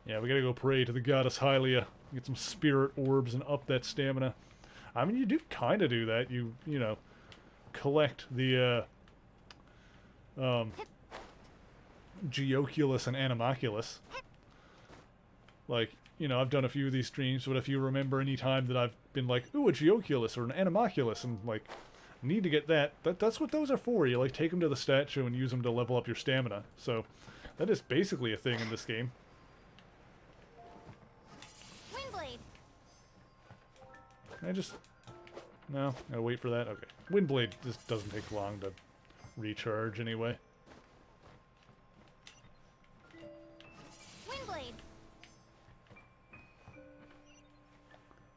Yeah, we gotta go pray to the goddess Hylia. Get some spirit orbs and up that stamina. I mean, you do kind of do that. You know, collect the, Geoculus and Animoculus. Like, you know, I've done a few of these streams, but if you remember any time that I've been like, ooh, a Geoculus or an Animoculus, and like, Need to get that. That's what those are for. You like take them to the statue and use them to level up your stamina. So that is basically a thing in this game. Windblade. Can I just... No, gotta wait for that. Okay. Windblade just doesn't take long to recharge anyway. Windblade.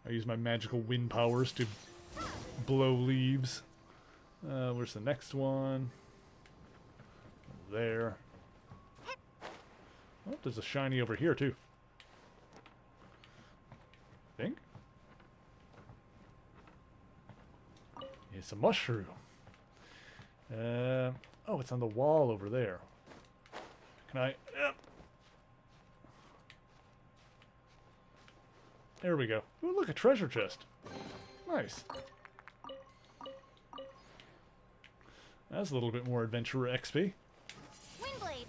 I use my magical wind powers to blow leaves. Where's the next one? There. Oh, there's a shiny over here too. Think? It's a mushroom. Oh, it's on the wall over there. Can I... There we go. Ooh, look, a treasure chest. Nice. That's a little bit more adventurer XP. Windblade.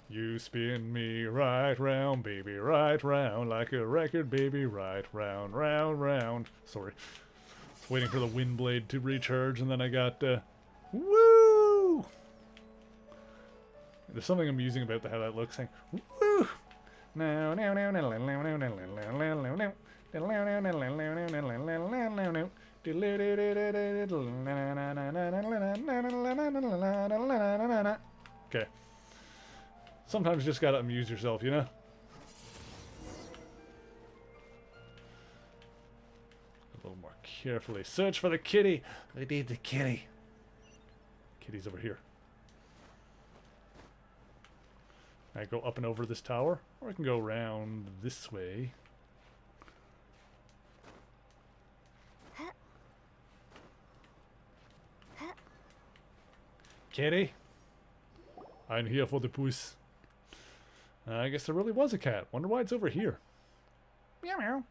You spin me right round, baby, right round, like a record, baby, right round, round, round. Sorry. I was waiting for the wind blade to recharge, and then I got, woo! There's something amusing about how that looks. Saying, woo! No, no, no, no, no, no, no, no, no, no, no. Okay. Sometimes you just gotta amuse yourself, you know? A little more carefully. Search for the kitty! I need the kitty. Kitty's over here. Can I go up and over this tower? Or I can go around this way. Kitty? I'm here for the puss. I guess there really was a cat. Wonder why it's over here. Meow meow.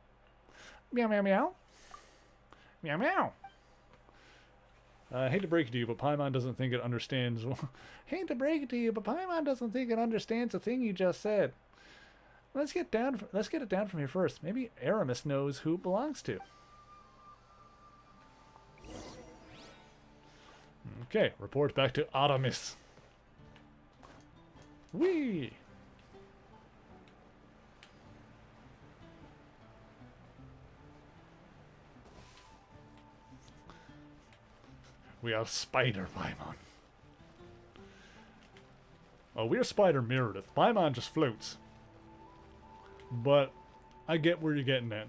Meow meow meow. Meow meow. I hate to break it to you, but Paimon doesn't think it understands. Hate to break it to you, but Paimon doesn't think it understands the thing you just said. Let's get it down from here first. Maybe Aramis knows who it belongs to. Okay, report back to Aramis. Whee! We are Spider Paimon. Oh, we're Spider Meredith. Paimon just floats. But I get where you're getting at.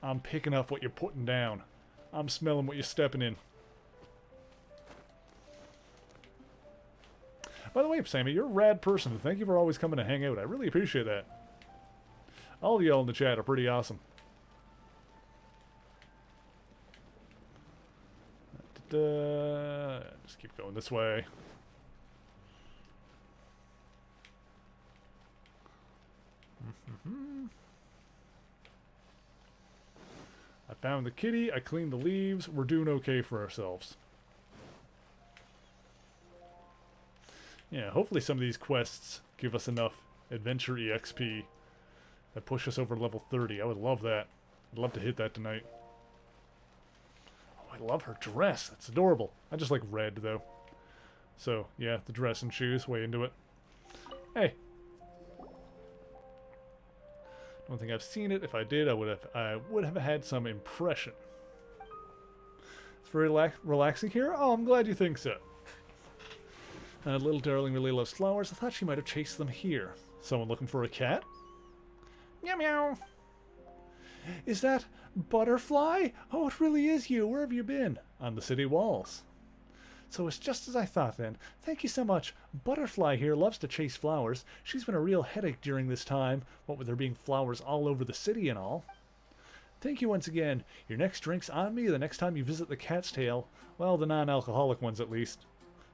I'm picking up what you're putting down. I'm smelling what you're stepping in. By the way, Sammy, you're a rad person. Thank you for always coming to hang out. I really appreciate that. All of y'all in the chat are pretty awesome. Just keep going this way. I found the kitty. I cleaned the leaves. We're doing okay for ourselves. Yeah, hopefully some of these quests give us enough adventure EXP that push us over level 30. I would love that. I'd love to hit that tonight. Oh, I love her dress. That's adorable. I just like red, though. So, yeah, the dress and shoes, way into it. Hey. Don't think I've seen it. If I did, I would have had some impression. It's very relaxing here. Oh, I'm glad you think so. Little darling really loves flowers. I thought she might have chased them here. Someone looking for a cat? Meow meow. Is that Butterfly? Oh, it really is you. Where have you been? On the city walls. So it's just as I thought then. Thank you so much. Butterfly here loves to chase flowers. She's been a real headache during this time, what with there being flowers all over the city and all. Thank you once again. Your next drink's on me the next time you visit the Cat's Tail. Well, the non-alcoholic ones at least.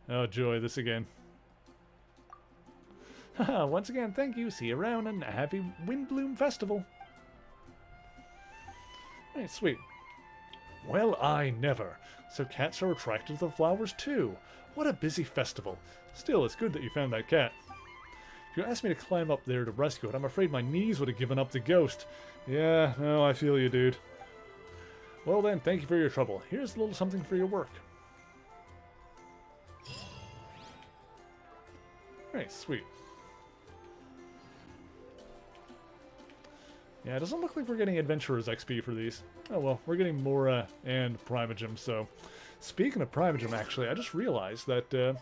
Oh joy, this again. Haha, once again, thank you. See you around and a happy Windbloom Festival. Hey, sweet. Well, I never. So cats are attracted to the flowers too. What a busy festival. Still, it's good that you found that cat. If you asked me to climb up there to rescue it, I'm afraid my knees would have given up the ghost. Yeah, no, I feel you, dude. Well then, thank you for your trouble. Here's a little something for your work. Alright, sweet. Yeah, it doesn't look like we're getting Adventurer's XP for these. Oh well, we're getting Mora and Primogem, so... Speaking of Primogem, actually, I just realized that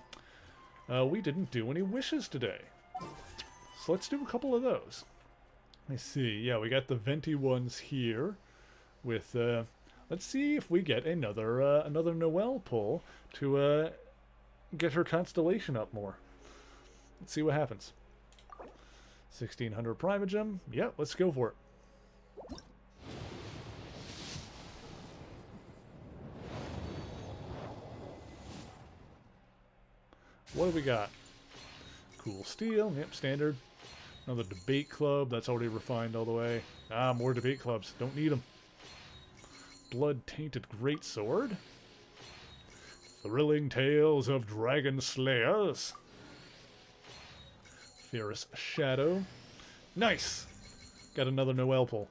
we didn't do any wishes today. So let's do a couple of those. Let me see. Yeah, we got the venti ones here with... let's see if we get another Noelle pull to get her constellation up more. Let's see what happens. 1600 Primogem. Yep, let's go for it. What do we got? Cool steel. Yep, standard. Another debate club. That's already refined all the way. Ah, more debate clubs. Don't need them. Blood-tainted greatsword. Thrilling tales of dragon slayers. Fierce shadow. Nice! Got another Noelle pull.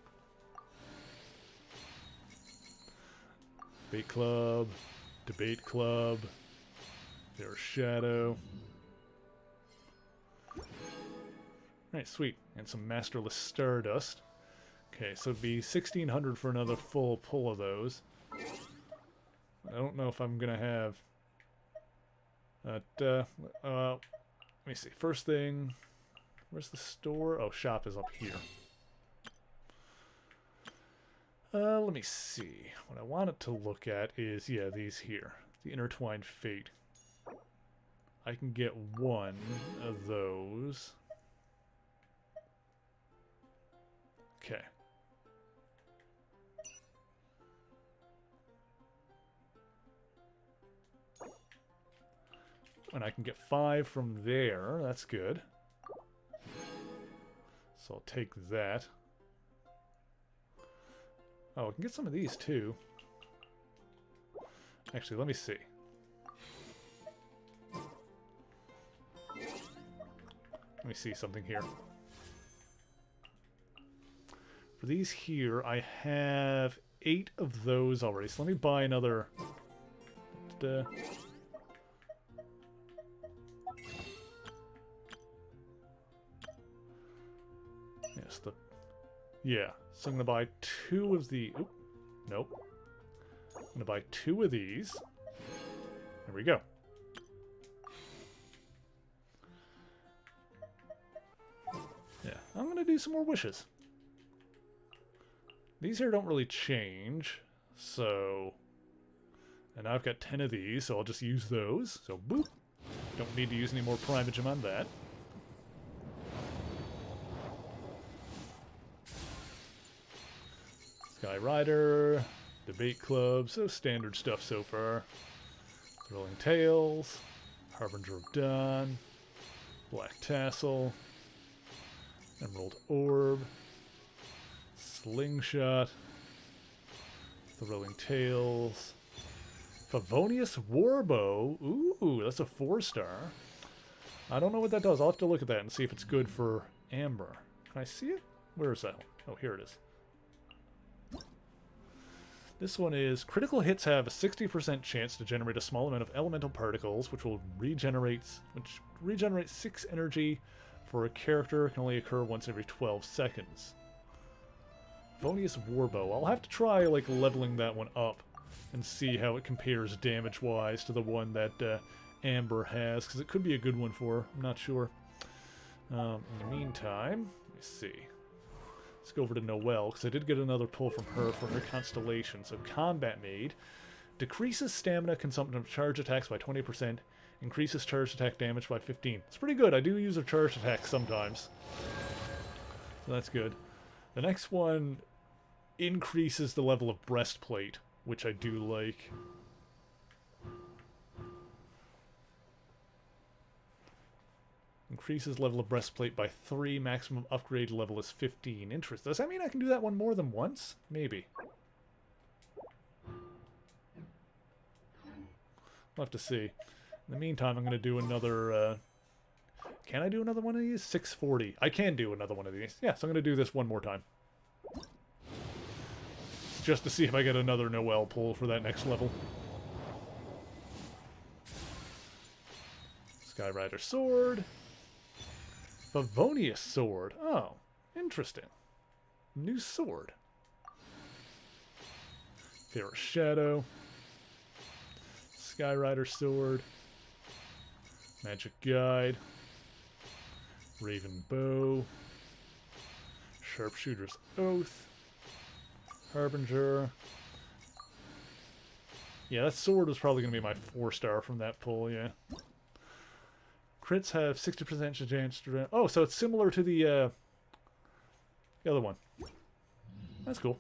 Debate club. Debate club. Fierce shadow. Alright, sweet. And some Masterless Stardust. Okay, so it'd be 1600 for another full pull of those. I don't know if I'm gonna have... let me see. First thing... Where's the store? Oh, shop is up here. Let me see. What I wanted to look at is, yeah, these here. The Intertwined Fate. I can get one of those. Okay. And I can get 5 from there. That's good. So I'll take that. Oh, I can get some of these too. Actually, let me see. Let me see something here. For these here, I have 8 of those already. So let me buy another... Yes, yeah, so I'm going to buy 2 of the... Oop, nope. I'm going to buy 2 of these. There we go. Yeah, I'm going to do some more wishes. These here don't really change, so... And I've got 10 of these, so I'll just use those. So, boop. Don't need to use any more Primogem on that. Sky Rider, Debate Club, so standard stuff so far. Thrilling Tales, Harbinger of Dawn, Black Tassel, Emerald Orb, Slingshot, Thrilling Tales, Favonius Warbow. Ooh, that's a 4-star. I don't know what that does. I'll have to look at that and see if it's good for Amber. Can I see it? Where is that? Oh, here it is. This one is, critical hits have a 60% chance to generate a small amount of elemental particles, which regenerates 6 energy for a character. Can only occur once every 12 seconds. Favonius Warbow. I'll have to try, like, leveling that one up and see how it compares damage-wise to the one that Amber has, because it could be a good one for her. I'm not sure. In the meantime, let me see. Let's go over to Noelle, because I did get another pull from her for her constellation. So Combat Maid decreases stamina consumption of charge attacks by 20%, increases charge attack damage by 15%. It's pretty good. I do use her charge attack sometimes. So that's good. The next one increases the level of breastplate, which I do like. Increases level of breastplate by 3. Maximum upgrade level is 15. Interesting. Does that mean I can do that one more than once? Maybe. We'll have to see. In the meantime, I'm going to do another... Can I do another one of these? 640. I can do another one of these. Yeah, so I'm going to do this one more time. Just to see if I get another Noel pull for that next level. Skyrider Sword. Favonius Sword. Oh, interesting. New sword. Fair Shadow. Skyrider Sword. Magic Guide. Raven Bow. Sharpshooter's Oath. Harbinger. Yeah, that sword was probably going to be my 4-star from that pull, yeah. Crits have 60% chance to... Oh, so it's similar to the other one. That's cool.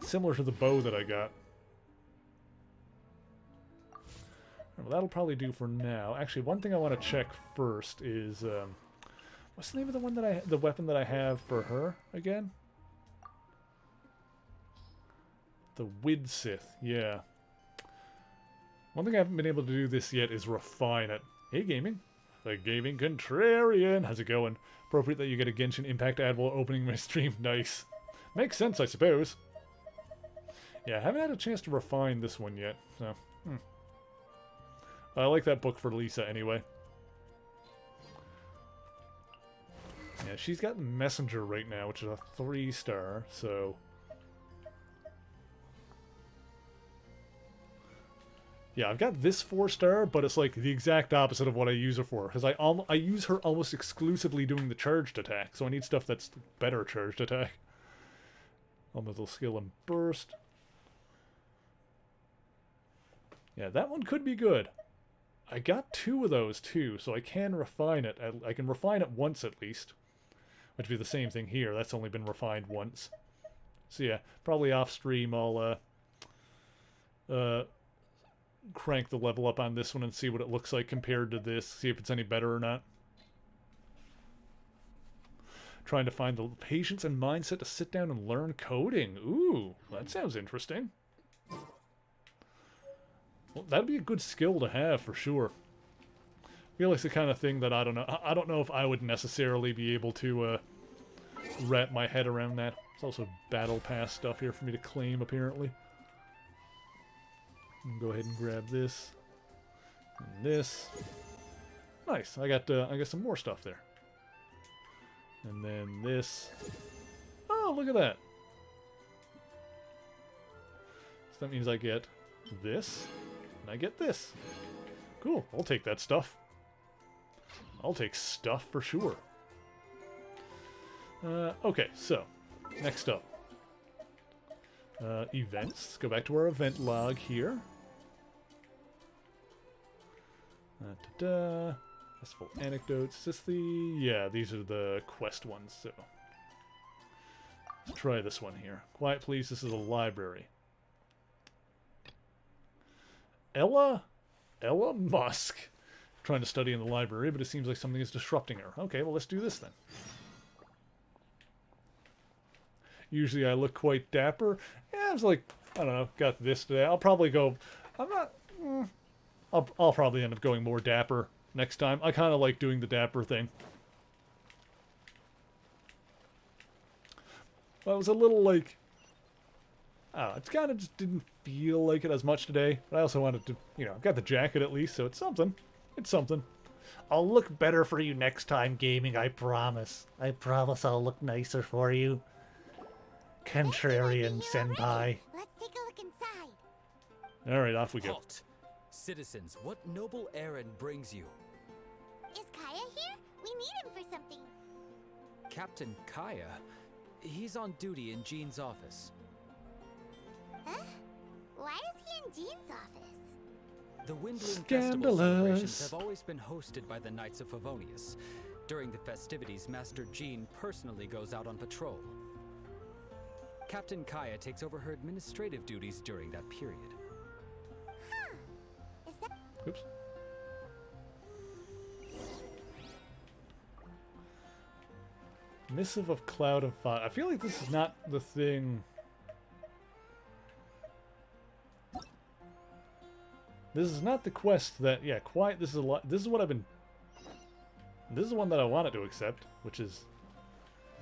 Similar to the bow that I got. Well, that'll probably do for now. Actually, one thing I want to check first is... what's the name of the one that the weapon that I have for her again? The Wid Sith, yeah. One thing I haven't been able to do this yet is refine it. Hey, gaming. The Gaming Contrarian. How's it going? Appropriate that you get a Genshin Impact ad while opening my stream. Nice. Makes sense, I suppose. Yeah, I haven't had a chance to refine this one yet, so... I like that book for Lisa anyway. Yeah, she's got Messenger right now, which is a 3-star, so... Yeah, I've got this 4-star, but it's like the exact opposite of what I use her for. Because I use her almost exclusively doing the charged attack, so I need stuff that's better charged attack. Elemental Skill and Burst. Yeah, that one could be good. I got 2 of those too, so I can refine it. I can refine it once at least. Which would be the same thing here. That's only been refined once. So yeah, probably off stream I'll crank the level up on this one and see what it looks like compared to this. See if it's any better or not. Trying to find the patience and mindset to sit down and learn coding. Ooh, that sounds interesting. Well, that'd be a good skill to have for sure. I feel like it's the kind of thing that I don't know. I don't know if I would necessarily be able to wrap my head around that. There's also battle pass stuff here for me to claim apparently. Go ahead and grab this and this. Nice. I got some more stuff there. And then this. Oh, look at that. So that means I get this and I get this. Cool. I'll take that stuff. I'll take stuff for sure. Okay, so next up. Events. Let's go back to our event log here. Festival anecdotes. Is this the... Yeah, these are the quest ones, so... Let's try this one here. Quiet please, this is a library. Ella Musk. Trying to study in the library, but it seems like something is disrupting her. Okay, well let's do this then. Usually I look quite dapper. Yeah, I was like, I don't know, got this today. I'll probably go... I'm not... I'll probably end up going more dapper next time. I kind of like doing the dapper thing. Well, it was a little like... Oh, it kind of just didn't feel like it as much today. But I also wanted to, you know, I've got the jacket at least, so it's something. It's something. I'll look better for you next time, gaming, I promise. I promise I'll look nicer for you. Contrarian senpai. Let's take a look inside. Alright, off we go. Halt. Citizens, what noble errand brings you? Is Kaya here? We need him for something. Captain Kaya? He's on duty in Jean's office. Huh? Why is he in Jean's office? The Windbloom Festival celebrations have always been hosted by the Knights of Favonius. During the festivities, Master Jean personally goes out on patrol. Captain Kaya takes over her administrative duties during that period. Huh. Is that... Oops. Missive of Cloud and Fire. I feel like this is not the thing... This is not the quest that... Yeah, quiet. This is a lot... This is what I've been This is the one that I wanted to accept, which is...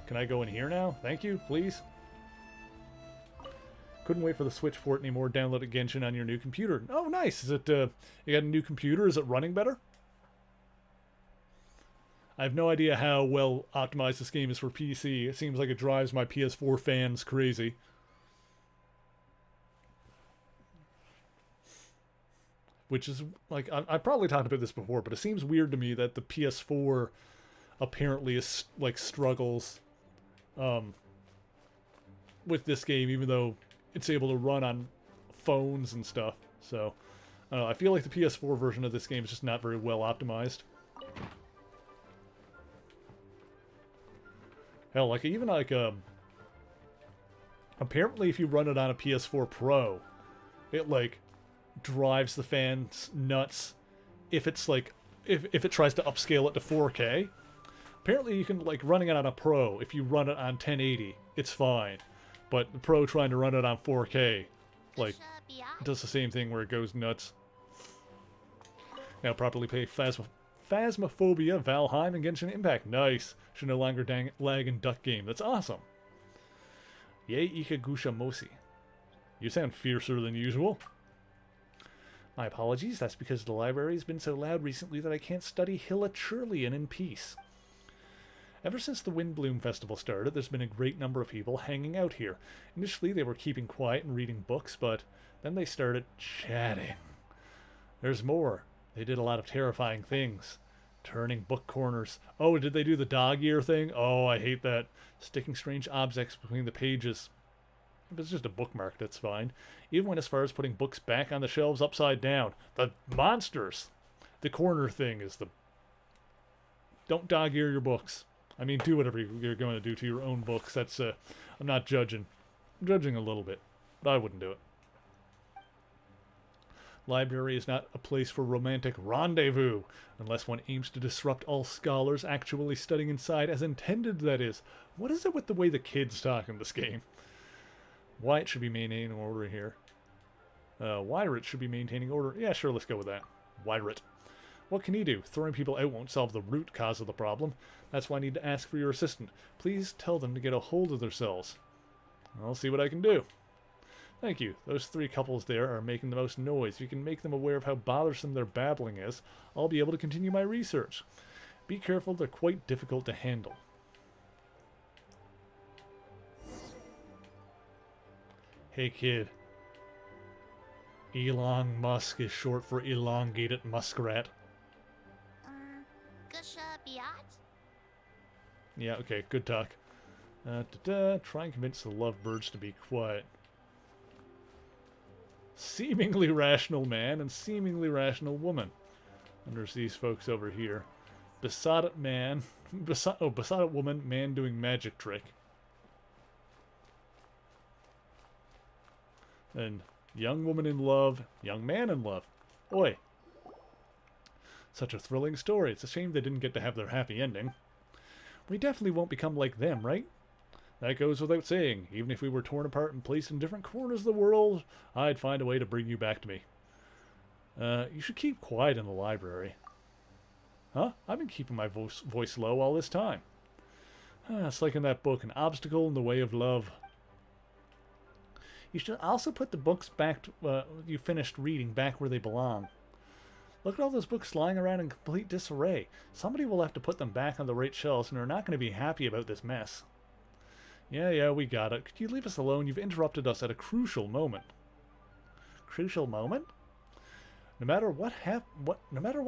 Can I go in here now? Thank you, please. Couldn't wait for the Switch port anymore. Downloaded Genshin on your new computer. Oh, nice. Is it, you got a new computer? Is it running better? I have no idea how well optimized this game is for PC. It seems like it drives my PS4 fans crazy. Which is, like, I've probably talked about this before, but it seems weird to me that the PS4 apparently is, like, struggles with this game, even though it's able to run on phones and stuff. So, I feel like the PS4 version of this game is just not very well optimized. Hell, like, even like, apparently if you run it on a PS4 Pro, it, like, drives the fans nuts if it's, like, if it tries to upscale it to 4K. Apparently you can, like, running it on a Pro, if you run it on 1080, it's fine. But the Pro trying to run it on 4K, like, does the same thing where it goes nuts. Now properly play Phasmophobia, Valheim, and Genshin Impact. Nice. Should no longer lag and duck game. That's awesome. Yay, Ikagusha Mosi. You sound fiercer than usual. My apologies, that's because the library has been so loud recently that I can't study Hilichurlian in peace. Ever since the Windbloom Festival started, there's been a great number of people hanging out here. Initially, they were keeping quiet and reading books, but then they started chatting. There's more. They did a lot of terrifying things. Turning book corners. Oh, did they do the dog ear thing? Oh, I hate that. Sticking strange objects between the pages. If it's just a bookmark, that's fine. Even went as far as putting books back on the shelves upside down. The monsters! The corner thing is the... Don't dog ear your books. I mean, do whatever you're going to do to your own books. That's, I'm not judging. I'm judging a little bit, but I wouldn't do it. Library is not a place for romantic rendezvous, unless one aims to disrupt all scholars actually studying inside as intended, that is. What is it with the way the kids talk in this game? Wyatt should be maintaining order here. Wyatt should be maintaining order. Yeah, sure, let's go with that. Wyatt. What can he do? Throwing people out won't solve the root cause of the problem. That's why I need to ask for your assistant. Please tell them to get a hold of themselves. I'll see what I can do. Thank you. Those three couples there are making the most noise. If you can make them aware of how bothersome their babbling is, I'll be able to continue my research. Be careful, they're quite difficult to handle. Hey kid. Elon Musk is short for elongated muskrat. Gusha Biat? Yeah, okay, good talk. Try and convince the lovebirds to be quiet. Seemingly rational man and seemingly rational woman. And there's these folks over here. Besotted man. Besotted woman, man doing magic trick. And young woman in love, young man in love. Oi. Such a thrilling story. It's a shame they didn't get to have their happy ending. We definitely won't become like them, right? That goes without saying. Even if we were torn apart and placed in different corners of the world, I'd find a way to bring you back to me. You should keep quiet in the library. Huh? I've been keeping my voice low all this time. It's like in that book, An Obstacle in the Way of Love. You should also put the books back you finished reading back where they belong. Look at all those books lying around in complete disarray. Somebody will have to put them back on the right shelves, and they're not going to be happy about this mess. Yeah, we got it. Could you leave us alone? You've interrupted us at a crucial moment. Crucial moment? No matter what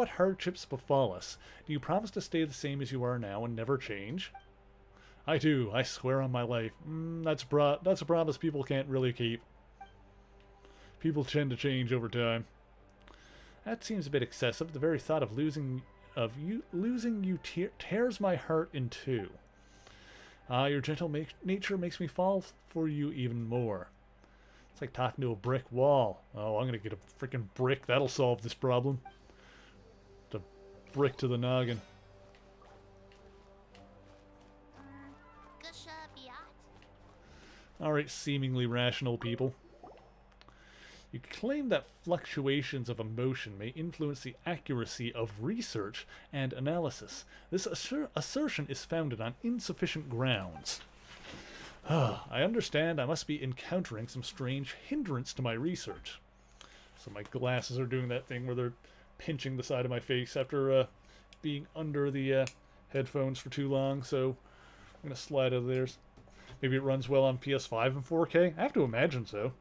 hardships befall us, do you promise to stay the same as you are now and never change? I do. I swear on my life. That's a promise people can't really keep. People tend to change over time. That seems a bit excessive. The very thought of losing you tears my heart in two. Your gentle nature makes me fall for you even more. It's like talking to a brick wall. Oh, I'm gonna get a freaking brick. That'll solve this problem. The brick to the noggin. Alright, seemingly rational people. You claim that fluctuations of emotion may influence the accuracy of research and analysis. This assertion is founded on insufficient grounds. I understand I must be encountering some strange hindrance to my research. So my glasses are doing that thing where they're pinching the side of my face after being under the headphones for too long, so I'm going to slide out of theirs. Maybe it runs well on PS5 and 4K? I have to imagine so.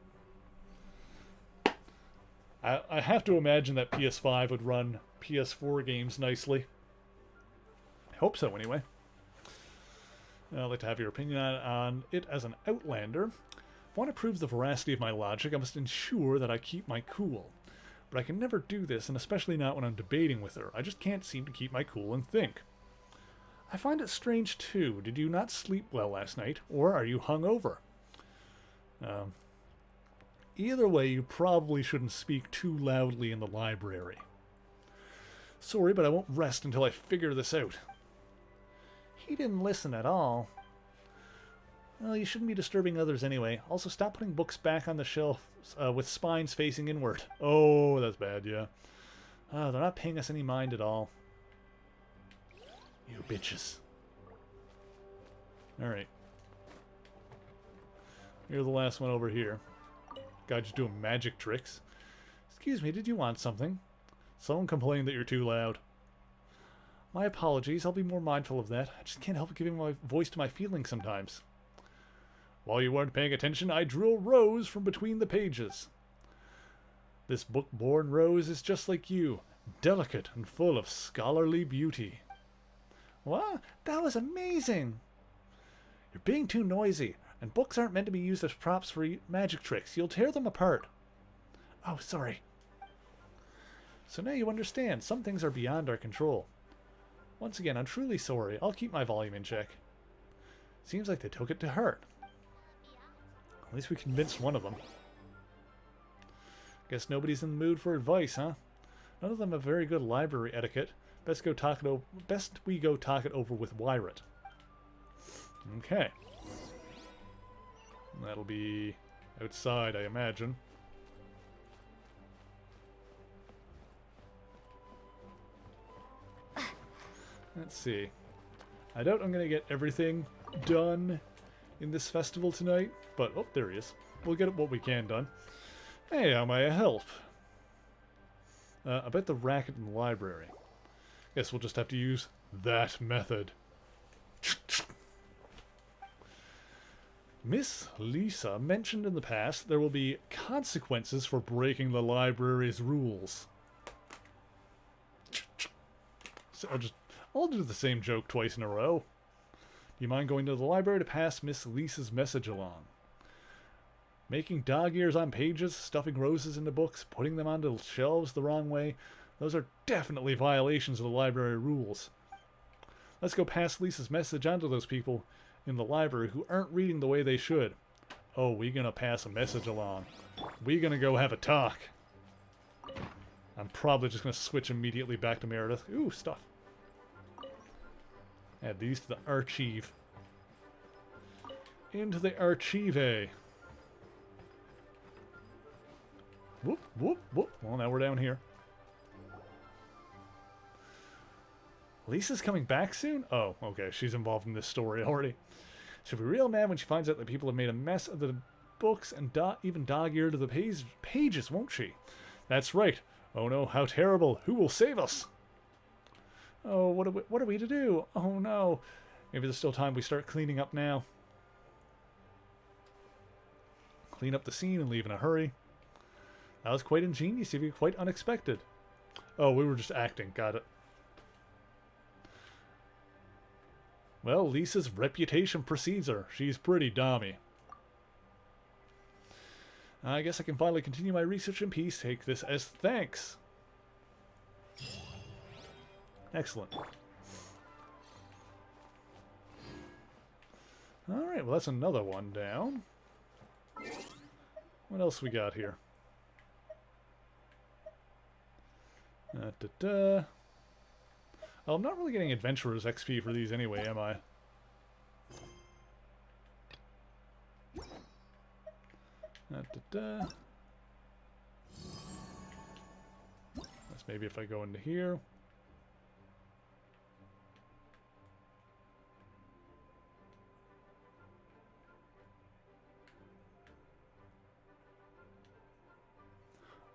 I have to imagine that PS5 would run PS4 games nicely. I hope so, anyway. I'd like to have your opinion on it as an Outlander. If I want to prove the veracity of my logic, I must ensure that I keep my cool. But I can never do this, and especially not when I'm debating with her. I just can't seem to keep my cool and think. I find it strange, too. Did you not sleep well last night, or are you hungover? Either way, you probably shouldn't speak too loudly in the library. Sorry, but I won't rest until I figure this out. He didn't listen at all. Well, you shouldn't be disturbing others anyway. Also, stop putting books back on the shelf with spines facing inward. Oh, that's bad, yeah. They're not paying us any mind at all. You bitches. Alright. You're the last one over here. Guy just doing magic tricks. Excuse me, did you want something? Someone complained that you're too loud. My apologies, I'll be more mindful of that. I just can't help giving my voice to my feelings sometimes. While you weren't paying attention, I drew a rose from between the pages. This book-born rose is just like you, delicate and full of scholarly beauty. What? That was amazing! You're being too noisy. And books aren't meant to be used as props for magic tricks. You'll tear them apart. Oh, sorry. So now you understand. Some things are beyond our control. Once again, I'm truly sorry. I'll keep my volume in check. Seems like they took it to heart. At least we convinced one of them. Guess nobody's in the mood for advice, huh? None of them have very good library etiquette. Best we go talk it over with Wyrat. Okay. That'll be outside, I imagine. Let's see. I doubt I'm going to get everything done in this festival tonight, but, oh, there he is. We'll get what we can done. Hey, how may I help? About the racket in the library. Guess we'll just have to use that method. Miss Lisa mentioned in the past there will be consequences for breaking the library's rules. So I'll do the same joke twice in a row. Do you mind going to the library to pass Miss Lisa's message along? Making dog ears on pages, stuffing roses into books, putting them onto shelves the wrong way, those are definitely violations of the library rules. Let's go pass Lisa's message on to those people in the library who aren't reading the way they should. Oh, we gonna pass a message along. We gonna go have a talk. I'm probably just gonna switch immediately back to Meredith. Ooh, stuff. Add these to the archive. Into the archive. Whoop, whoop, whoop. Well, now we're down here. Lisa's coming back soon? Oh, okay. She's involved in this story already. She'll be real mad when she finds out that people have made a mess of the books and even dog-eared to the pages, won't she? That's right. Oh no, how terrible. Who will save us? Oh, what are we to do? Oh no. Maybe there's still time we start cleaning up now. Clean up the scene and leave in a hurry. That was quite ingenious of you, quite unexpected. Oh, we were just acting. Got it. Well, Lisa's reputation precedes her. She's pretty dommy. I guess I can finally continue my research in peace. Take this as thanks. Excellent. Alright, well that's another one down. What else we got here? Oh, I'm not really getting Adventurer's XP for these anyway, am I? maybe if I go into here.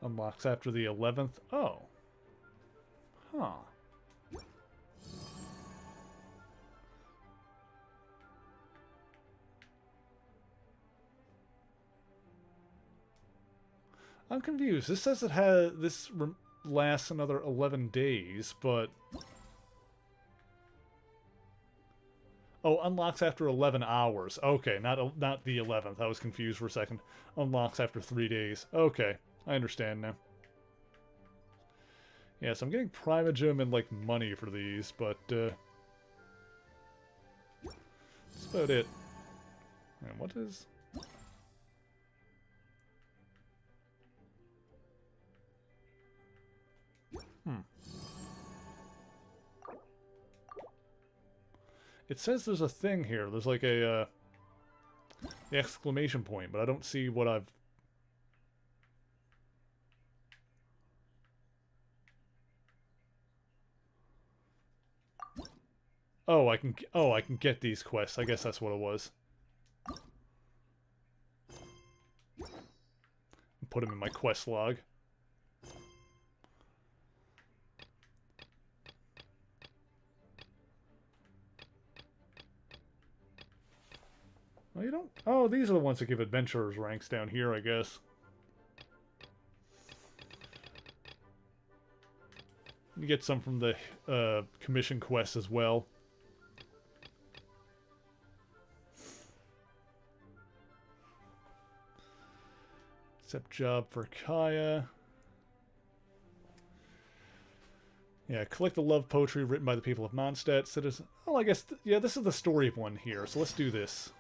Unlocks after the 11th. Oh. Huh. I'm confused. This says this lasts another 11 days, but... Oh, unlocks after 11 hours. Okay, not the 11th. I was confused for a second. Unlocks after 3 days. Okay, I understand now. Yeah, so I'm getting Primogem and, like, money for these, but, that's about it. And what is... It says there's a thing here. There's like a the exclamation point, but I don't see what I've... Oh, I can get these quests. I guess that's what it was. Put them in my quest log. Oh, you don't... Oh, these are the ones that give adventurers ranks down here, I guess. You get some from the commission quest as well. Accept job for Kaya. Yeah, collect the love poetry written by the people of Mondstadt. Citizen... Oh, I guess... yeah, this is the story of one here, so let's do this.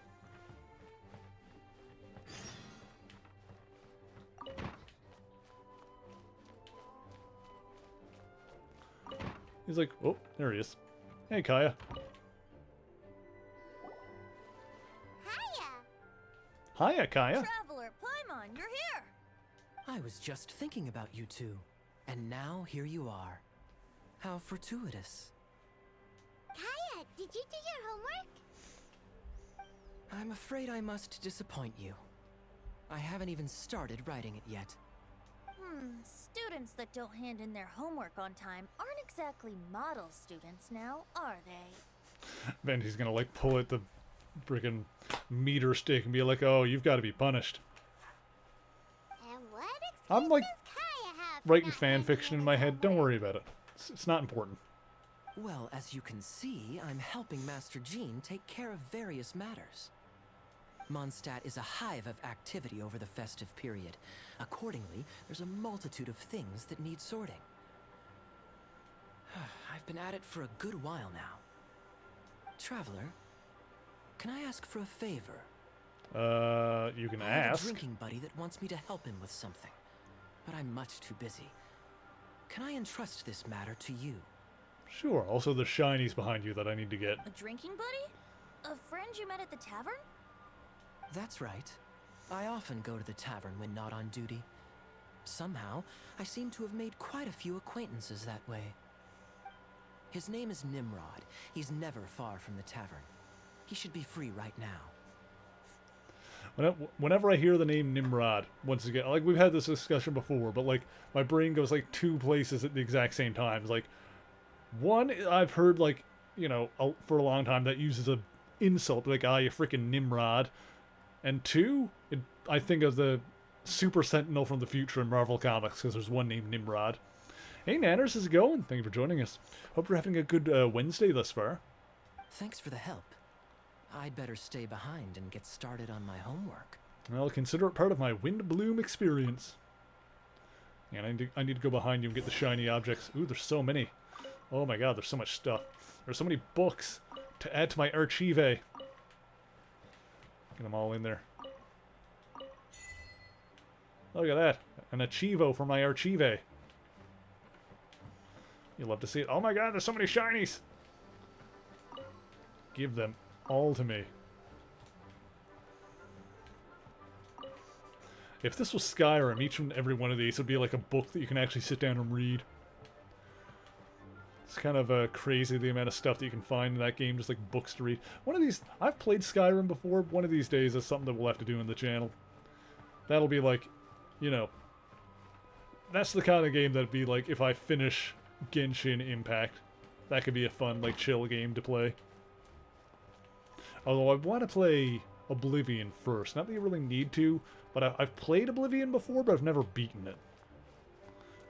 He's like, oh, there he is. Hey, Kaya. Hiya, Kaya. Traveler, Paimon, you're here. I was just thinking about you two, and now here you are. How fortuitous. Kaya, did you do your homework? I'm afraid I must disappoint you. I haven't even started writing it yet. Students that don't hand in their homework on time aren't exactly model students now, are they? Then he's gonna, like, pull at the freaking meter stick and be like, oh, you've got to be punished. And what I'm, like, Kaya have writing fan fiction in my head. Don't worry about it. It's not important. Well, as you can see, I'm helping Master Jean take care of various matters. Mondstadt is a hive of activity over the festive period. Accordingly, there's a multitude of things that need sorting. I've been at it for a good while now. Traveler, can I ask for a favor? You can I have ask. a drinking buddy that wants me to help him with something, but I'm much too busy. Can I entrust this matter to you? Sure. Also, the shinies behind you that I need to get. A drinking buddy? A friend you met at the tavern? That's right. I often go to the tavern when not on duty. Somehow, I seem to have made quite a few acquaintances that way. His name is Nimrod. He's never far from the tavern. He should be free right now. Whenever I hear the name Nimrod, once again, like, we've had this discussion before, but, like, my brain goes, like, two places at the exact same time. It's like, one, I've heard, like, you know, for a long time that uses a insult, like, ah, you freaking Nimrod. And two, I think of the Super Sentinel from the future in Marvel Comics, because there's one named Nimrod. Hey, Nanners, how's it going? Thank you for joining us. Hope you're having a good Wednesday thus far. Thanks for the help. I'd better stay behind and get started on my homework. Well, consider it part of my Windbloom experience. And I need to go behind you and get the shiny objects. Ooh, there's so many. Oh my god, there's so much stuff. There's so many books to add to my archive. Get them all in there. Look at that. An Archivo for my archive. You'll love to see it. Oh my god, there's so many shinies! Give them all to me. If this was Skyrim, each and every one of these would be like a book that you can actually sit down and read. It's kind of crazy the amount of stuff that you can find in that game, just like books to read. One of these, I've played Skyrim before. One of these days, that's something that we'll have to do in the channel. That'll be like, you know, that's the kind of game that'd be like if I finish Genshin Impact. That could be a fun, like, chill game to play. Although I want to play Oblivion first. Not that you really need to, but I've played Oblivion before, but I've never beaten it.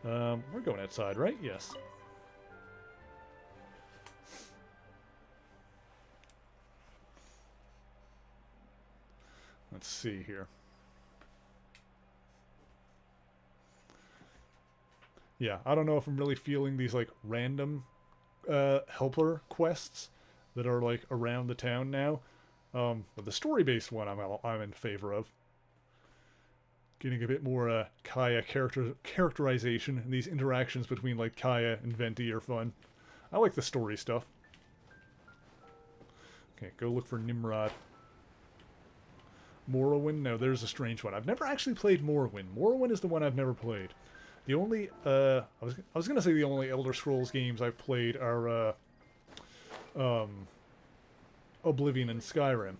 We're going outside, right? Yes. Let's see here. Yeah, I don't know if I'm really feeling these, like, random helper quests that are, like, around the town now. But the story-based one I'm in favor of. Getting a bit more Kaya characterization, and these interactions between, like, Kaya and Venti are fun. I like the story stuff. Okay, go look for Nimrod. Morrowind? No, there's a strange one. I've never actually played Morrowind. Morrowind is the one I've never played. The only, I was gonna say the only Elder Scrolls games I've played are, Oblivion and Skyrim.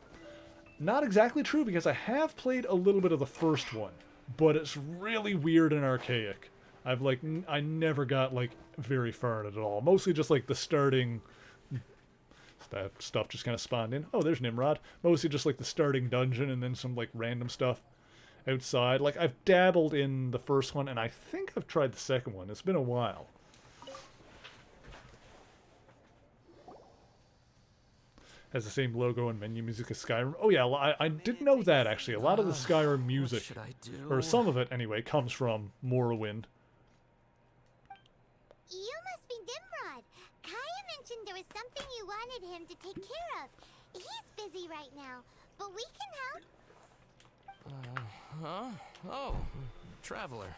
Not exactly true, because I have played a little bit of the first one, but it's really weird and archaic. I never got, like, very far in it at all. Mostly just, like, the starting... That stuff just kind of spawned in. Oh, there's Nimrod. Mostly just, like, the starting dungeon and then some, like, random stuff outside. Like, I've dabbled in the first one, and I think I've tried the second one. It's been a while. Has the same logo and menu music as Skyrim. Oh yeah, I didn't know that, actually. A lot of the Skyrim music, or some of it anyway, comes from Morrowind. You must be Nimrod. Kaya mentioned there was something you wanted him to take care of. He's busy right now, but we can help. Oh, Traveler.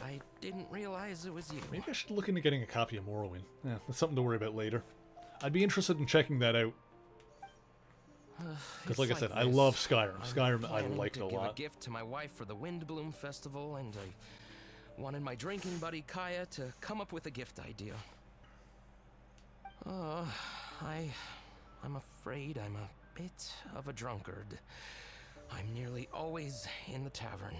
I didn't realize it was you. Maybe I should look into getting a copy of Morrowind. Yeah, that's something to worry about later. I'd be interested in checking that out. Because like I said, I love Skyrim. Skyrim I liked a lot. Give a gift to my wife for the Windbloom Festival, and I wanted my drinking buddy Kaya to come up with a gift idea. I'm afraid I'm a bit of a drunkard. I'm nearly always in the tavern.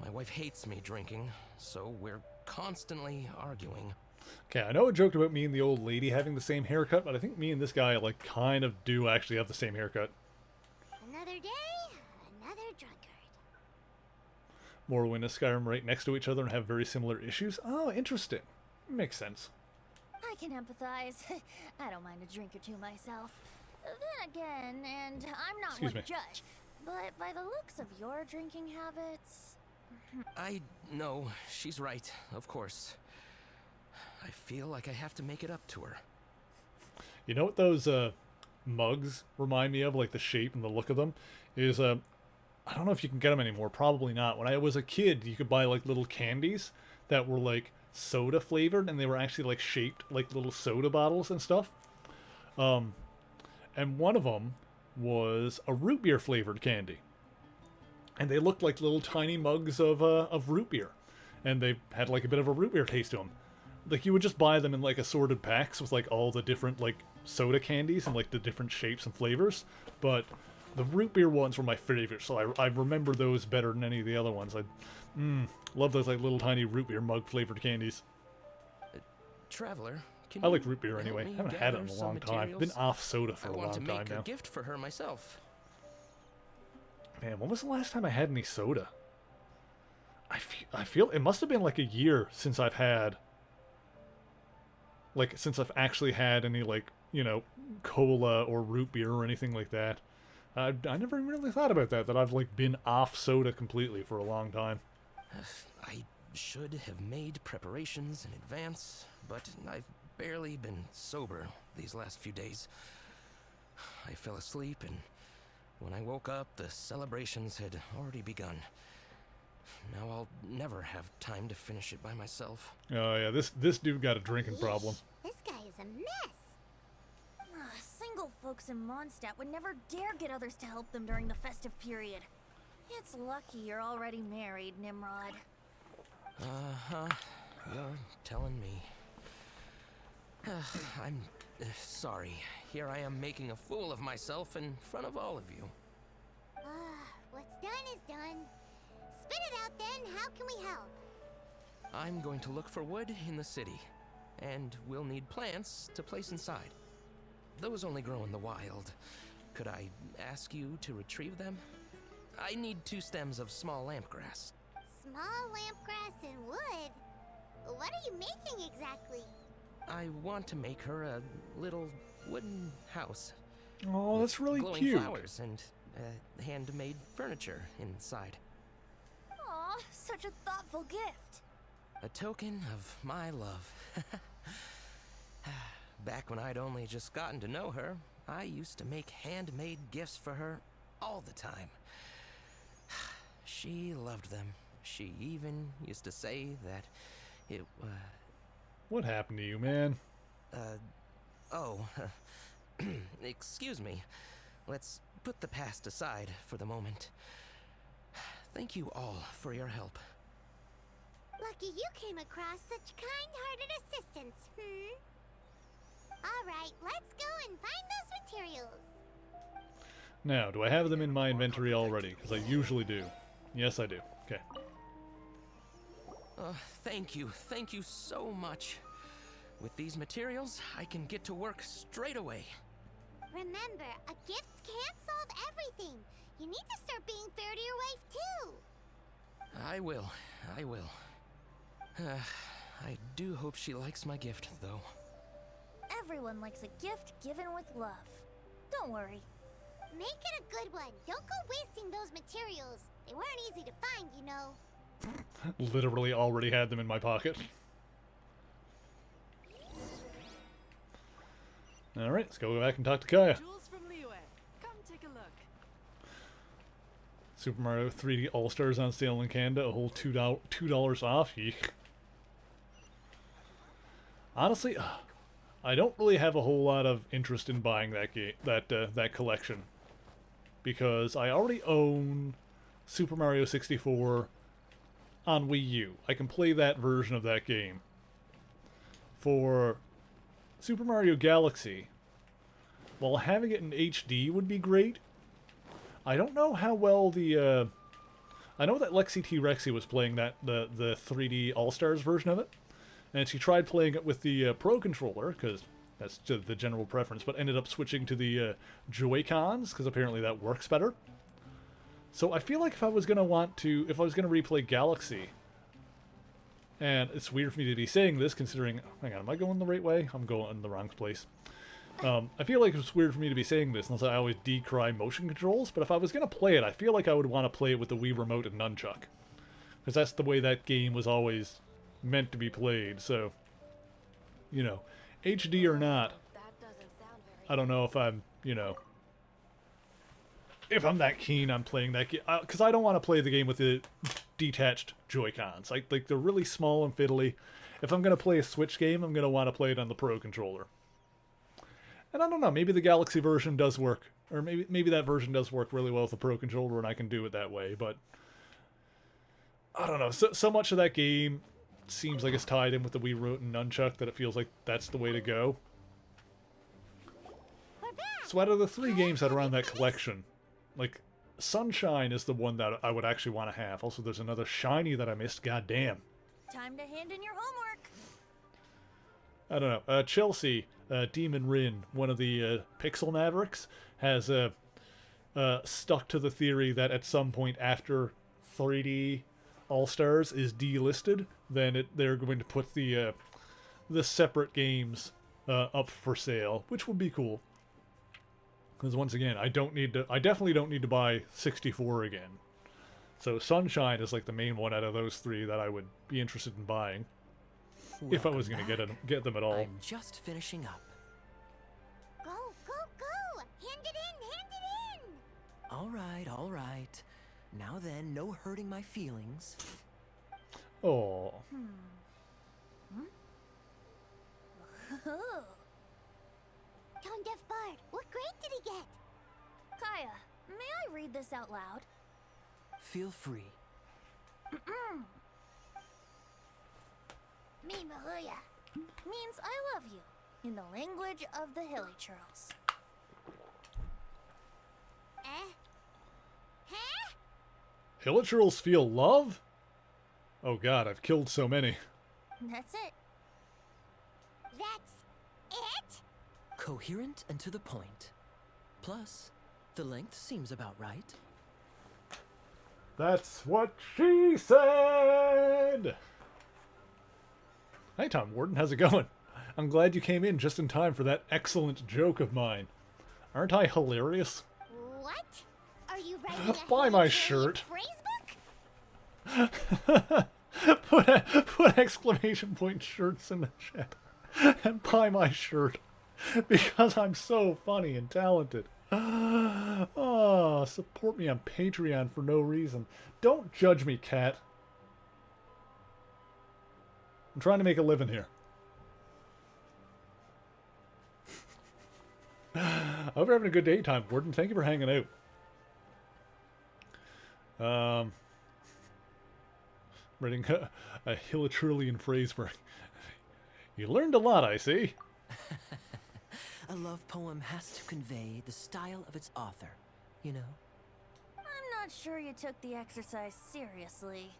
My wife hates me drinking, so we're constantly arguing. Okay, I know I joked about me and the old lady having the same haircut, but I think me and this guy, like, kind of do actually have the same haircut. Another day, another drunkard. Morrowind and Skyrim right next to each other and have very similar issues. Oh, interesting. Makes sense. I can empathize. I don't mind a drink or two myself. Then again, and I'm not one to judge, but by the looks of your drinking habits... I know, she's right, of course. I feel like I have to make it up to her. You know what those mugs remind me of, like the shape and the look of them? Is, I don't know if you can get them anymore, probably not. When I was a kid, you could buy like little candies that were like soda flavored, and they were actually like shaped like little soda bottles and stuff. And one of them was a root beer flavored candy. And they looked like little tiny mugs of root beer. And they had like a bit of a root beer taste to them. Like you would just buy them in like assorted packs with like all the different like soda candies and like the different shapes and flavors. But the root beer ones were my favorite, so I remember those better than any of the other ones. I love those like little tiny root beer mug flavored candies. Traveler, I like root beer anyway. I haven't had it in a long time. I've been off soda for a long time now. I want to make a gift for her myself. Man, when was the last time I had any soda? I feel it must have been like a year since I've had... Like, since I've actually had any, like, you know, cola or root beer or anything like that. I never really thought about that I've, like, been off soda completely for a long time. I should have made preparations in advance, but I've barely been sober these last few days. I fell asleep, and when I woke up, the celebrations had already begun. Now I'll never have time to finish it by myself. Oh yeah, this dude got a drinking problem. This guy is a mess. Single folks in Mondstadt would never dare get others to help them during the festive period. It's lucky you're already married, Nimrod. Uh-huh. You're telling me. I'm sorry. Here I am making a fool of myself in front of all of you. What's done is done. Spit it out then, how can we help? I'm going to look for wood in the city, and we'll need plants to place inside. Those only grow in the wild. Could I ask you to retrieve them? I need 2 stems of small lampgrass. Small lampgrass and wood? What are you making exactly? I want to make her a little wooden house. Oh, that's really glowing cute. Flowers and handmade furniture inside. Aw, such a thoughtful gift. A token of my love. Back when I'd only just gotten to know her, I used to make handmade gifts for her all the time. She loved them. She even used to say that it, What happened to you, man? Excuse me. Let's put the past aside for the moment. Thank you all for your help. Lucky you came across such kind-hearted assistance, Alright, let's go and find those materials. Now, do I have them in my inventory already? Because I usually do. Yes, I do. Okay. Thank you so much. With these materials, I can get to work straight away. Remember, a gift can't solve everything. You need to start being fair to your wife, too. I will. I do hope she likes my gift, though. Everyone likes a gift given with love. Don't worry. Make it a good one. Don't go wasting those materials. They weren't easy to find, you know. Literally already had them in my pocket. Alright, let's go back and talk to Kaya. Jules from Liyue. Come take a look. Super Mario 3D All-Stars on sale in Canada, a whole $2 off. Yeek. Honestly, I don't really have a whole lot of interest in buying that game, that collection, because I already own Super Mario 64 on Wii U. I can play that version of that game. For Super Mario Galaxy, while having it in HD would be great, I don't know how well the I know that Lexi T. Rexy was playing the 3D All-Stars version of it, and she tried playing it with the Pro Controller, because that's the general preference, but ended up switching to the Joy-Cons, because apparently that works better. So I feel like if I was going to replay Galaxy, and it's weird for me to be saying this considering, hang on, am I going the right way? I'm going in the wrong place. I feel like it's weird for me to be saying this unless I always decry motion controls, but if I was going to play it, I feel like I would want to play it with the Wii Remote and Nunchuck. Because that's the way that game was always meant to be played, so, you know, HD or not, I don't know if I'm, you know, if I'm that keen on playing that game, because I don't want to play the game with the detached Joy-Cons. Like they're really small and fiddly. If I'm going to play a Switch game, I'm going to want to play it on the Pro Controller. And I don't know, maybe the Galaxy version does work, or maybe that version does work really well with the Pro Controller and I can do it that way, but I don't know, so much of that game seems like it's tied in with the Wii Remote and Nunchuck that it feels like that's the way to go. So out of the 3 games that are on that collection, like, Sunshine is the one that I would actually want to have. Also, there's another shiny that I missed, goddamn. Time to hand in your homework. I don't know, Chelsea, Demon Rin, one of the Pixel Mavericks, has stuck to the theory that at some point after 3D All-Stars is delisted, then they're going to put the separate games up for sale, which would be cool. Because once again, I definitely don't need to buy 64 again. So Sunshine is like the main one out of those 3 that I would be interested in buying. If I was going to get them at all. I'm just finishing up. Go! Hand it in! All right. Now then, no hurting my feelings. Oh. Tone Deaf Bard, what grade did he get? Kaya, may I read this out loud? Feel free. Me Mahuya. Means I love you. in the language of the hilly churls. Hilichurls feel love? Oh god, I've killed so many. That's it. That's it? Coherent and to the point. Plus, the length seems about right. That's what she said! Hey Tom Warden, how's it going? I'm glad you came in just in time for that excellent joke of mine. Aren't I hilarious? What? Are you writing a Buy my Hilichurlian shirt. phrase book? put exclamation point shirts in the chat. And buy my shirt. Because I'm so funny and talented. Oh, support me on Patreon for no reason. Don't judge me, cat. I'm trying to make a living here. I hope you're having a good day, Time Warden. Thank you for hanging out. Writing a Hilichurlian phrase work. You learned a lot, I see. A love poem has to convey the style of its author, you know? I'm not sure you took the exercise seriously.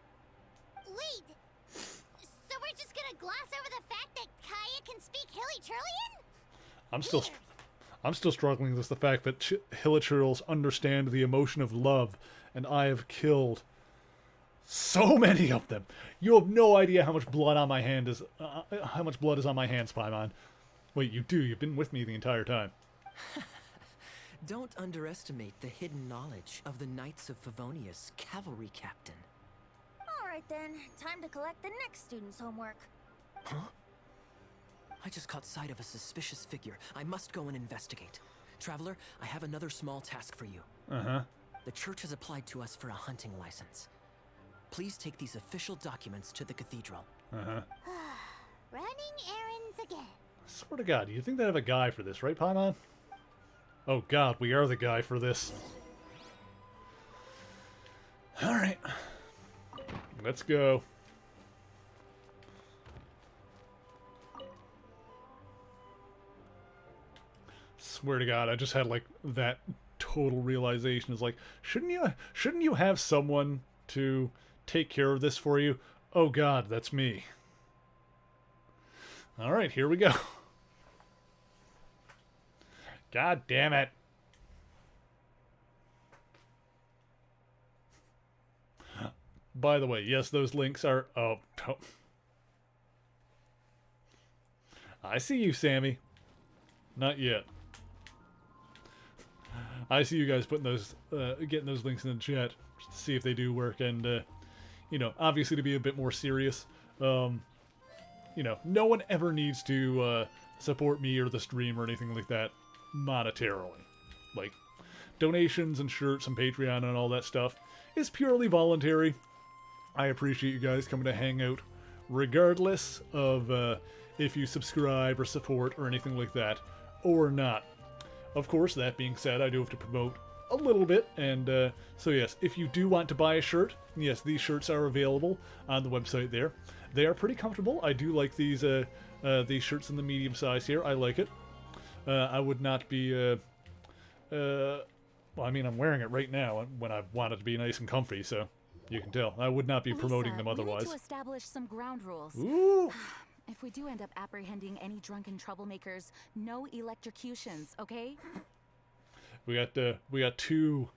Wait, so we're just gonna gloss over the fact that Kaya can speak Hilichurlian? I'm still struggling with the fact that Hilichurls understand the emotion of love, and I have killed so many of them. You have no idea how much blood on my hand is. How much blood is on my hands, Paimon. Wait, you do. You've been with me the entire time. Don't underestimate the hidden knowledge of the Knights of Favonius cavalry captain. Alright then, time to collect the next student's homework. Huh? I just caught sight of a suspicious figure. I must go and investigate. Traveler, I have another small task for you. Uh-huh. The church has applied to us for a hunting license. Please take these official documents to the cathedral. Uh-huh. Running errands again. I swear to God, you think they have a guy for this, right, Paimon? Oh God, we are the guy for this. Alright. Let's go. Swear to God, I just had like that total realization. Is like, shouldn't you have someone to take care of this for you? Oh God, that's me. All right, here we go. God damn it. By the way, yes, those links are... Oh. I see you, Sammy. Not yet. I see you guys putting those, getting those links in the chat to see if they do work, and, you know, obviously to be a bit more serious, you know, no one ever needs to, support me or the stream or anything like that monetarily. Like, donations and shirts and Patreon and all that stuff is purely voluntary. I appreciate you guys coming to hang out regardless of, if you subscribe or support or anything like that, or not. Of course, that being said, I do have to promote a little bit, and so yes, if you do want to buy a shirt, yes, these shirts are available on the website there. They are pretty comfortable. I do like these shirts in the medium size here. I like it. I would not be, well, I mean, I'm wearing it right now when I want it to be nice and comfy, so you can tell. I would not be promoting them otherwise. We need to establish some ground rules. Ooh. If we do end up apprehending any drunken troublemakers, no electrocutions, okay? We got two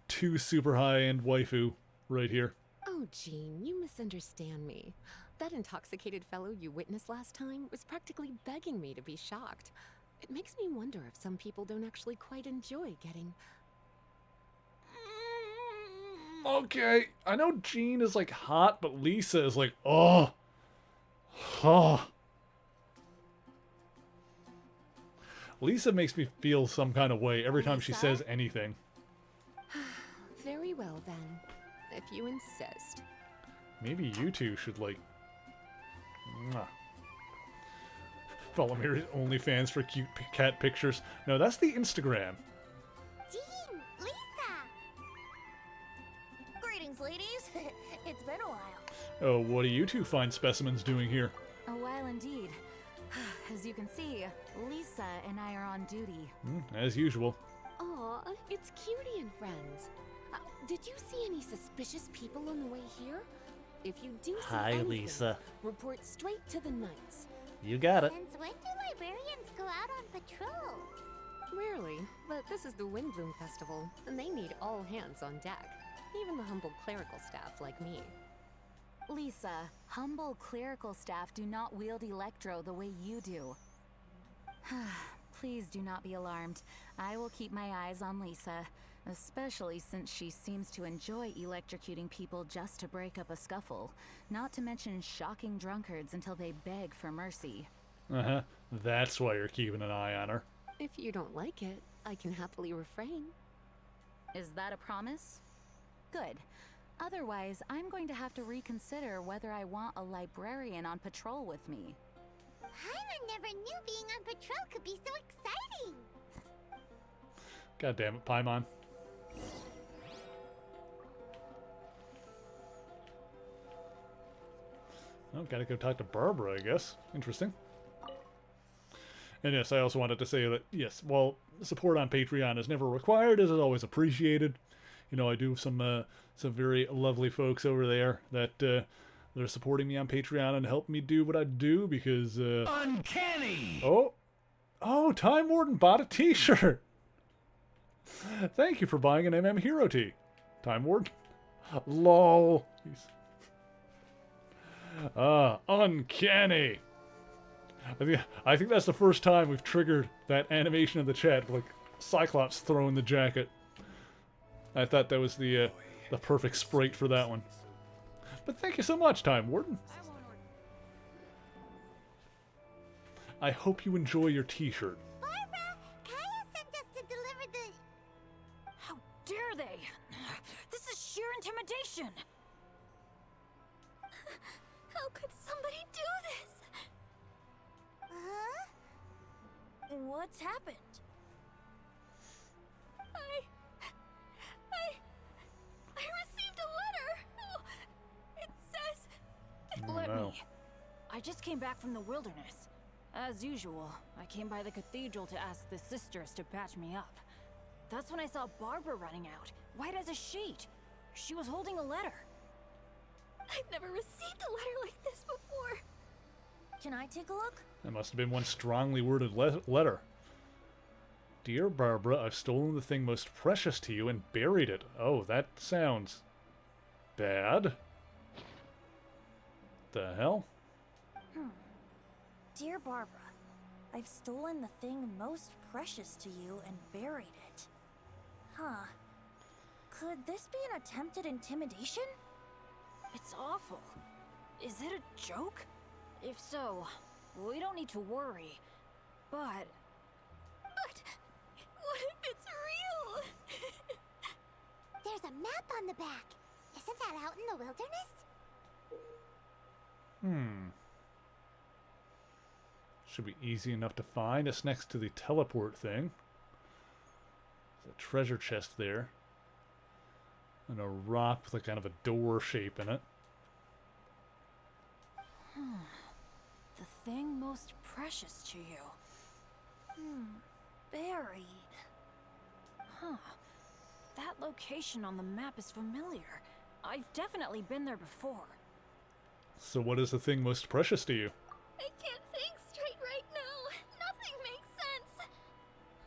super high-end waifu right here. Oh, Jean, you misunderstand me. That intoxicated fellow you witnessed last time was practically begging me to be shocked. It makes me wonder if some people don't actually quite enjoy getting... Okay, I know Jean is like hot, but Lisa is like, oh. Lisa makes me feel some kind of way every time she says anything. Very well then, if you insist. Maybe you two should like... Follow me OnlyFans for cute cat pictures. No, that's the Instagram. Jean, Lisa! Greetings, ladies. It's been a while. Oh, what are you two fine specimens doing here? A while indeed. As you can see, Lisa and I are on duty. As usual. Aw, it's Cutie and friends. Did you see any suspicious people on the way here? If you do see Hi, anything, Lisa. report straight to the Knights. You got it. Since when do librarians go out on patrol? Rarely, but this is the Windbloom Festival, and they need all hands on deck. Even the humble clerical staff like me. Lisa, humble clerical staff do not wield Electro the way you do. Please do not be alarmed. I will keep my eyes on Lisa, especially since she seems to enjoy electrocuting people just to break up a scuffle, not to mention shocking drunkards until they beg for mercy. Uh-huh. That's why you're keeping an eye on her. If you don't like it, I can happily refrain. Is that a promise? Good. Otherwise, I'm going to have to reconsider whether I want a librarian on patrol with me. Paimon never knew being on patrol could be so exciting! God damn it, Paimon. Oh, gotta go talk to Barbara, I guess. Interesting. And yes, I also wanted to say that, yes, while support on Patreon is never required, it is always appreciated. You know, I do have some very lovely folks over there that they're supporting me on Patreon and help me do what I do because... Uncanny! Oh, Time Warden bought a t-shirt! Thank you for buying an MM Hero tee, Time Warden. LOL. Uncanny! I think that's the first time we've triggered that animation in the chat, like Cyclops throwing the jacket. I thought that was the perfect sprite for that one. But thank you so much, Time Warden. I hope you enjoy your t-shirt. Barbara! Kaya sent us to deliver the... How dare they? This is sheer intimidation! How could somebody do this? Huh? What's happened? I received a letter! Oh, it says... Let no. me. I just came back from the wilderness. As usual, I came by the cathedral to ask the sisters to patch me up. That's when I saw Barbara running out, white as a sheet. She was holding a letter. I've never received a letter like this before. Can I take a look? That must have been one strongly worded letter. Dear Barbara, I've stolen the thing most precious to you and buried it. Oh, that sounds... bad. The hell? Dear Barbara, I've stolen the thing most precious to you and buried it. Huh. Could this be an attempted intimidation? It's awful. Is it a joke? If so, we don't need to worry. But what if it's real? There's a map on the back. Isn't that out in the wilderness? Should be easy enough to find. It's next to the teleport thing. There's a treasure chest there. And a rock with a kind of a door shape in it. the thing most precious to you. Buried. Huh. That location on the map is familiar. I've definitely been there before. So what is the thing most precious to you? I can't think straight right now. Nothing makes sense.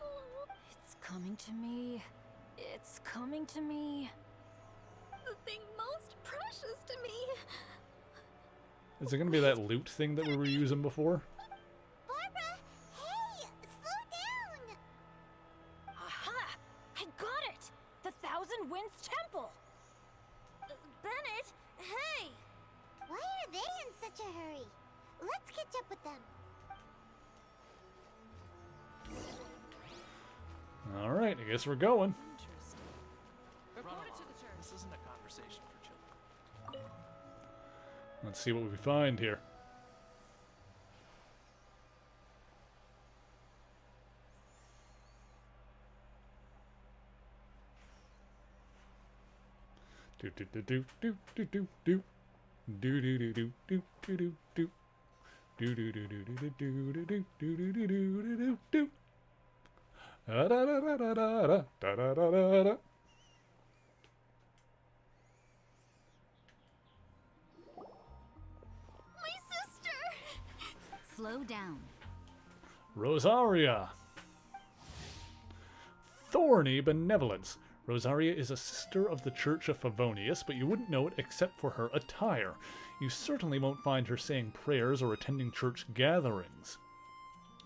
Oh. It's coming to me. It's coming to me. The thing most precious to me. Is it going to be that loot thing that we were using before? Barbara! Hey! Slow down! Aha! I got it! The Thousand Winds Temple! Bennett! Hey! Why are they in such a hurry? Let's catch up with them. Alright, I guess we're going. Report it to the church. This isn't a conversation for children. Let's see what we find here. Do do do do do do do do do do do do do do do do. Do do do do do do do do do do do do do do do. Da da da da da da da da da da da. My sister! Slow down. Rosaria. Thorny benevolence. Rosaria is a sister of the Church of Favonius, but you wouldn't know it except for her attire. You certainly won't find her saying prayers or attending church gatherings.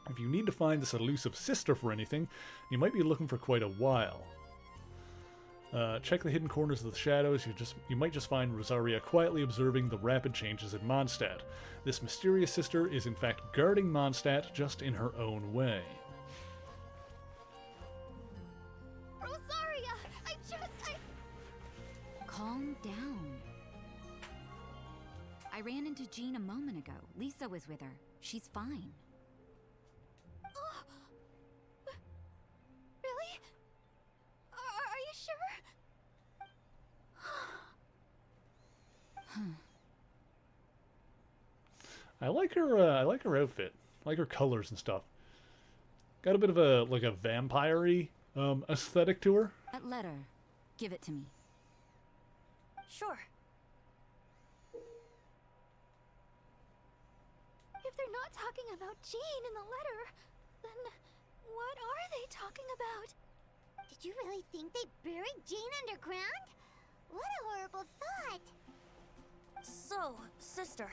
If you need to find this elusive sister for anything, you might be looking for quite a while. Check the hidden corners of the shadows. You might just find Rosaria quietly observing the rapid changes in Mondstadt. This mysterious sister is in fact guarding Mondstadt, just in her own way. Rosaria! Calm down. I ran into Jean a moment ago. Lisa was with her. She's fine. Really? Are you sure? I like her outfit. I like her colors and stuff. Got a bit of a like a vampire-y aesthetic to her. That letter. Give it to me. Sure. If they're not talking about Jean in the letter, then what are they talking about? Did you really think they buried Jean underground? What a horrible thought! So, sister,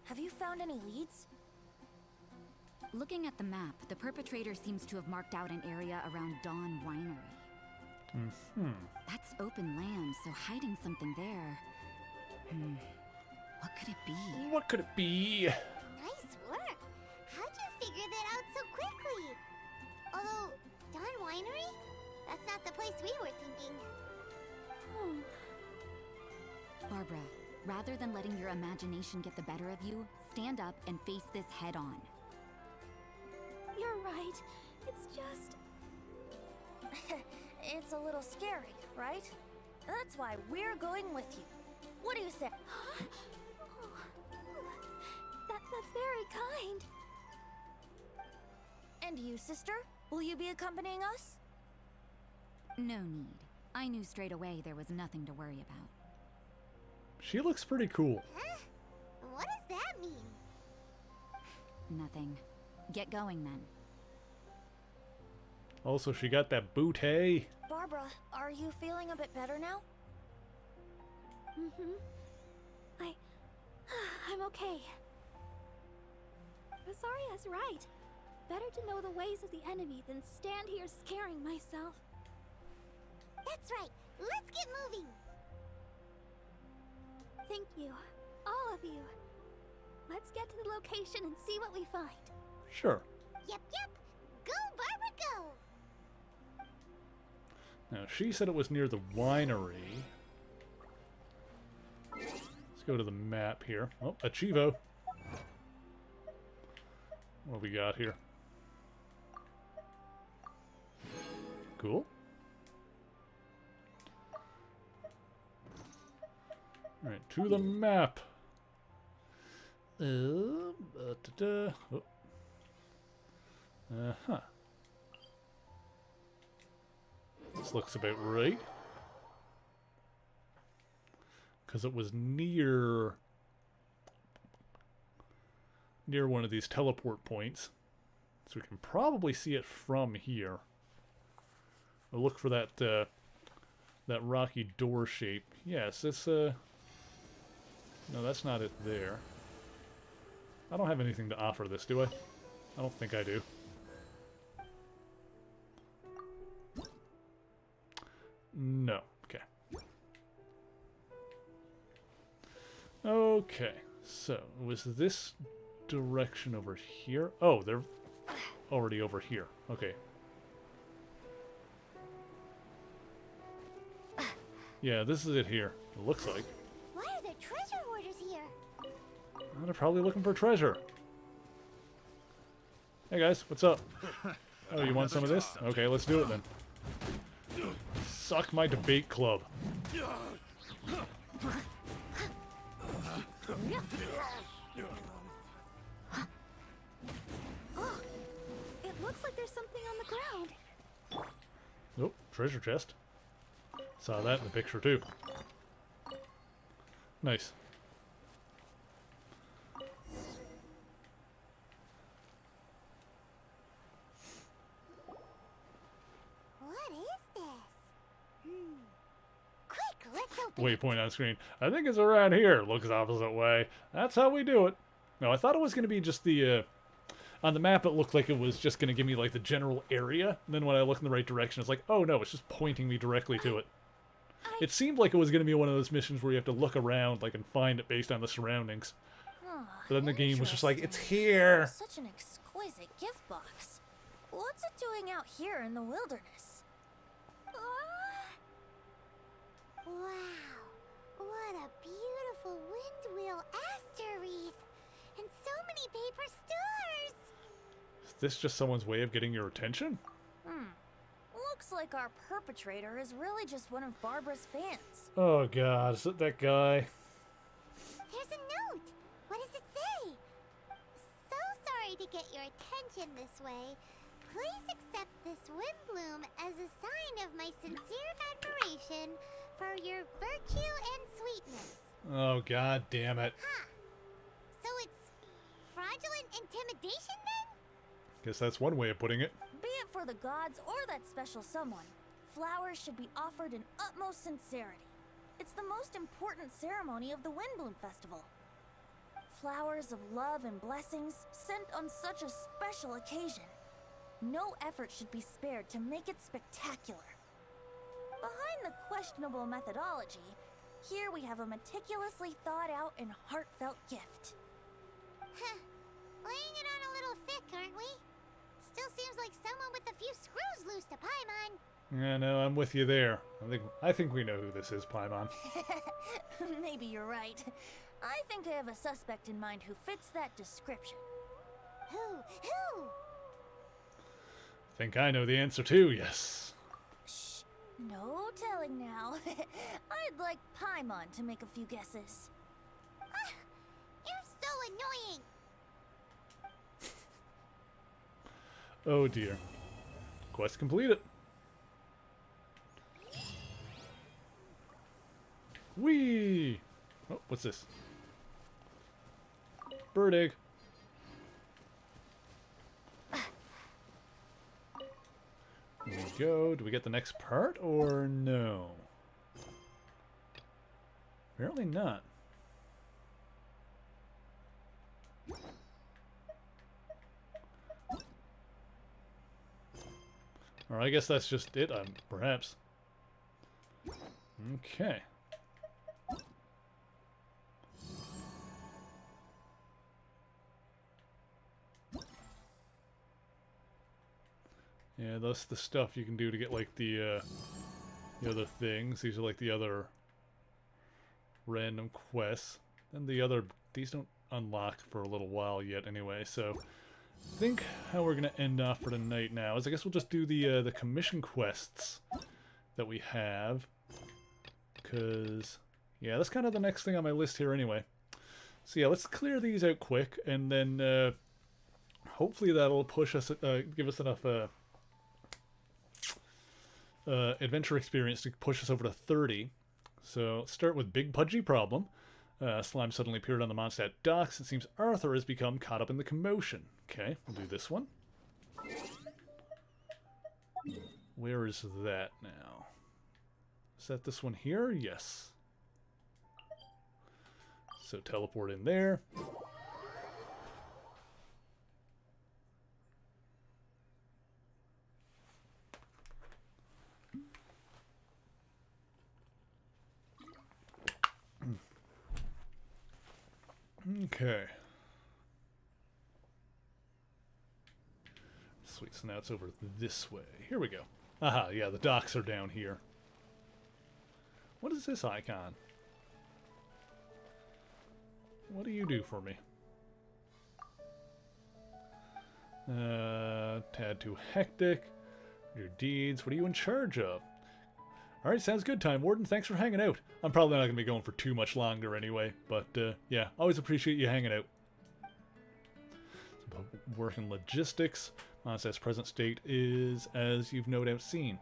have you found any leads? Looking at the map, the perpetrator seems to have marked out an area around Dawn Winery. Mm-hmm. That's open land, so hiding something there. What could it be? What could it be? Nice work! How'd you figure that out so quickly? Although, Dawn Winery? That's not the place we were thinking. Barbara, rather than letting your imagination get the better of you, stand up and face this head on. You're right. It's just... It's a little scary, right? That's why we're going with you. What do you say? That's very kind. And you, sister? Will you be accompanying us? No need. I knew straight away there was nothing to worry about. She looks pretty cool. Huh? What does that mean? Nothing. Get going then. Also, she got that bootay. Barbara, are you feeling a bit better now? I'm okay. Rosaria's right. Better to know the ways of the enemy than stand here scaring myself. That's right. Let's get moving. Thank you. All of you. Let's get to the location and see what we find. Sure. Yep. Go, Barbara, go! Now, she said it was near the winery. Let's go to the map here. Oh, Achievo. What have we got here? Cool. Alright, to the map. Oh. Uh-huh. This looks about right. Because it was near one of these teleport points. So we can probably see it from here. We'll look for that that rocky door shape. Yes, it's no, that's not it there. I don't have anything to offer this, do I? I don't think I do. No. Okay. Okay. So, it was this direction over here? Oh, they're already over here. Okay. Yeah, this is it here. It looks like. Why are there treasure hoarders here? Well, they're probably looking for treasure. Hey guys, what's up? Oh, you want some of this? Okay, let's do it then. Suck my debate club. Looks like there's something on the ground. Oh, treasure chest. Saw that in the picture too. Nice. What is this? Quick, let's open Waypoint on screen. I think it's around here. Looks opposite way. That's how we do it. No, I thought it was going to be just the... on the map, it looked like it was just going to give me, like, the general area. And then when I look in the right direction, it's like, oh no, it's just pointing me directly to it. It seemed like it was going to be one of those missions where you have to look around, like, and find it based on the surroundings. But then the game was just like, it's here! Such an exquisite gift box. What's it doing out here in the wilderness? Wow, what a beautiful wind wheel aster wreath! And so many paper stars! Is this just someone's way of getting your attention? Looks like our perpetrator is really just one of Barbara's fans. Oh god, is it that guy? There's a note! What does it say? So sorry to get your attention this way. Please accept this wind bloom as a sign of my sincere admiration for your virtue and sweetness. Oh god damn it. So it's fraudulent intimidation then? Guess that's one way of putting it. Be it for the gods or that special someone, flowers should be offered in utmost sincerity. It's the most important ceremony of the Windbloom Festival. Flowers of love and blessings sent on such a special occasion. No effort should be spared to make it spectacular. Behind the questionable methodology, here we have a meticulously thought out and heartfelt gift. Laying it on a little thick, aren't we? Still seems like someone with a few screws loose to Paimon. Yeah, no, I'm with you there. I think we know who this is, Paimon. Maybe you're right. I think I have a suspect in mind who fits that description. Who? Think I know the answer too, yes. Shh, no telling now. I'd like Paimon to make a few guesses. You're so annoying. Oh dear. Quest completed. Whee! Oh, what's this? Bird egg. There we go. Do we get the next part or no? Apparently not. Or I guess that's just it, perhaps. Okay. Yeah, that's the stuff you can do to get, like, the other things. These are, like, the other random quests. And these don't unlock for a little while yet anyway, so... I think how we're going to end off for tonight now is I guess we'll just do the commission quests that we have. Because, yeah, that's kind of the next thing on my list here anyway. So yeah, let's clear these out quick, and then hopefully that'll push us, give us enough adventure experience to push us over to 30. So start with Big Pudgy Problem. Slime suddenly appeared on the Mondstadt docks. It seems Arthur has become caught up in the commotion. Okay, we'll do this one. Where is that now? Is that this one here? Yes. So teleport in there. Okay. Sweet, so now it's over this way. Here we go. Aha, yeah, the docks are down here. What is this icon? What do you do for me? Tad too hectic. Your deeds. What are you in charge of? Alright, sounds good, Time Warden. Thanks for hanging out. I'm probably not going to be going for too much longer anyway, but yeah, always appreciate you hanging out. Working logistics. Mondstadt's present state is as you've no doubt seen.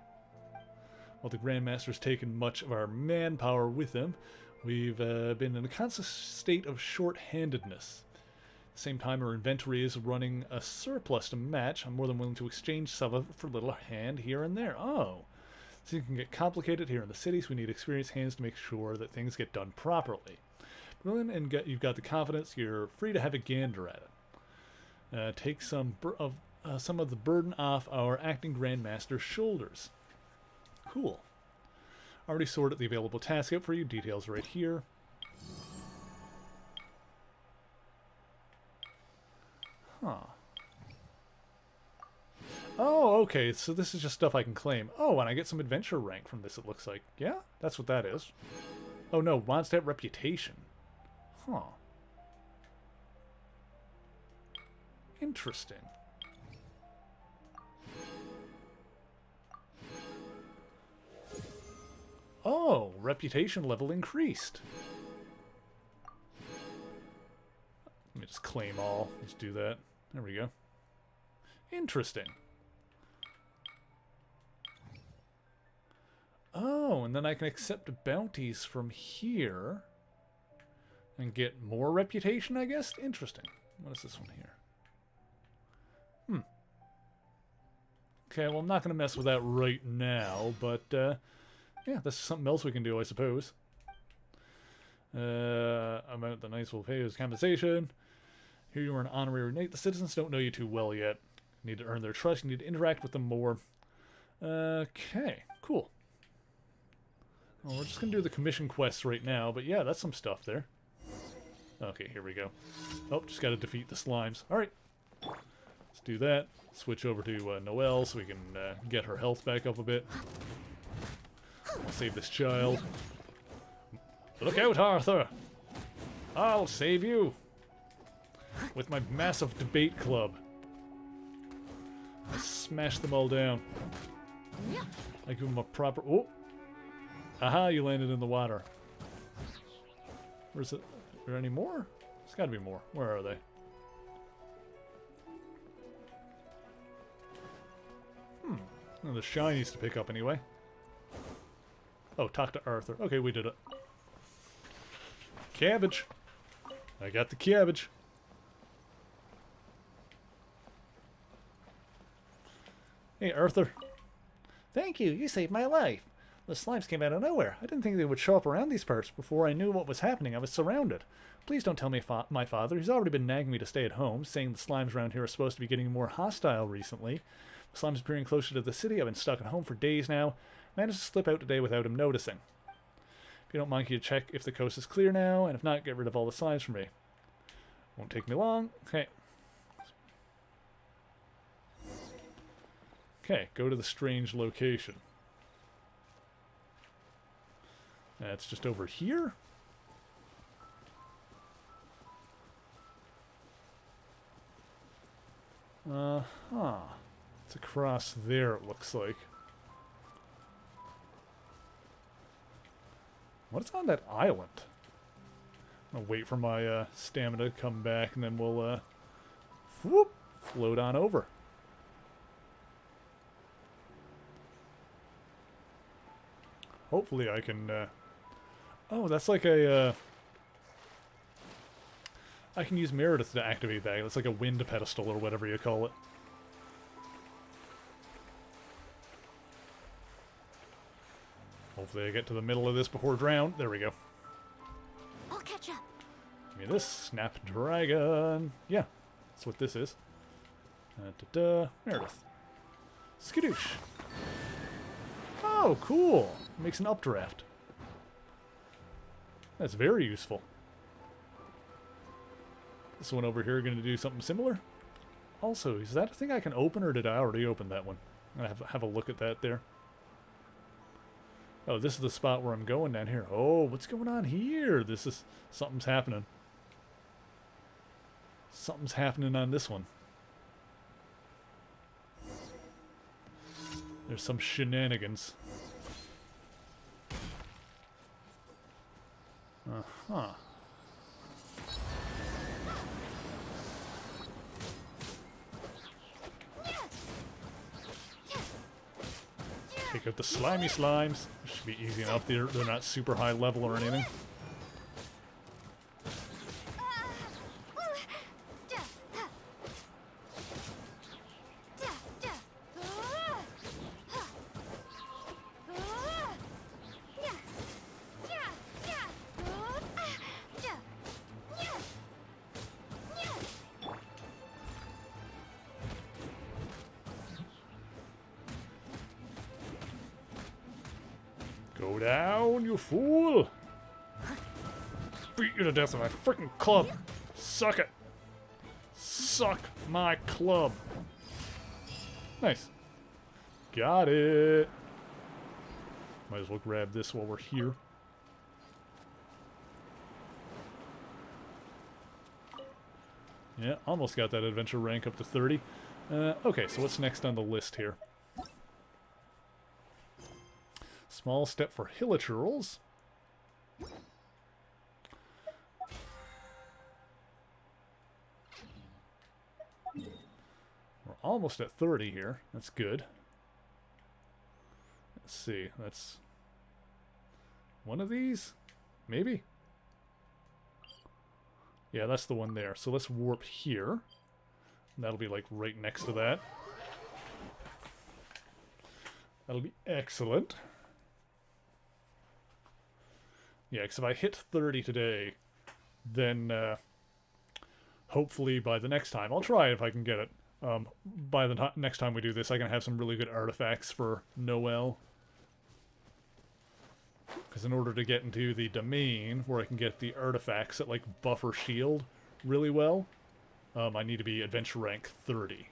While the Grandmaster's taken much of our manpower with him, we've been in a constant state of short-handedness. At the same time, our inventory is running a surplus to match. I'm more than willing to exchange some of it for a little hand here and there. Oh, so it can get complicated here in the city, so we need experienced hands to make sure that things get done properly. Brilliant, and you've got the confidence. You're free to have a gander at it. Take some of the burden off our acting Grandmaster's shoulders. Cool. Already sorted the available task out for you. Details right here. Huh. Oh, okay. So this is just stuff I can claim. Oh, and I get some adventure rank from this, it looks like. Yeah? That's what that is. Oh, no. Mondstadt reputation. Huh. Interesting. Oh, reputation level increased. Let me just claim all. Let's do that. There we go. Interesting. Oh, and then I can accept bounties from here and get more reputation, I guess? Interesting. What is this one here? Okay, well, I'm not going to mess with that right now, but, yeah, that's something else we can do, I suppose. Amount the knights will pay as compensation. Here you are an honorary knight. The citizens don't know you too well yet. You need to earn their trust. You need to interact with them more. Okay, cool. Well, we're just going to do the commission quests right now, but yeah, that's some stuff there. Okay, here we go. Oh, just got to defeat the slimes. Alright. Let's do that. Switch over to Noelle so we can get her health back up a bit. I'll save this child. Look out, Arthur! I'll save you! With my massive debate club. I smash them all down. I give them a proper... Oh! Aha, you landed in the water. Where's it? Is there any more? There's gotta be more. Where are they? Well, the shinies to pick up anyway. Oh, talk to Arthur. Okay, we did it. Cabbage. I got the cabbage. Hey, Arthur. Thank you. You saved my life. The slimes came out of nowhere. I didn't think they would show up around these parts. Before I knew what was happening, I was surrounded. Please don't tell me my father. He's already been nagging me to stay at home, saying the slimes around here are supposed to be getting more hostile recently. The slimes appearing closer to the city. I've been stuck at home for days now. Managed to slip out today without him noticing. If you don't mind, can you check if the coast is clear now? And if not, get rid of all the slimes for me. Won't take me long. Okay. Okay, go to the strange location. That's just over here? Uh-huh. It's across there, it looks like. What's on that island? I'll wait for my stamina to come back, and then we'll whoop, float on over. Hopefully I can... Oh, that's like a... I can use Meredith to activate that. It's like a wind pedestal or whatever you call it. Hopefully I get to the middle of this before drown. There we go. I'll catch up. Give me this. Snapdragon. Yeah, that's what this is. Meredith. Skadoosh. Oh, cool. Makes an updraft. That's very useful. This one over here going to do something similar. Also, is that a thing I can open, or did I already open that one? I'm going to have a look at that there. Oh, this is the spot where I'm going down here. Oh, what's going on here? This is... Something's happening. Something's happening on this one. There's some shenanigans. Uh-huh. Take out the slimy slimes. Should be easy enough. They're not super high level or anything. Go down, you fool! Beat you to death with my freaking club! Suck it! Suck my club! Nice. Got it! Might as well grab this while we're here. Yeah, almost got that adventure rank up to 30. Okay, so what's next on the list here? Small step for hilichurls. We're almost at 30 here. That's good. Let's see. That's one of these? Maybe? Yeah, that's the one there. So let's warp here. That'll be like right next to that. That'll be excellent. Yeah, because if I hit 30 today, then hopefully by the next time, I'll try it if I can get it. By the next time we do this, I can have some really good artifacts for Noel. Because in order to get into the domain, where I can get the artifacts that like buffer shield really well, I need to be adventure rank 30.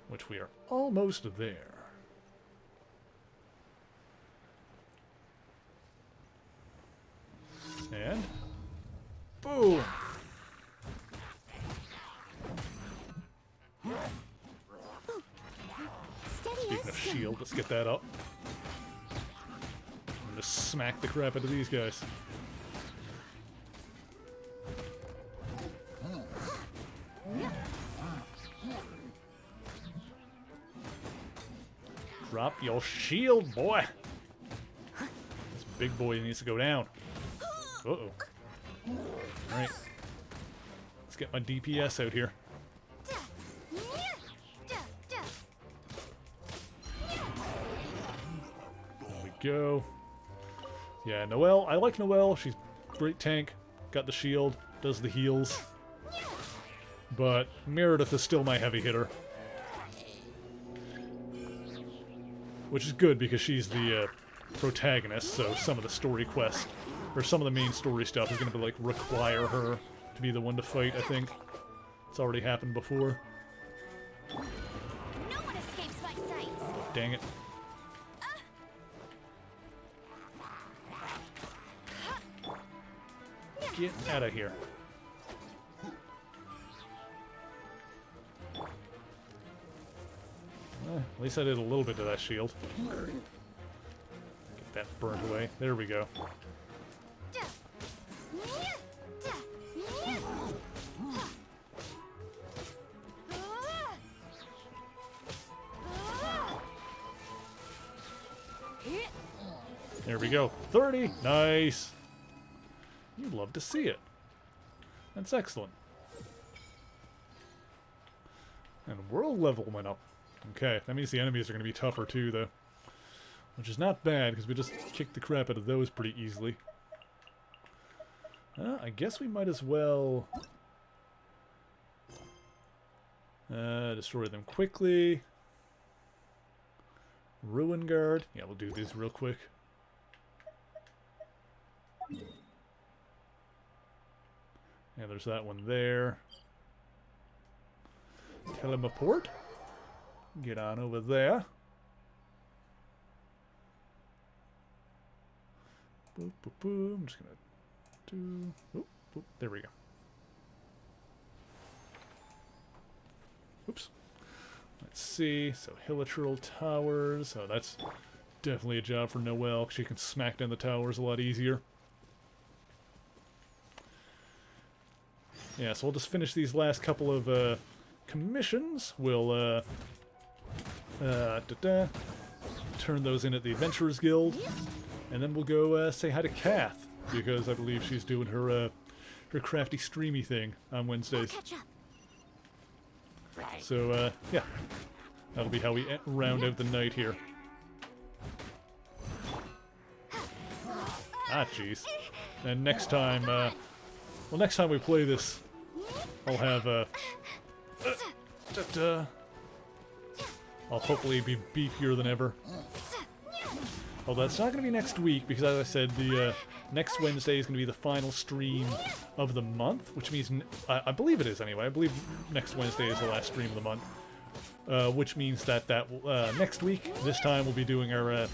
Which we are almost there. And boom! Speaking of shield, let's get that up. I'm gonna smack the crap out of these guys. Drop your shield, boy! This big boy needs to go down. Uh-oh. Alright. Let's get my DPS out here. There we go. Yeah, Noelle. I like Noelle. She's great tank. Got the shield. Does the heals. But Meredith is still my heavy hitter. Which is good because she's the protagonist, so some of the story quests, or some of the main story stuff is going to be like require her to be the one to fight, I think. It's already happened before. No one escapes my sights. Oh, dang it. Get out of here. At least I did a little bit to that shield. Get that burnt away. There we go. There we go. 30! Nice! You'd love to see it. That's excellent. And world level went up. Okay, that means the enemies are going to be tougher too, though. Which is not bad, because we just kicked the crap out of those pretty easily. I guess we might as well destroy them quickly. Ruin Guard. Yeah, we'll do these real quick. Yeah, there's that one there. Teleport. Get on over there. Boop, boop, boop. I'm just gonna do. Boop, boop. There we go. Oops. Let's see. So Hilichurl Towers. Oh, that's definitely a job for Noelle, because she can smack down the towers a lot easier. Yeah, so we'll just finish these last couple of commissions. We'll Turn those in at the Adventurers Guild, and then we'll go say hi to Kath, because I believe she's doing her her crafty streamy thing on Wednesdays. So yeah, that'll be how we round out the night here. Ah, jeez. And next time, well, next time we play this, I'll have I'll hopefully be beefier than ever. Although that's not going to be next week, because as I said, the next Wednesday is going to be the final stream of the month, which means, I believe it is anyway, I believe next Wednesday is the last stream of the month. Which means that next week, this time we'll be doing our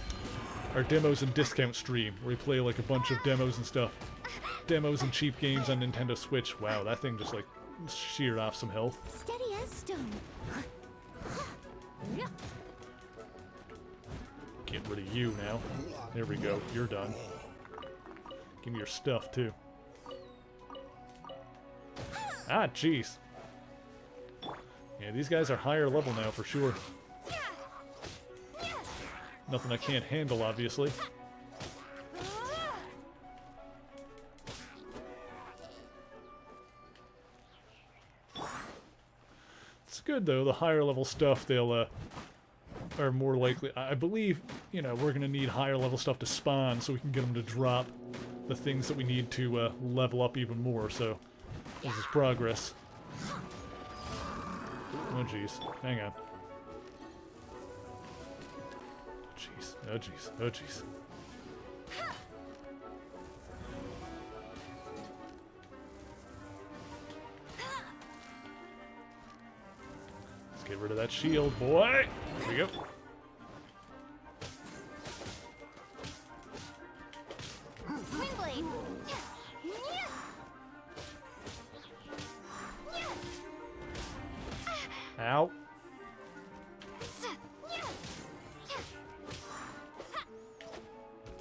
demos and discount stream, where we play like a bunch of demos and stuff. Demos and cheap games on Nintendo Switch. Wow, that thing just like sheared off some health. Steady as stone. Get rid of you now. There we go. You're done. Give me your stuff, too. Ah, jeez. Yeah, these guys are higher level now, for sure. Nothing I can't handle, obviously. It's good, though. The higher level stuff, they'll, are more likely... I believe, you know, we're going to need higher level stuff to spawn so we can get them to drop the things that we need to level up even more, so this is progress. Oh, jeez. Hang on. Jeez. Oh, jeez. Oh, jeez. Let's get rid of that shield, boy! There we go. Ow.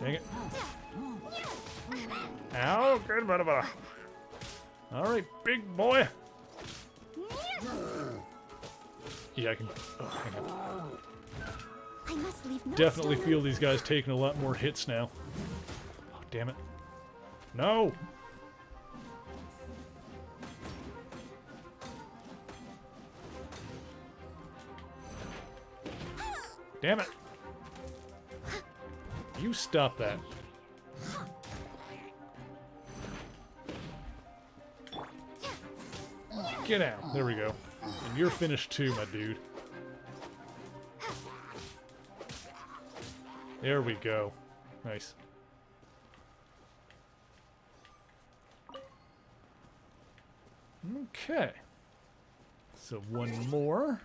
Dang it. Ow, good bada. Alright, big boy. Yeah, I can... Oh, hang on. I must leave no Definitely stone feel these guys taking a lot more hits now. Oh, damn it. No! Damn it! You stop that. Get out. There we go. And you're finished too, my dude. There we go. Nice. Okay. So one more.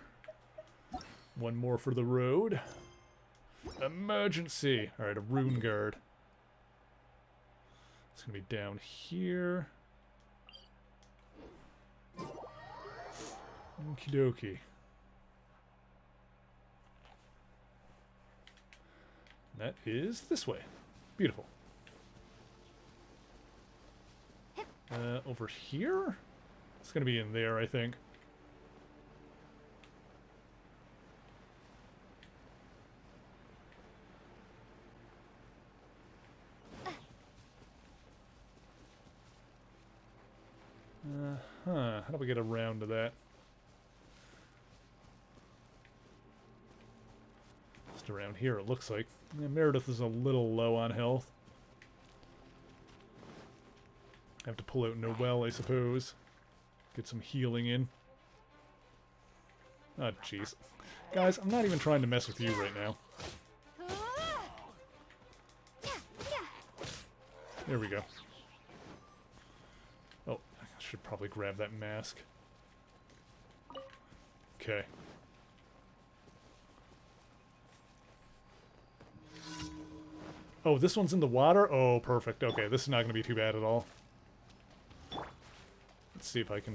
One more for the road. Emergency! Alright, a rune guard. It's gonna be down here. Okie dokie. That is this way. Beautiful. Over here? It's gonna be in there, I think. How do we get around to that? Just around here, it looks like. Yeah, Meredith is a little low on health. Have to pull out Noelle, I suppose. Get some healing in. Oh, jeez. Guys, I'm not even trying to mess with you right now. There we go. Oh, I should probably grab that mask. Okay. Oh, this one's in the water? Oh, perfect. Okay, this is not going to be too bad at all. Let's see if I can...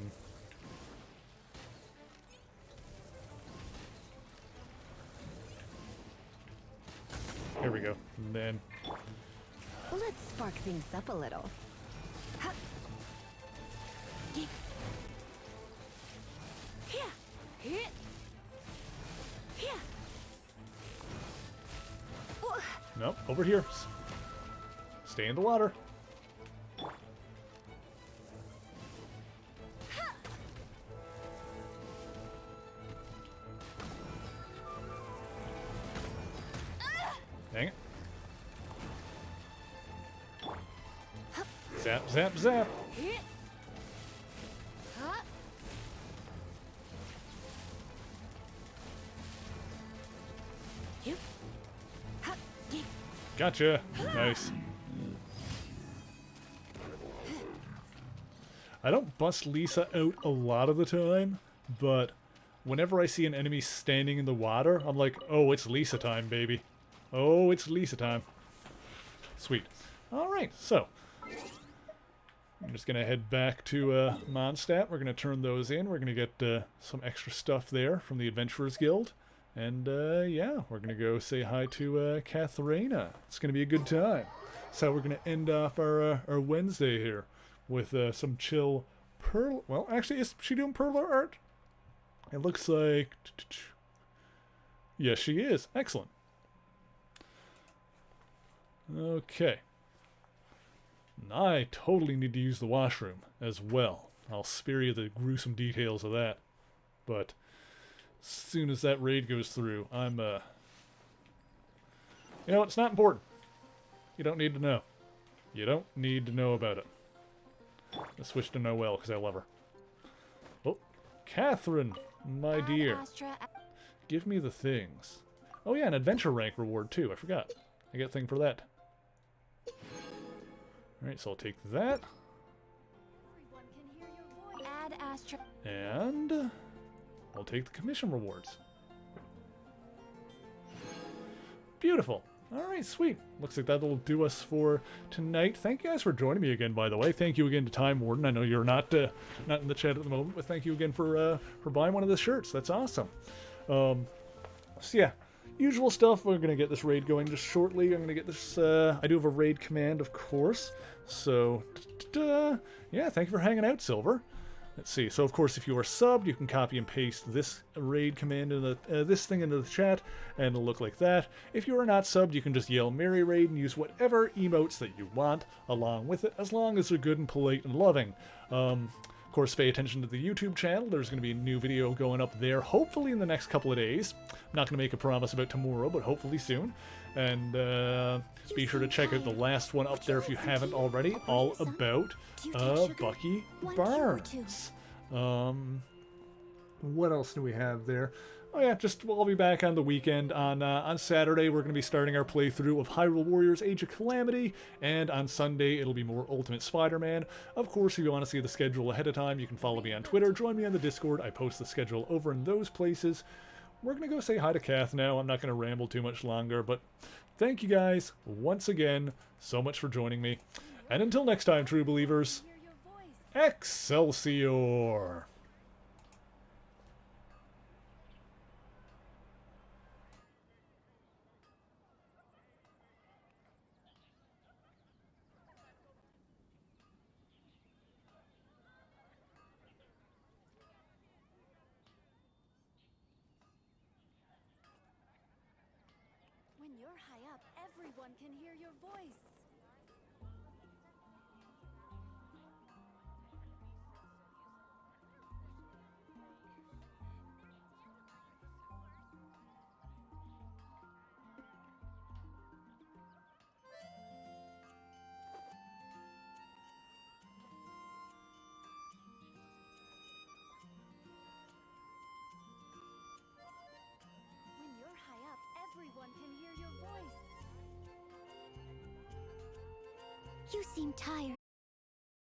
Here we go. And then... Let's spark things up a little. Nope, over here. Stay in the water. Dang it. Zap, zap, zap. Gotcha. Nice. I don't bust Lisa out a lot of the time, but whenever I see an enemy standing in the water, I'm like, oh, it's Lisa time, baby. Oh, it's Lisa time. Sweet. Alright, so I'm just going to head back to Mondstadt. We're going to turn those in. We're going to get some extra stuff there from the Adventurers Guild. And, yeah, we're going to go say hi to Katharina. It's going to be a good time. So we're going to end off our Wednesday here with some chill Pearl... Well, actually, is she doing Perler art? It looks like... Yes, she is. Excellent. Okay. I totally need to use the washroom as well. I'll spare you the gruesome details of that. But as soon as that raid goes through, I'm, You know, it's not important. You don't need to know. You don't need to know about it. Let's switch to Noelle, because I love her. Oh, Catherine, my dear. Give me the things. Oh yeah, an adventure rank reward too, I forgot. I get a thing for that. Alright, so I'll take that. And I'll take the commission rewards. Beautiful. Alright, sweet. Looks like that'll do us for tonight. Thank you guys for joining me again, by the way. Thank you again to Time Warden. I know you're not in the chat at the moment, but thank you again for buying one of the shirts. That's awesome. So yeah, usual stuff. We're going to get this raid going just shortly. I'm going to get this... I do have a raid command, of course. So, yeah, thank you for hanging out, Silver. Let's see. So, of course, if you are subbed, you can copy and paste this raid command into this thing into the chat, and it'll look like that. If you are not subbed, you can just yell Merry Raid and use whatever emotes that you want along with it, as long as they're good and polite and loving. Of course, pay attention to the YouTube channel. There's going to be a new video going up there, hopefully in the next couple of days. I'm not going to make a promise about tomorrow, but hopefully soon. And be sure to check out the last one up there if you haven't already, all about Bucky Barnes. What else do we have there? Oh yeah, I'll be back on the weekend. On Saturday, we're going to be starting our playthrough of Hyrule Warriors Age of Calamity, and on Sunday, it'll be more Ultimate Spider-Man. Of course, if you want to see the schedule ahead of time, you can follow me on Twitter, join me on the Discord. I post the schedule over in those places. We're going to go say hi to Kath now. I'm not going to ramble too much longer, but thank you guys once again so much for joining me. And until next time, true believers, Excelsior! When you're high up, everyone can hear your voice. When you're high up, everyone can hear your voice. You seem tired.